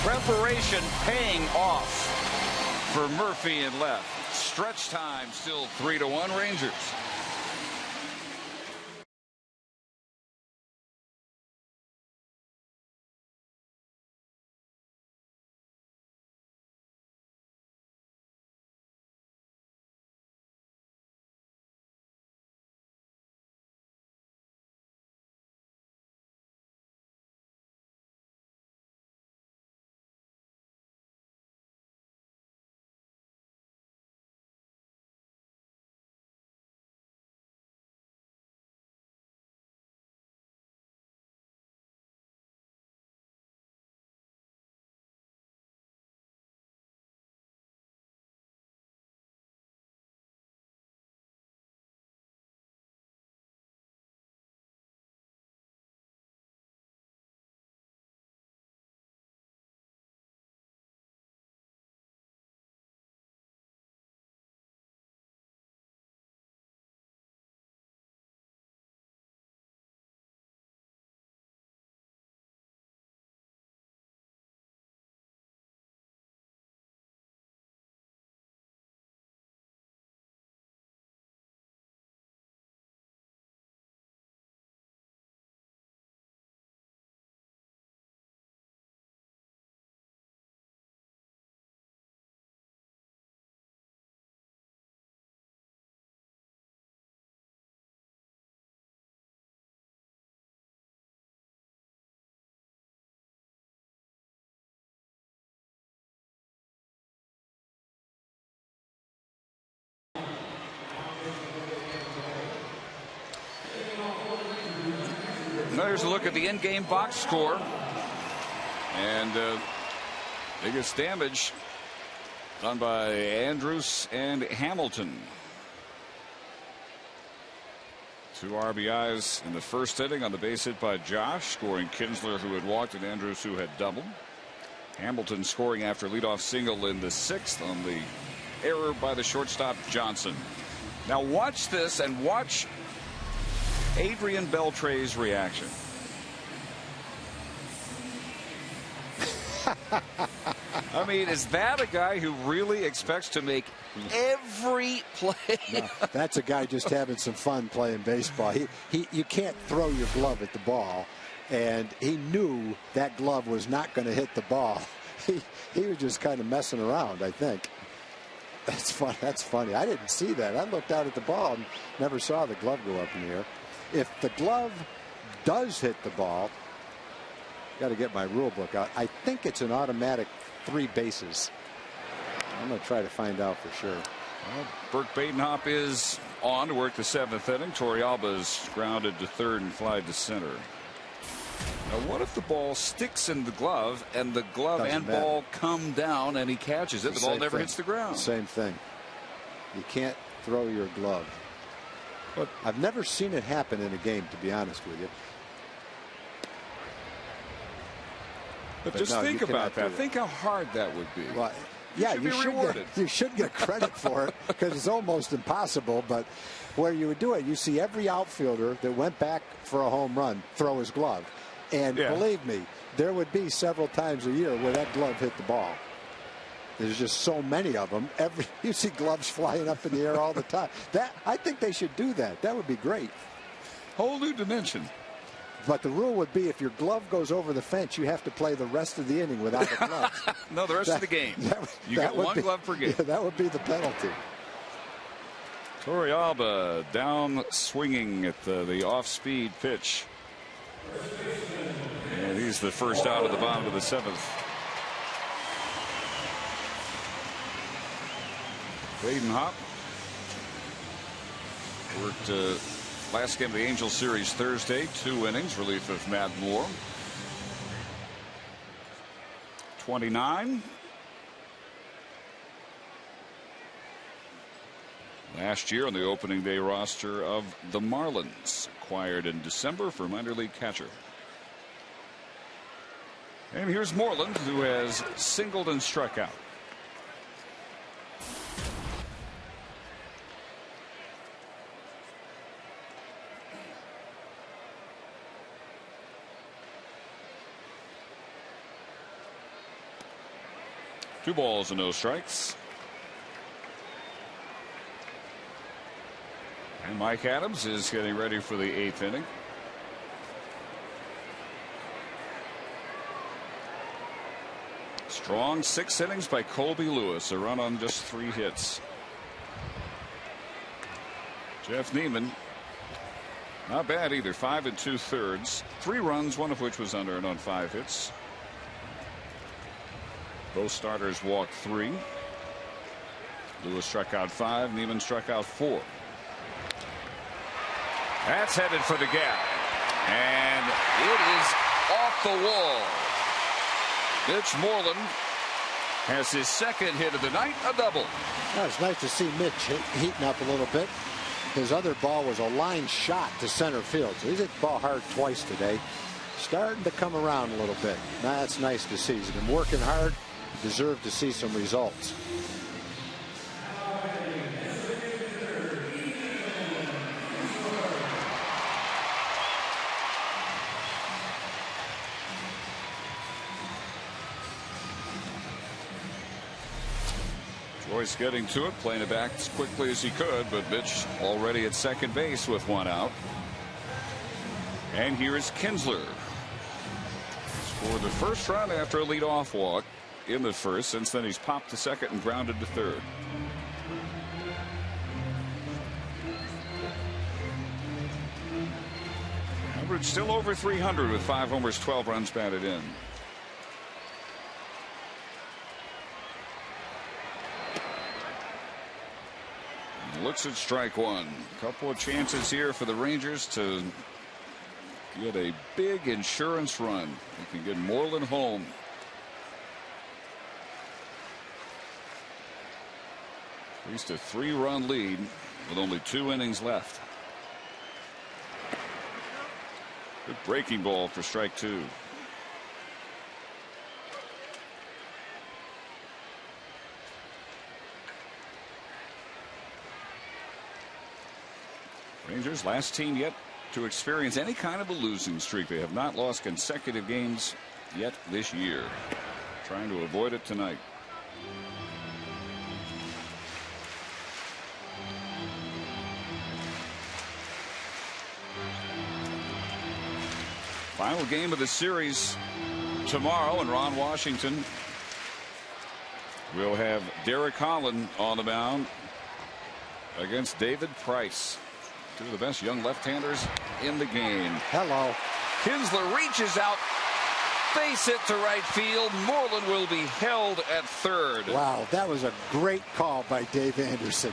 Speaker 8: Preparation paying off for Murphy in left. Stretch time still 3-1 Rangers.
Speaker 3: here's a look at the in-game box score. And biggest damage done by Andrus and Hamilton. 2 RBIs in the first inning on the base hit by Josh, scoring Kinsler, who had walked, and Andrus, who had doubled. Hamilton scoring after leadoff single in the 6th on the error by the shortstop Johnson. Now watch this and watch Adrian Beltre's reaction. I mean, is that a guy who really expects to make every play?
Speaker 5: No, that's a guy just having some fun playing baseball. You can't throw your glove at the ball, and he knew that glove was not going to hit the ball. He was just kind of messing around, I think. That's fun. That's funny. I didn't see that. I looked out at the ball and never saw the glove go up in the air. If the glove does hit the ball, got to get my rule book out. I think it's an automatic 3 bases. I'm going to try to find out for sure.
Speaker 3: Well, Burke Badenhop is on to work the 7th inning. Torrealba's grounded to third and flied to center. Now, what if the ball sticks in the glove and the glove and ball come down and he catches it? The ball never hits the ground.
Speaker 5: Same thing. You can't throw your glove. But I've never seen it happen in a game, to be honest with you.
Speaker 3: But just think about that. Think how hard that would be.
Speaker 5: Well, yeah, you should get credit for it because it's almost impossible. But where you would do it, you see every outfielder that went back for a home run throw his glove. And believe me, there would be several times a year where that glove hit the ball. There's just so many of them. You see gloves flying up in the air all the time. I think they should do that. That would be great.
Speaker 3: Whole new dimension.
Speaker 5: But the rule would be if your glove goes over the fence, you have to play the rest of the inning without a glove.
Speaker 3: No, the rest of the game. You get one glove per game.
Speaker 5: Yeah, that would be the penalty.
Speaker 3: Torrealba down swinging at the off-speed pitch. And he's the first out of the bottom of the 7th. Badenhop worked last game of the Angels series Thursday, 2 innings, relief of Matt Moore. 29. Last year on the opening day roster of the Marlins, acquired in December for minor league catcher. And here's Moreland, who has singled and struck out. Two balls and no strikes. And Mike Adams is getting ready for the 8th inning. Strong 6 innings by Colby Lewis, a run on just 3 hits. Jeff Neiman, not bad either, 5 2/3, 3 runs, 1 of which was unearned on 5 hits. Both starters walked 3. Lewis struck out 5. Neiman struck out 4. That's headed for the gap. And it is off the wall. Mitch Moreland has his 2nd hit of the night, a double.
Speaker 5: It's nice to see Mitch heating up a little bit. His other ball was a line shot to center field. So he's hit the ball hard twice today. Starting to come around a little bit. That's nice to see. He's been working hard. Deserve to see some results.
Speaker 3: Joyce getting to it, playing it back as quickly as he could, but Mitch already at 2nd base with 1 out. And here is Kinsler. Scored the first run after a leadoff walk in the 1st. Since then he's popped to 2nd and grounded to 3rd. Average still over 300 with 5 homers, 12 runs batted in. Looks at strike 1. Couple of chances here for the Rangers to
Speaker 8: get a big insurance run. You can get Moreland home. At least a 3-run lead with only 2 innings left. Good breaking ball for strike 2. Rangers, last team yet to experience any kind of a losing streak. They have not lost consecutive games yet this year. Trying to avoid it tonight. Final game of the series tomorrow, and Ron Washington will have Derek Holland on the mound against David Price. 2 of the best young left-handers in the game.
Speaker 5: Hello.
Speaker 3: Kinsler reaches out, face it to right field. Moreland will be held at third.
Speaker 5: Wow, that was a great call by Dave Anderson.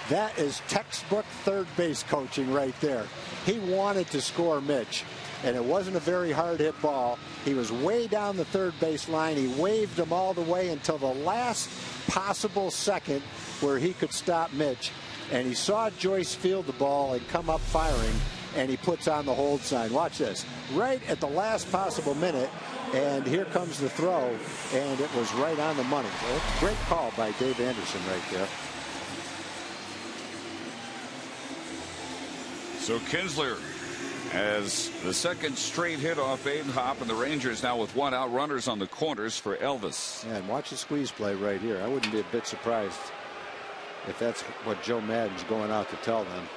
Speaker 5: That is textbook third base coaching right there. He wanted to score Mitch, and it wasn't a very hard hit ball. He was way down the third base line. He waved him all the way until the last possible second where he could stop Mitch. And he saw Joyce field the ball and come up firing, and he puts on the hold sign. Watch this. Right at the last possible minute, and here comes the throw, and it was right on the money. So great call by Dave Anderson right there.
Speaker 8: So Kinsler has the second straight hit off Aiden Hop, and the Rangers now with 1 out. Runners on the corners for Elvis.
Speaker 5: Yeah, and watch the squeeze play right here. I wouldn't be a bit surprised if that's what Joe Madden's going out to tell them.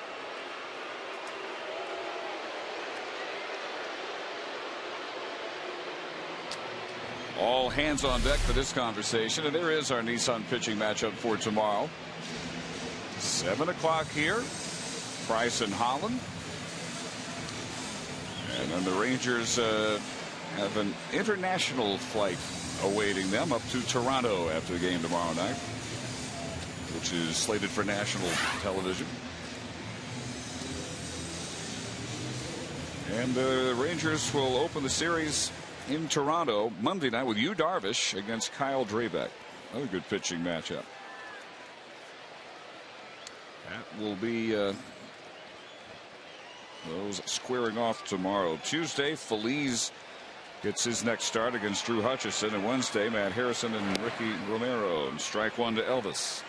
Speaker 8: All hands on deck for this conversation, and there is our Nissan pitching matchup for tomorrow. 7 o'clock here. Price and Holland. And then the Rangers have an international flight awaiting them up to Toronto after the game tomorrow night, which is slated for national television. And the Rangers will open the series in Toronto Monday night with Yu Darvish against Kyle Drabek. Another good pitching matchup. That will be those squaring off tomorrow. Tuesday, Feliz gets his next start against Drew Hutchison, and Wednesday, Matt Harrison and Ricky Romero. And strike 1 to Elvis.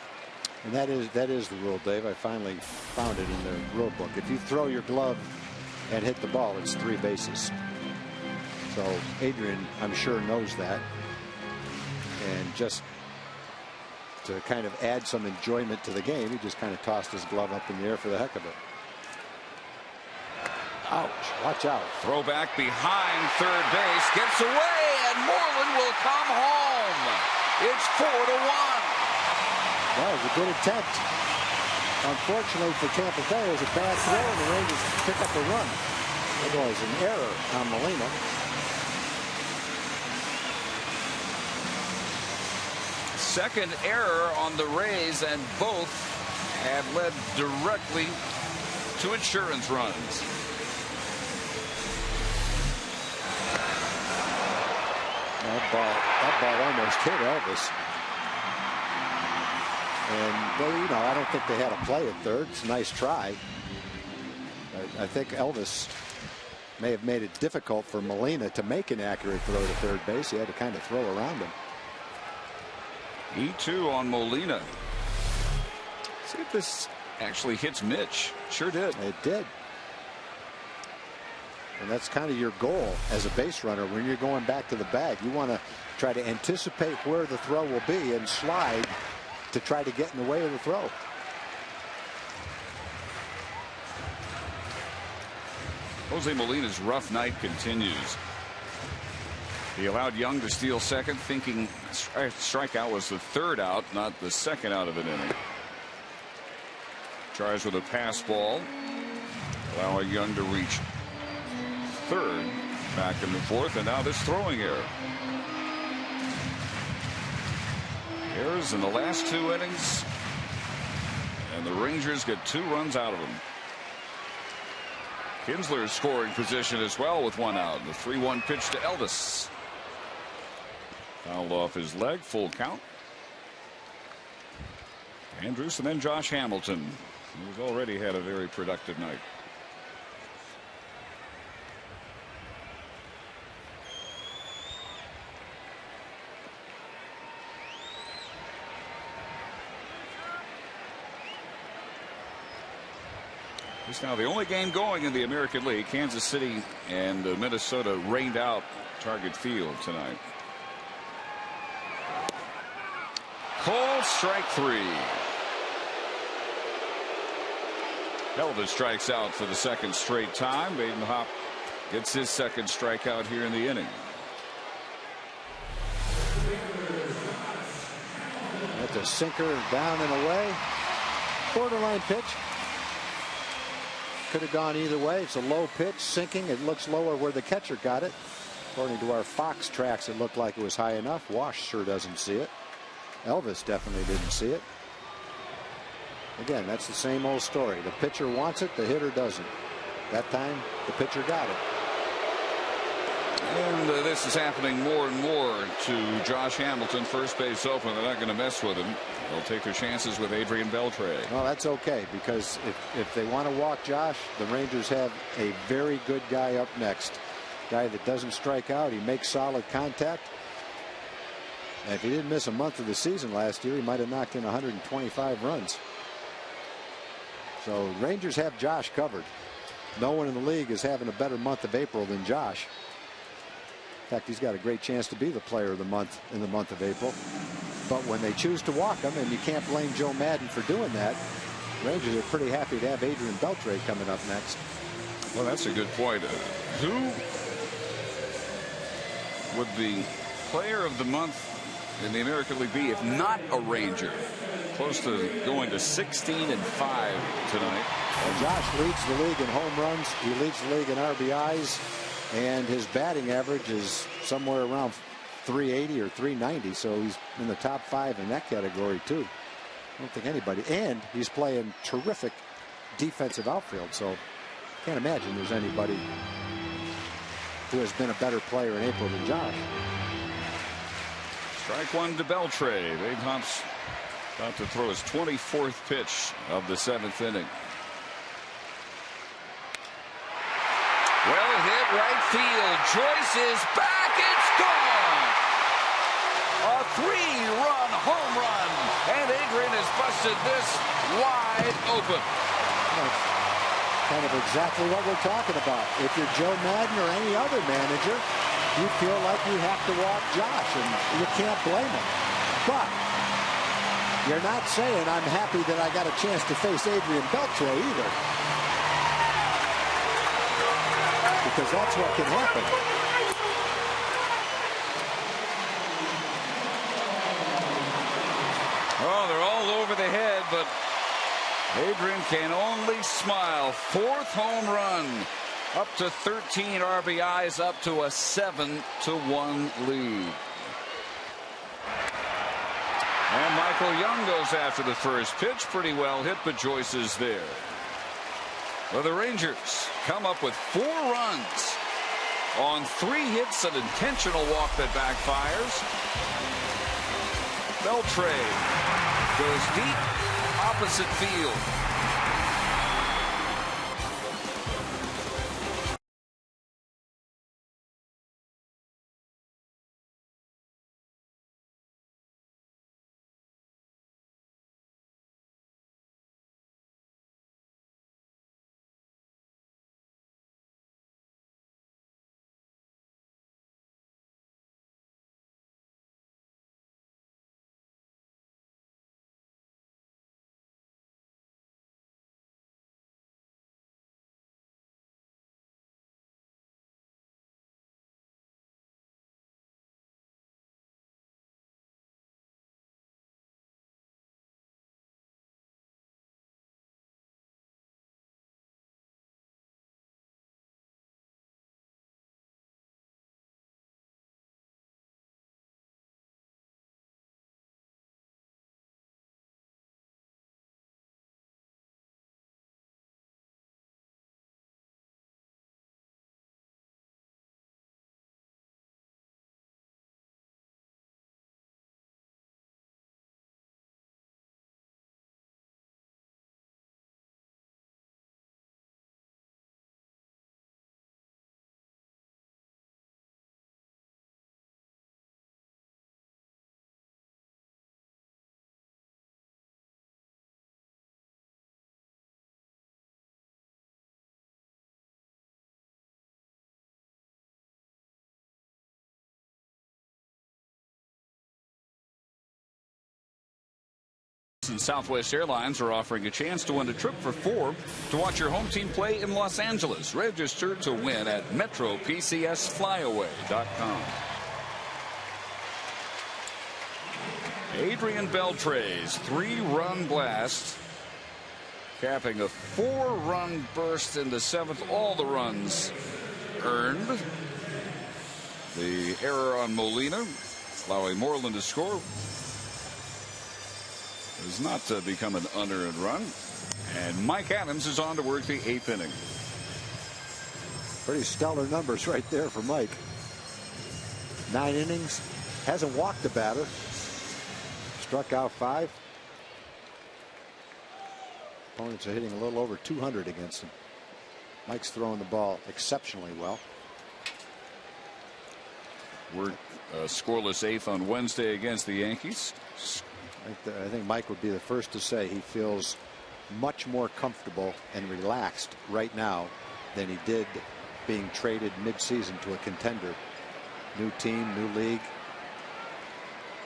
Speaker 5: And that is the rule, Dave. I finally found it in the rule book. If you throw your glove and hit the ball, it's 3 bases. So Adrian, I'm sure, knows that. And just to kind of add some enjoyment to the game, he just kind of tossed his glove up in the air for the heck of it. Ouch. Watch out.
Speaker 8: Throw back behind third base. Gets away, and Moreland will come home. It's 4-1.
Speaker 5: That was a good attempt. Unfortunately for Tampa Bay, it was a bad throw, and the Rangers pick up a run. It was an error on Molina.
Speaker 3: Second error on the Rays, and both have led directly to insurance runs.
Speaker 5: That ball almost hit Elvis. And they, I don't think they had a play at third. It's a nice try. I think Elvis may have made it difficult for Molina to make an accurate throw to third base. He had to kind of throw around him.
Speaker 8: E2 on Molina. See if this actually hits Mitch. Sure did.
Speaker 5: It did. And that's kind of your goal as a base runner when you're going back to the bag. You want to try to anticipate where the throw will be and slide to try to get in the way of the throw.
Speaker 8: Jose Molina's rough night continues. He allowed Young to steal second, thinking strikeout was the third out, not the second out of an inning. Tries with a pass ball, allowing Young to reach third, back in the fourth, and now this throwing error. Errors in the last 2 innings, and the Rangers get 2 runs out of them. Kinsler's scoring position as well with one out. The 3-1 pitch to Elvis. Fouled off his leg, full count. Andrus and then Josh Hamilton, who's already had a very productive night. It's now the only game going in the American League. Kansas City and Minnesota rained out Target Field tonight. Cole, strike 3. Elvis strikes out for the second straight time. Baden Hopp gets his second strikeout here in the inning.
Speaker 5: That's a sinker down and away. Borderline pitch. Could have gone either way. It's a low pitch, sinking. It looks lower where the catcher got it. According to our Fox tracks, it looked like it was high enough. Wash sure doesn't see it. Elvis definitely didn't see it. Again, that's the same old story. The pitcher wants it, the hitter doesn't. That time, the pitcher got it.
Speaker 8: And this is happening more and more to Josh Hamilton, first base open. They're not going to mess with him. They'll take their chances with Adrian Beltre.
Speaker 5: Well, that's okay, because if they want to walk Josh, the Rangers have a very good guy up next. Guy that doesn't strike out. He makes solid contact. And if he didn't miss a month of the season last year, he might have knocked in 125 runs. So Rangers have Josh covered. No one in the league is having a better month of April than Josh. In fact, he's got a great chance to be the player of the month in the month of April. But when they choose to walk him, and you can't blame Joe Madden for doing that, Rangers are pretty happy to have Adrian Beltre coming up next.
Speaker 8: Well, that's a good point. Who would the player of the month in the American League be if not a Ranger? Close to going to 16-5 tonight.
Speaker 5: Well, Josh leads the league in home runs. He leads the league in RBIs. And his batting average is somewhere around 380 or 390. So he's in the top 5 in that category, too. I don't think anybody. And he's playing terrific defensive outfield. So can't imagine there's anybody who has been a better player in April than Josh.
Speaker 8: Strike 1 to Beltre. Baden Hopp's about to throw his 24th pitch of the 7th inning. Well hit right field. Joyce is back. It's gone. A 3-run home run. And Adrian has busted this wide open.
Speaker 5: That's kind of exactly what we're talking about. If you're Joe Madden or any other manager, you feel like you have to walk Josh, and you can't blame him. But you're not saying I'm happy that I got a chance to face Adrian Beltre either. Because that's what can happen.
Speaker 8: Oh, they're all over the head, but Adrian can only smile. 4th home run. Up to 13 RBIs, up to a 7-1 lead. And Michael Young goes after the first pitch. Pretty well hit, but Joyce is there. Well, the Rangers come up with 4 runs on 3 hits, an intentional walk that backfires. Beltre goes deep opposite field. And Southwest Airlines are offering a chance to win a trip for 4 to watch your home team play in Los Angeles. Register to win at MetroPCSFlyaway.com. Adrian Beltre's 3-run blast, capping a 4-run burst in the 7th. All the runs earned. The error on Molina, allowing Moreland to score, has not become an unearned run. And Mike Adams is on to work the 8th inning.
Speaker 5: Pretty stellar numbers right there for Mike. 9 innings, hasn't walked a batter, struck out 5. Opponents are hitting a little over 200 against him. Mike's throwing the ball exceptionally well.
Speaker 8: We're scoreless 8th on Wednesday against the Yankees.
Speaker 5: I think Mike would be the first to say he feels much more comfortable and relaxed right now than he did being traded midseason to a contender. New team, new league.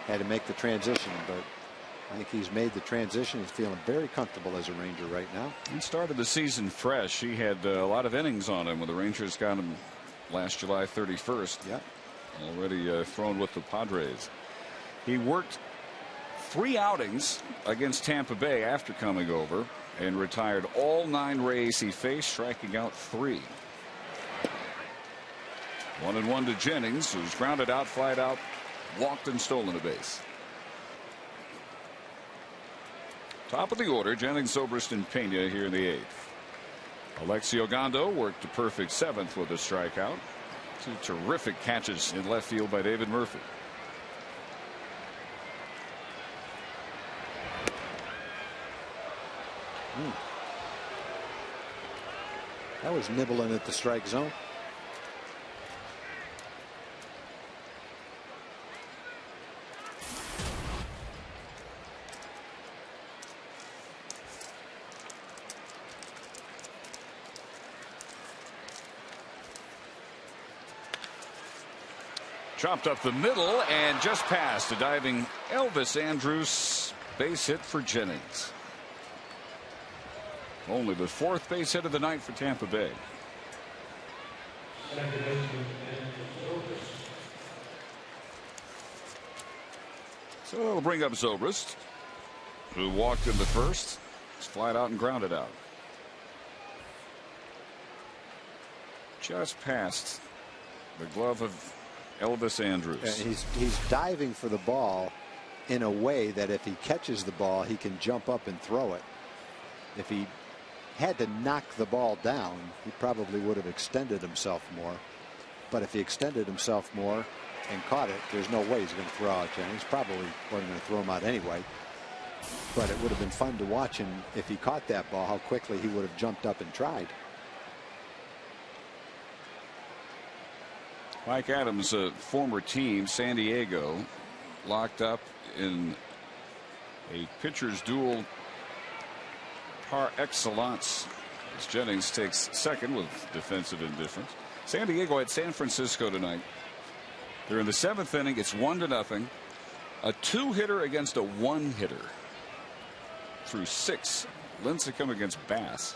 Speaker 5: Had to make the transition, but I think he's made the transition. He's feeling very comfortable as a Ranger right now.
Speaker 8: He started the season fresh. He had a lot of innings on him when the Rangers got him last July 31st.
Speaker 5: Yeah.
Speaker 8: Already thrown with the Padres. He worked 3 outings against Tampa Bay after coming over and retired all 9 Rays he faced, striking out 3. 1-1 to Jennings, who's grounded out, flied out, walked and stolen a base. Top of the order, Jennings, Zobrist, and Pena here in the 8th. Alexi Ogando worked a perfect 7th with a strikeout. 2 terrific catches in left field by David Murphy.
Speaker 5: That was nibbling at the strike zone.
Speaker 8: Chopped up the middle and just past a diving Elvis Andrus base hit for Jennings. Only the 4th base hit of the night for Tampa Bay. So it'll bring up Zobrist, who walked in the 1st. He's flied out and grounded out. Just past the glove of Elvis Andrus.
Speaker 5: And he's diving for the ball in a way that if he catches the ball, he can jump up and throw it. If he had to knock the ball down, he probably would have extended himself more. But if he extended himself more and caught it, there's no way he's going to throw out Jennings. Probably wasn't going to throw him out anyway. But it would have been fun to watch him if he caught that ball, how quickly he would have jumped up and tried.
Speaker 8: Mike Adams, a former team, San Diego, locked up in a pitcher's duel par excellence as Jennings takes 2nd with defensive indifference. San Diego at San Francisco tonight. They're in the 7th inning. It's 1-0. A 2-hitter against a 1-hitter through 6. Lincecum against Bass.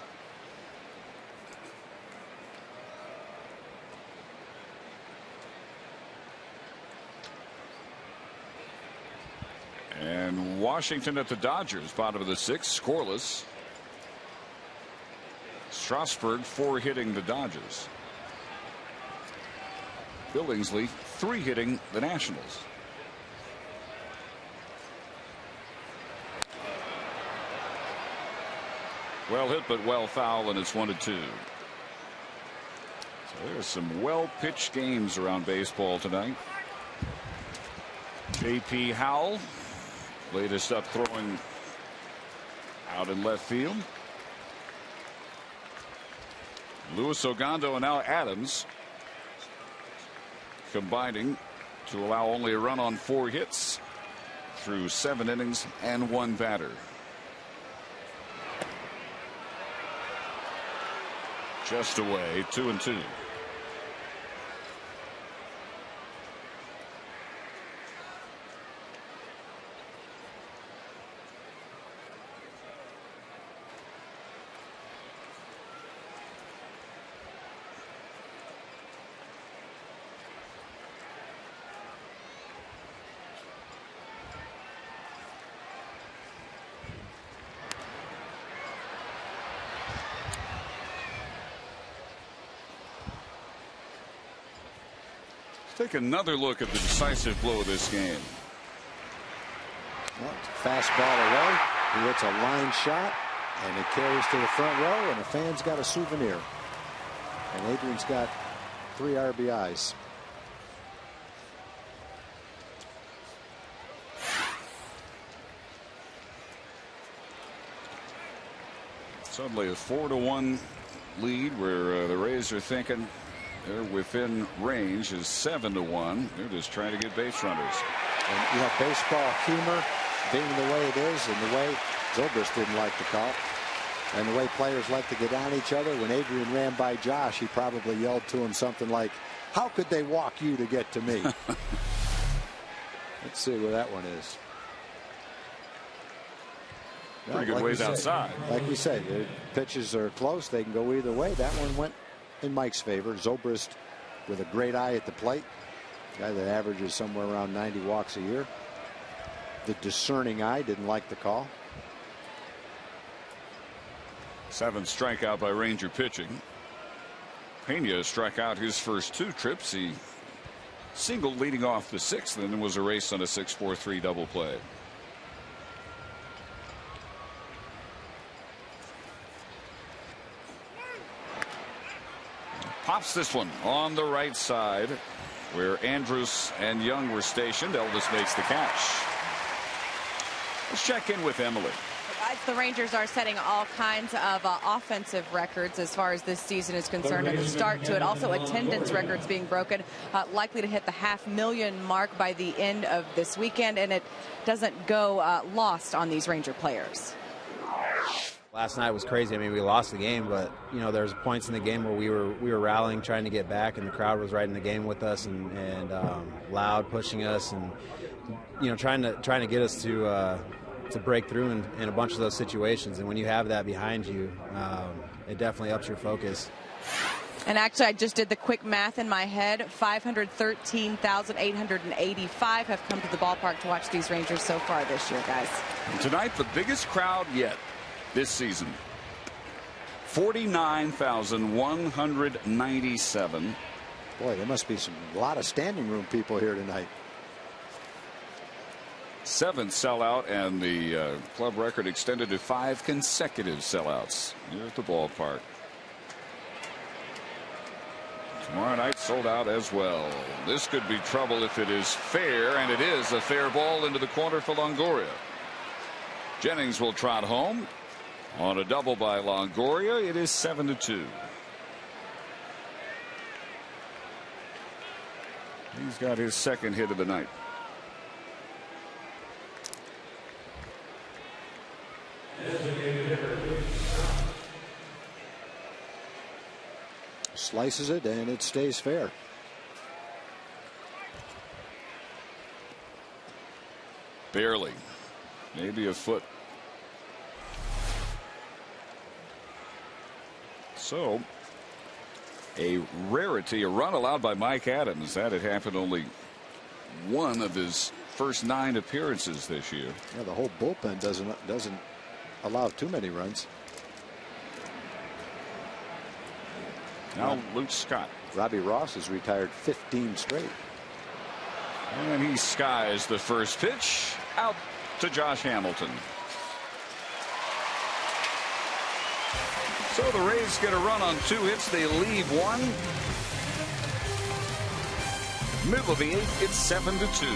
Speaker 8: And Washington at the Dodgers, bottom of the 6th, scoreless. Strasburg 4-hitting the Dodgers. Billingsley 3-hitting the Nationals. Well hit, but well foul, and it's 1-2. So there's some well-pitched games around baseball tonight. J.P. Howell, latest up throwing out in left field. Luis Ogando and now Adams combining to allow only a run on 4 hits through 7 innings and 1 batter. Just away, 2-2. Take another look at the decisive blow of this game.
Speaker 5: Well, fastball away. He hits a line shot, and it carries to the front row, and the fans got a souvenir. And Adrian's got 3 RBIs.
Speaker 8: Suddenly a 4-1 lead where the Rays are thinking they're within range is 7-1. They're just trying to get base runners.
Speaker 5: And you know, baseball humor being the way it is, and the way Zobrist didn't like the call, and the way players like to get on each other. When Adrian ran by Josh, he probably yelled to him something like, "How could they walk you to get to me?" Let's see where that one is.
Speaker 8: Pretty good ways outside.
Speaker 5: Like we say, the pitches are close. They can go either way. That one went in Mike's favor. Zobrist with a great eye at the plate. Guy that averages somewhere around 90 walks a year. The discerning eye didn't like the call.
Speaker 8: 7th strikeout by Ranger pitching. Pena struck out his first 2 trips. He singled leading off the 6th, and then was a race on a 6-4-3 double play. Pops this one on the right side where Andrus and Young were stationed. Elvis makes the catch. Let's check in with Emily.
Speaker 1: Guys, the Rangers are setting all kinds of offensive records as far as this season is concerned, and the start to it. Also, attendance records being broken, likely to hit the 500,000 mark by the end of this weekend, and it doesn't go lost on these Ranger players.
Speaker 13: Last night was crazy. I mean, we lost the game, but you know, there's points in the game where we were rallying, trying to get back, and the crowd was right in the game with us and loud, pushing us, and you know, trying to get us to break through in a bunch of those situations. And when you have that behind you, it definitely ups your focus.
Speaker 1: And actually, I just did the quick math in my head. 513,885 have come to the ballpark to watch these Rangers so far this year, guys.
Speaker 8: And tonight, the biggest crowd yet this season. 49,197.
Speaker 5: Boy, there must be a lot of standing room people here tonight.
Speaker 8: 7th sellout, and the club record extended to 5 consecutive sellouts here at the ballpark. Tomorrow night sold out as well. This could be trouble if it is fair, and it is a fair ball into the corner for Longoria. Jennings will trot home on a double by Longoria. It is 7-2. He's got his 2nd hit of the night.
Speaker 5: Slices it, and it stays fair.
Speaker 8: Barely. Maybe a foot. So, a rarity, a run allowed by Mike Adams. That had happened only one of his first 9 appearances this year.
Speaker 5: Yeah, the whole bullpen doesn't allow too many runs.
Speaker 8: Now Luke Scott.
Speaker 5: Robbie Ross has retired 15 straight.
Speaker 8: And he skies the first pitch out to Josh Hamilton. So the Rays get a run on 2 hits. They leave 1. Middle of the 8th, it's 7-2.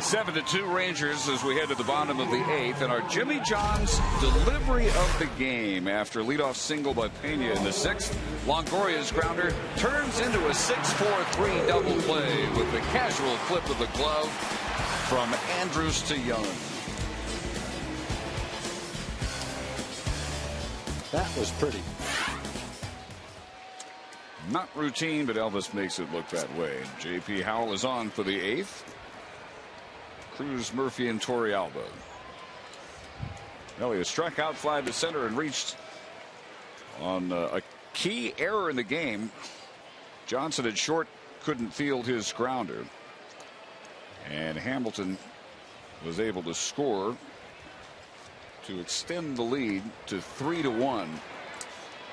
Speaker 3: 7-2 Rangers as we head to the bottom of the 8th, and our Jimmy John's delivery of the game after leadoff single by Pena in the 6th. Longoria's grounder turns into a 6-4-3 double play with the casual flip of the glove from Andrews to Young.
Speaker 5: That was pretty.
Speaker 3: Not routine, but Elvis makes it look that way. J.P. Howell is on for the 8th. Cruz, Murphy, and Torrealba. Elliott struck out, fly to center, and reached on a key error in the game. Johnson at short couldn't field his grounder, and Hamilton was able to score to extend the lead to 3-1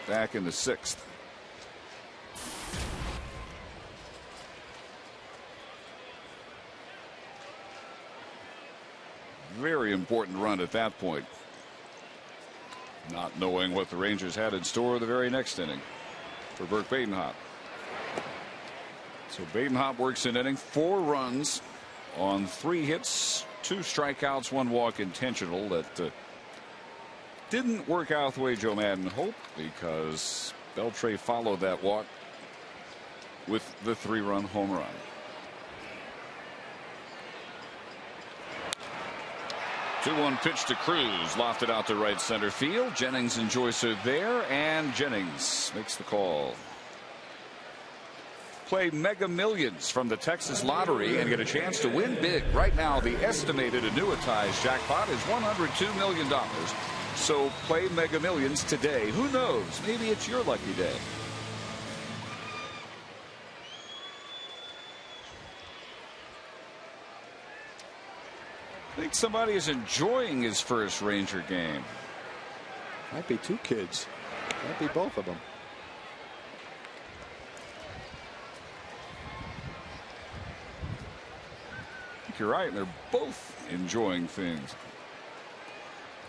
Speaker 3: back in the 6th. Very important run at that point, not knowing what the Rangers had in store the very next inning for Burke Badenhop. So Badenhop works an inning, 4 runs on 3 hits, 2 strikeouts, 1 walk intentional. That didn't work out the way Joe Madden hoped, because Beltre followed that walk with the 3-run home run. Two-one pitch to Cruz, lofted out to right center field. Jennings and Joyce are there, and Jennings makes the call. Play Mega Millions from the Texas Lottery and get a chance to win big. Right now, the estimated annuitized jackpot is $102 million. So play Mega Millions today. Who knows? Maybe it's your lucky day. I think somebody is enjoying his first Ranger game.
Speaker 5: Might be 2 kids. Might be both of them.
Speaker 3: I think you're right. They're both enjoying things.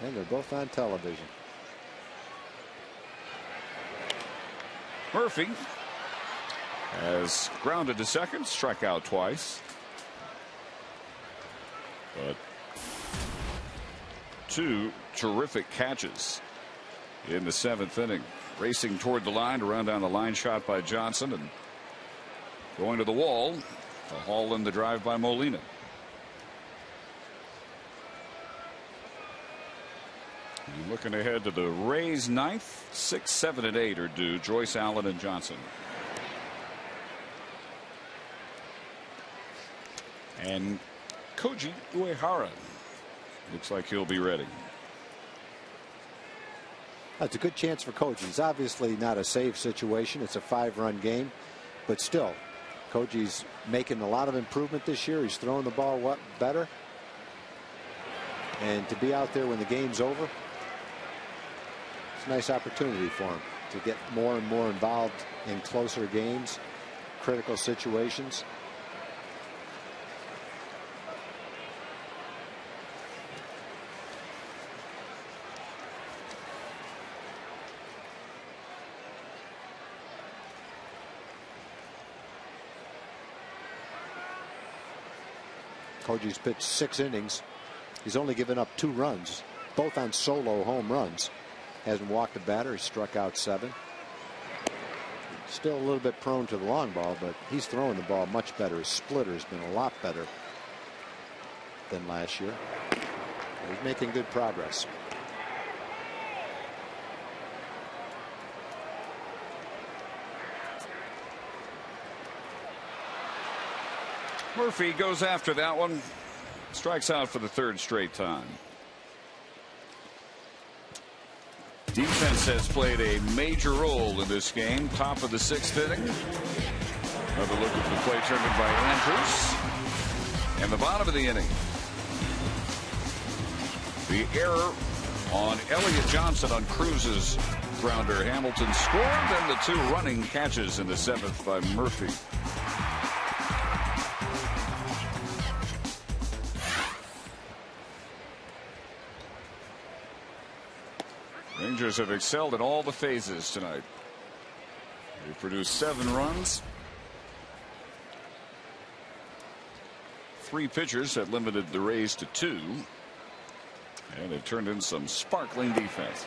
Speaker 5: And they're both on television.
Speaker 3: Murphy has grounded to second, struck out twice. But 2 terrific catches in the 7th inning. Racing toward the line to run down the line shot by Johnson, and going to the wall to haul in the drive by Molina. And looking ahead to the Rays' 9th, 6, 7, and 8 are due. Joyce, Allen, and Johnson. And Koji Uehara looks like he'll be ready.
Speaker 5: That's a good chance for Koji. It's obviously not a save situation. It's a 5-run game, but still, Koji's making a lot of improvement this year. He's throwing the ball better, and to be out there when the game's over, it's a nice opportunity for him to get more and more involved in closer games, critical situations. Koji's pitched 6 innings. He's only given up 2 runs, both on solo home runs. Hasn't walked a batter. He struck out 7. Still a little bit prone to the long ball, but he's throwing the ball much better. His splitter has been a lot better than last year. He's making good progress.
Speaker 3: Murphy goes after that one. Strikes out for the 3rd straight time. Defense has played a major role in this game. Top of the 6th inning. Another look at the play turned in by Andrews. And the bottom of the inning. The error on Elliott Johnson on Cruz's grounder. Hamilton scored, and the 2 running catches in the 7th by Murphy. Rangers have excelled in all the phases tonight. They produced 7 runs.
Speaker 8: 3 pitchers that limited the Rays to 2. And they've turned in some sparkling defense.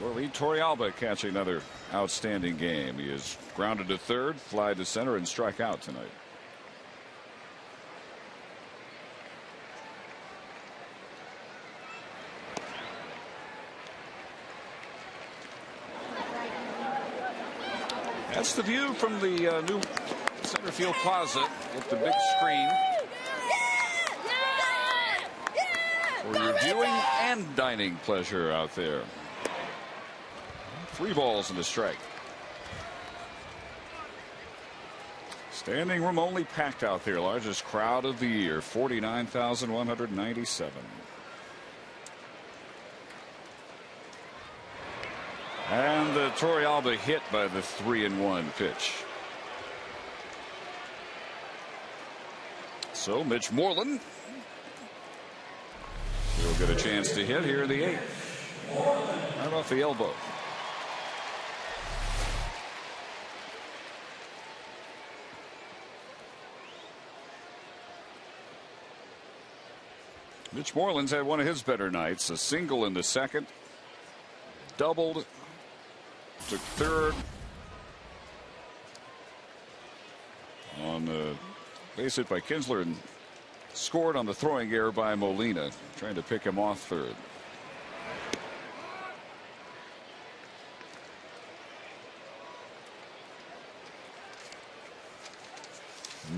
Speaker 8: Well, Torrealba catching another outstanding game. He is grounded to third, fly to center, and struck out tonight. That's the view from the new center field plaza with the big screen for your viewing and dining pleasure out there. 3 balls and a strike. Standing room only packed out there. Largest crowd of the year, 49,197. And the Torrealba hit by the 3-1 pitch. So Mitch Moreland will get a chance to hit here in the 8th. Right off the elbow. Mitch Moreland's had one of his better nights. A single in the 2nd. Doubled. Took 3rd. On the base hit by Kinsler and scored on the throwing error by Molina. Trying to pick him off 3rd.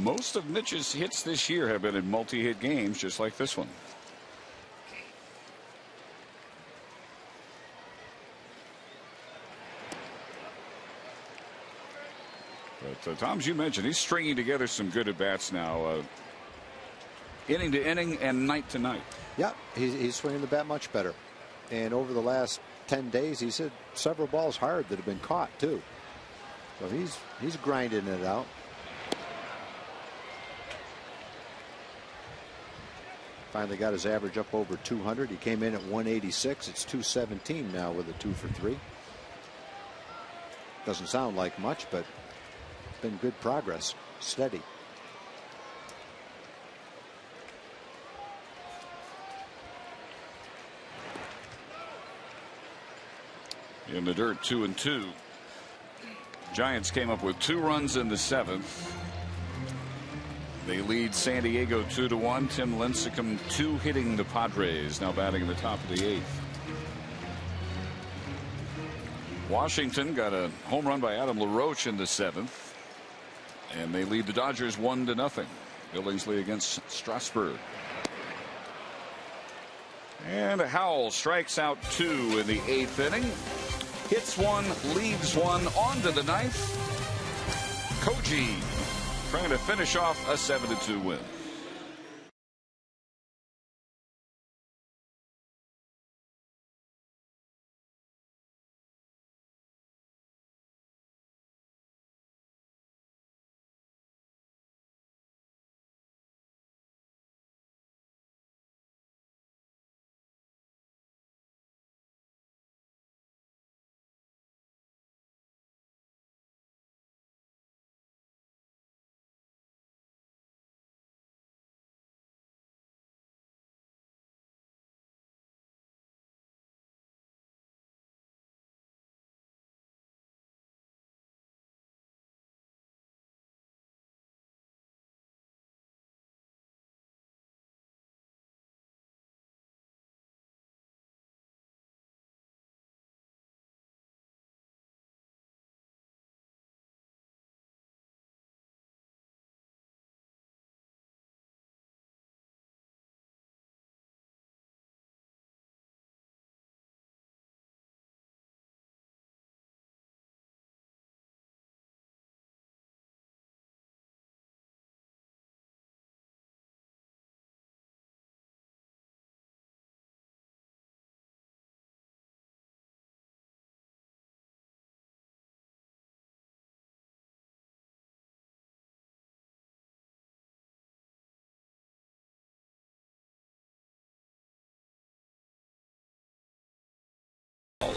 Speaker 8: Most of Mitch's hits this year have been in multi-hit games, just like this one. But Tom, as you mentioned, he's stringing together some good at-bats now. Inning to inning and night to night.
Speaker 5: Yeah, he's swinging the bat much better. And over the last 10 days, he's hit several balls hard that have been caught, too. So he's grinding it out. Finally got his average up over 200. He came in at 186. It's 217 now with a 2 for 3. Doesn't sound like much, but it's been good progress. Steady.
Speaker 8: In the dirt, 2-2. Giants came up with 2 runs in the 7th. They lead San Diego 2-1. Tim Lincecum 2 hitting the Padres, now batting in the top of the 8th. Washington got a home run by Adam LaRoche in the 7th. And they lead the Dodgers 1-0. Billingsley against Strasburg. And Howell strikes out 2 in the 8th inning. Hits 1, leaves 1, on to the 9th. Koji trying to finish off a 7-2 win.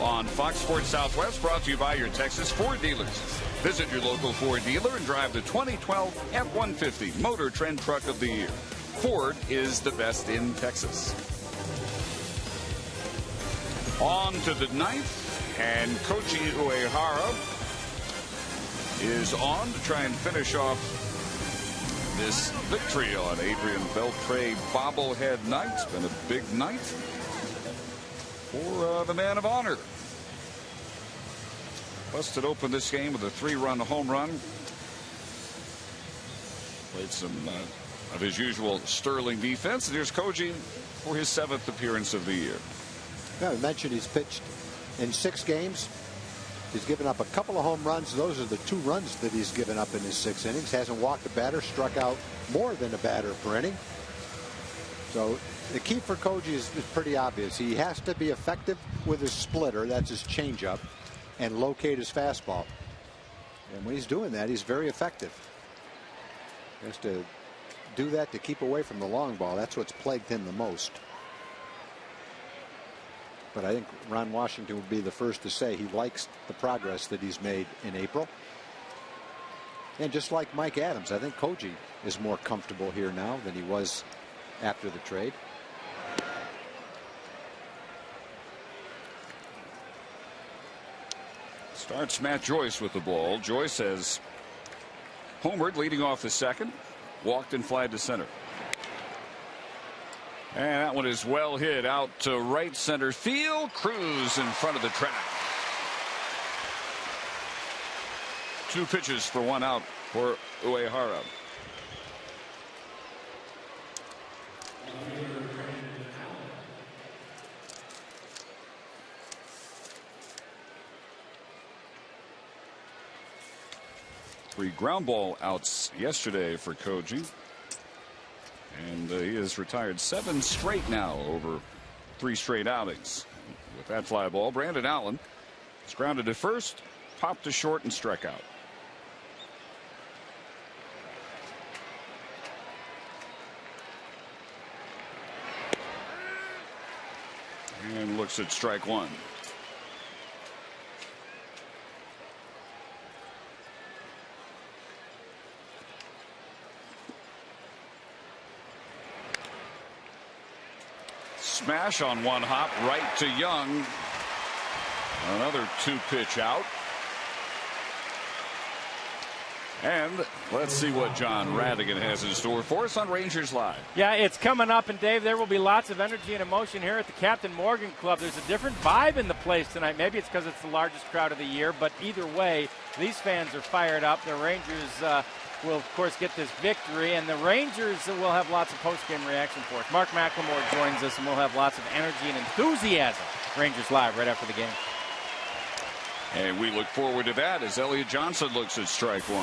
Speaker 3: on Fox Sports Southwest, brought to you by your Texas Ford dealers. Visit your local Ford dealer and drive the 2012 F-150 Motor Trend Truck of the Year. Ford is the best in Texas. On to the ninth, and Koji Uehara is on to try and finish off this victory on Adrian Beltre bobblehead night. It's been a big night for the man of honor. Busted open this game with a 3-run home run. Played some of his usual sterling defense. And here's Koji for his 7th appearance of the year.
Speaker 5: Yeah, I mentioned he's pitched in 6 games. He's given up a couple of home runs. Those are the 2 runs that he's given up in his 6 innings. Hasn't walked a batter, struck out more than a batter per inning. So the key for Koji is pretty obvious. He has to be effective with his splitter, that's his changeup, and locate his fastball. And when he's doing that, he's very effective. He has to do that to keep away from the long ball. That's what's plagued him the most. But I think Ron Washington would be the first to say he likes the progress that he's made in April. And just like Mike Adams, I think Koji is more comfortable here now than he was after the trade.
Speaker 3: Starts Matt Joyce with the ball. Joyce has homered, leading off the second. Walked and flied to center. And that one is well hit out to right center field. Cruz in front of the track. 2 pitches for 1 out for Uehara. Three ground ball outs yesterday for Koji. And he has retired 7 straight now over 3 straight outings. With that fly ball, Brandon Allen is grounded to first, popped to short, and struck out. And looks at strike 1. Smash on 1 hop right to Young. Another 2-pitch out. And let's see what John Radigan has in store for us on Rangers Live.
Speaker 14: Yeah, it's coming up, and Dave, there will be lots of energy and emotion here at the Captain Morgan Club. There's a different vibe in the place tonight. Maybe it's because it's the largest crowd of the year, but either way, these fans are fired up. The Rangers will, of course, get this victory, and the Rangers will have lots of post-game reaction for us. Mark McLemore joins us, and we'll have lots of energy and enthusiasm. Rangers Live right after the game.
Speaker 3: And we look forward to that as Elliot Johnson looks at strike 1.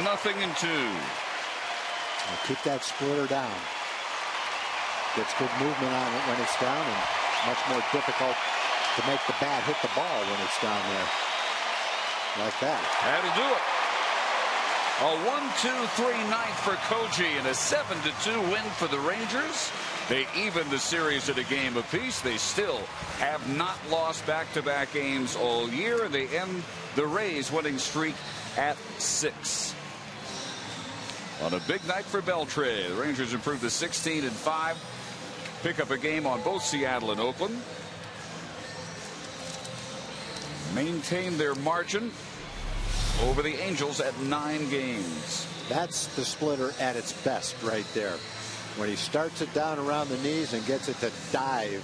Speaker 3: Nothing in 2.
Speaker 5: Well, keep that splitter down. Gets good movement on it when it's down, and much more difficult to make the bat hit the ball when it's down there. Like that.
Speaker 3: That'll do it. A 1-2-3 night for Koji and a 7-2 win for the Rangers. They even the series at a game apiece. They still have not lost back-to-back games all year. They end the Rays winning streak at 6. On a big night for Beltre, the Rangers improved to 16-5. Pick up a game on both Seattle and Oakland. Maintain their margin over the Angels at 9 games.
Speaker 5: That's the splitter at its best right there. When he starts it down around the knees and gets it to dive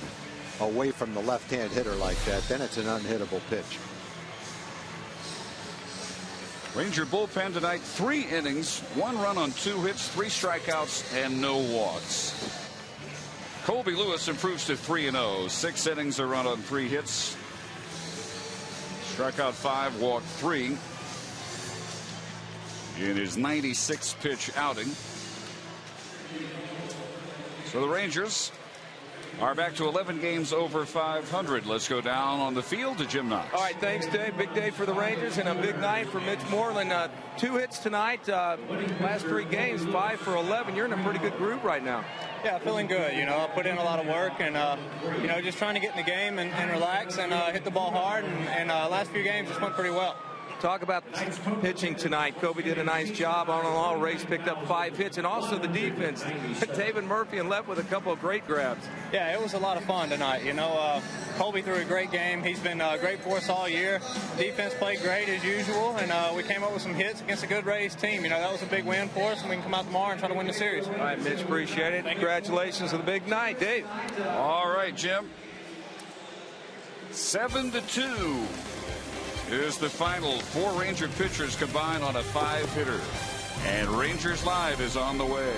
Speaker 5: away from the left-hand hitter like that, then it's an unhittable pitch.
Speaker 3: Ranger bullpen tonight, 3 innings, 1 run on 2 hits, 3 strikeouts, and no walks. Colby Lewis improves to 3-0. 6 innings, a run on 3 hits. Struck out 5, walked 3 in his 96 pitch outing. So the Rangers are back to 11 games over 500. Let's go down on the field to Jim Knox.
Speaker 4: All right, thanks, Dave. Big day for the Rangers and a big night for Mitch Moreland. 2 hits tonight. Last 3 games, 5 for 11. You're in a pretty good group right now.
Speaker 15: Yeah, feeling good. You know, I put in a lot of work and, you know, just trying to get in the game and relax and hit the ball hard. And last few games just went pretty well.
Speaker 4: Talk about pitching tonight. Kobe did a nice job on all. Rays picked up 5 hits, and also the defense. David Murphy and left with a couple of great grabs.
Speaker 15: Yeah, it was a lot of fun tonight. You know, Kobe threw a great game. He's been great for us all year. Defense played great as usual, and we came up with some hits against a good Rays team. You know, that was a big win for us, and we can come out tomorrow and try to win the series.
Speaker 4: All right, Mitch, appreciate it. Congratulations on the big night, Dave.
Speaker 3: All right, Jim. 7-2. Is the final. 4 Ranger pitchers combined on a 5-hitter. And Rangers Live is on the way.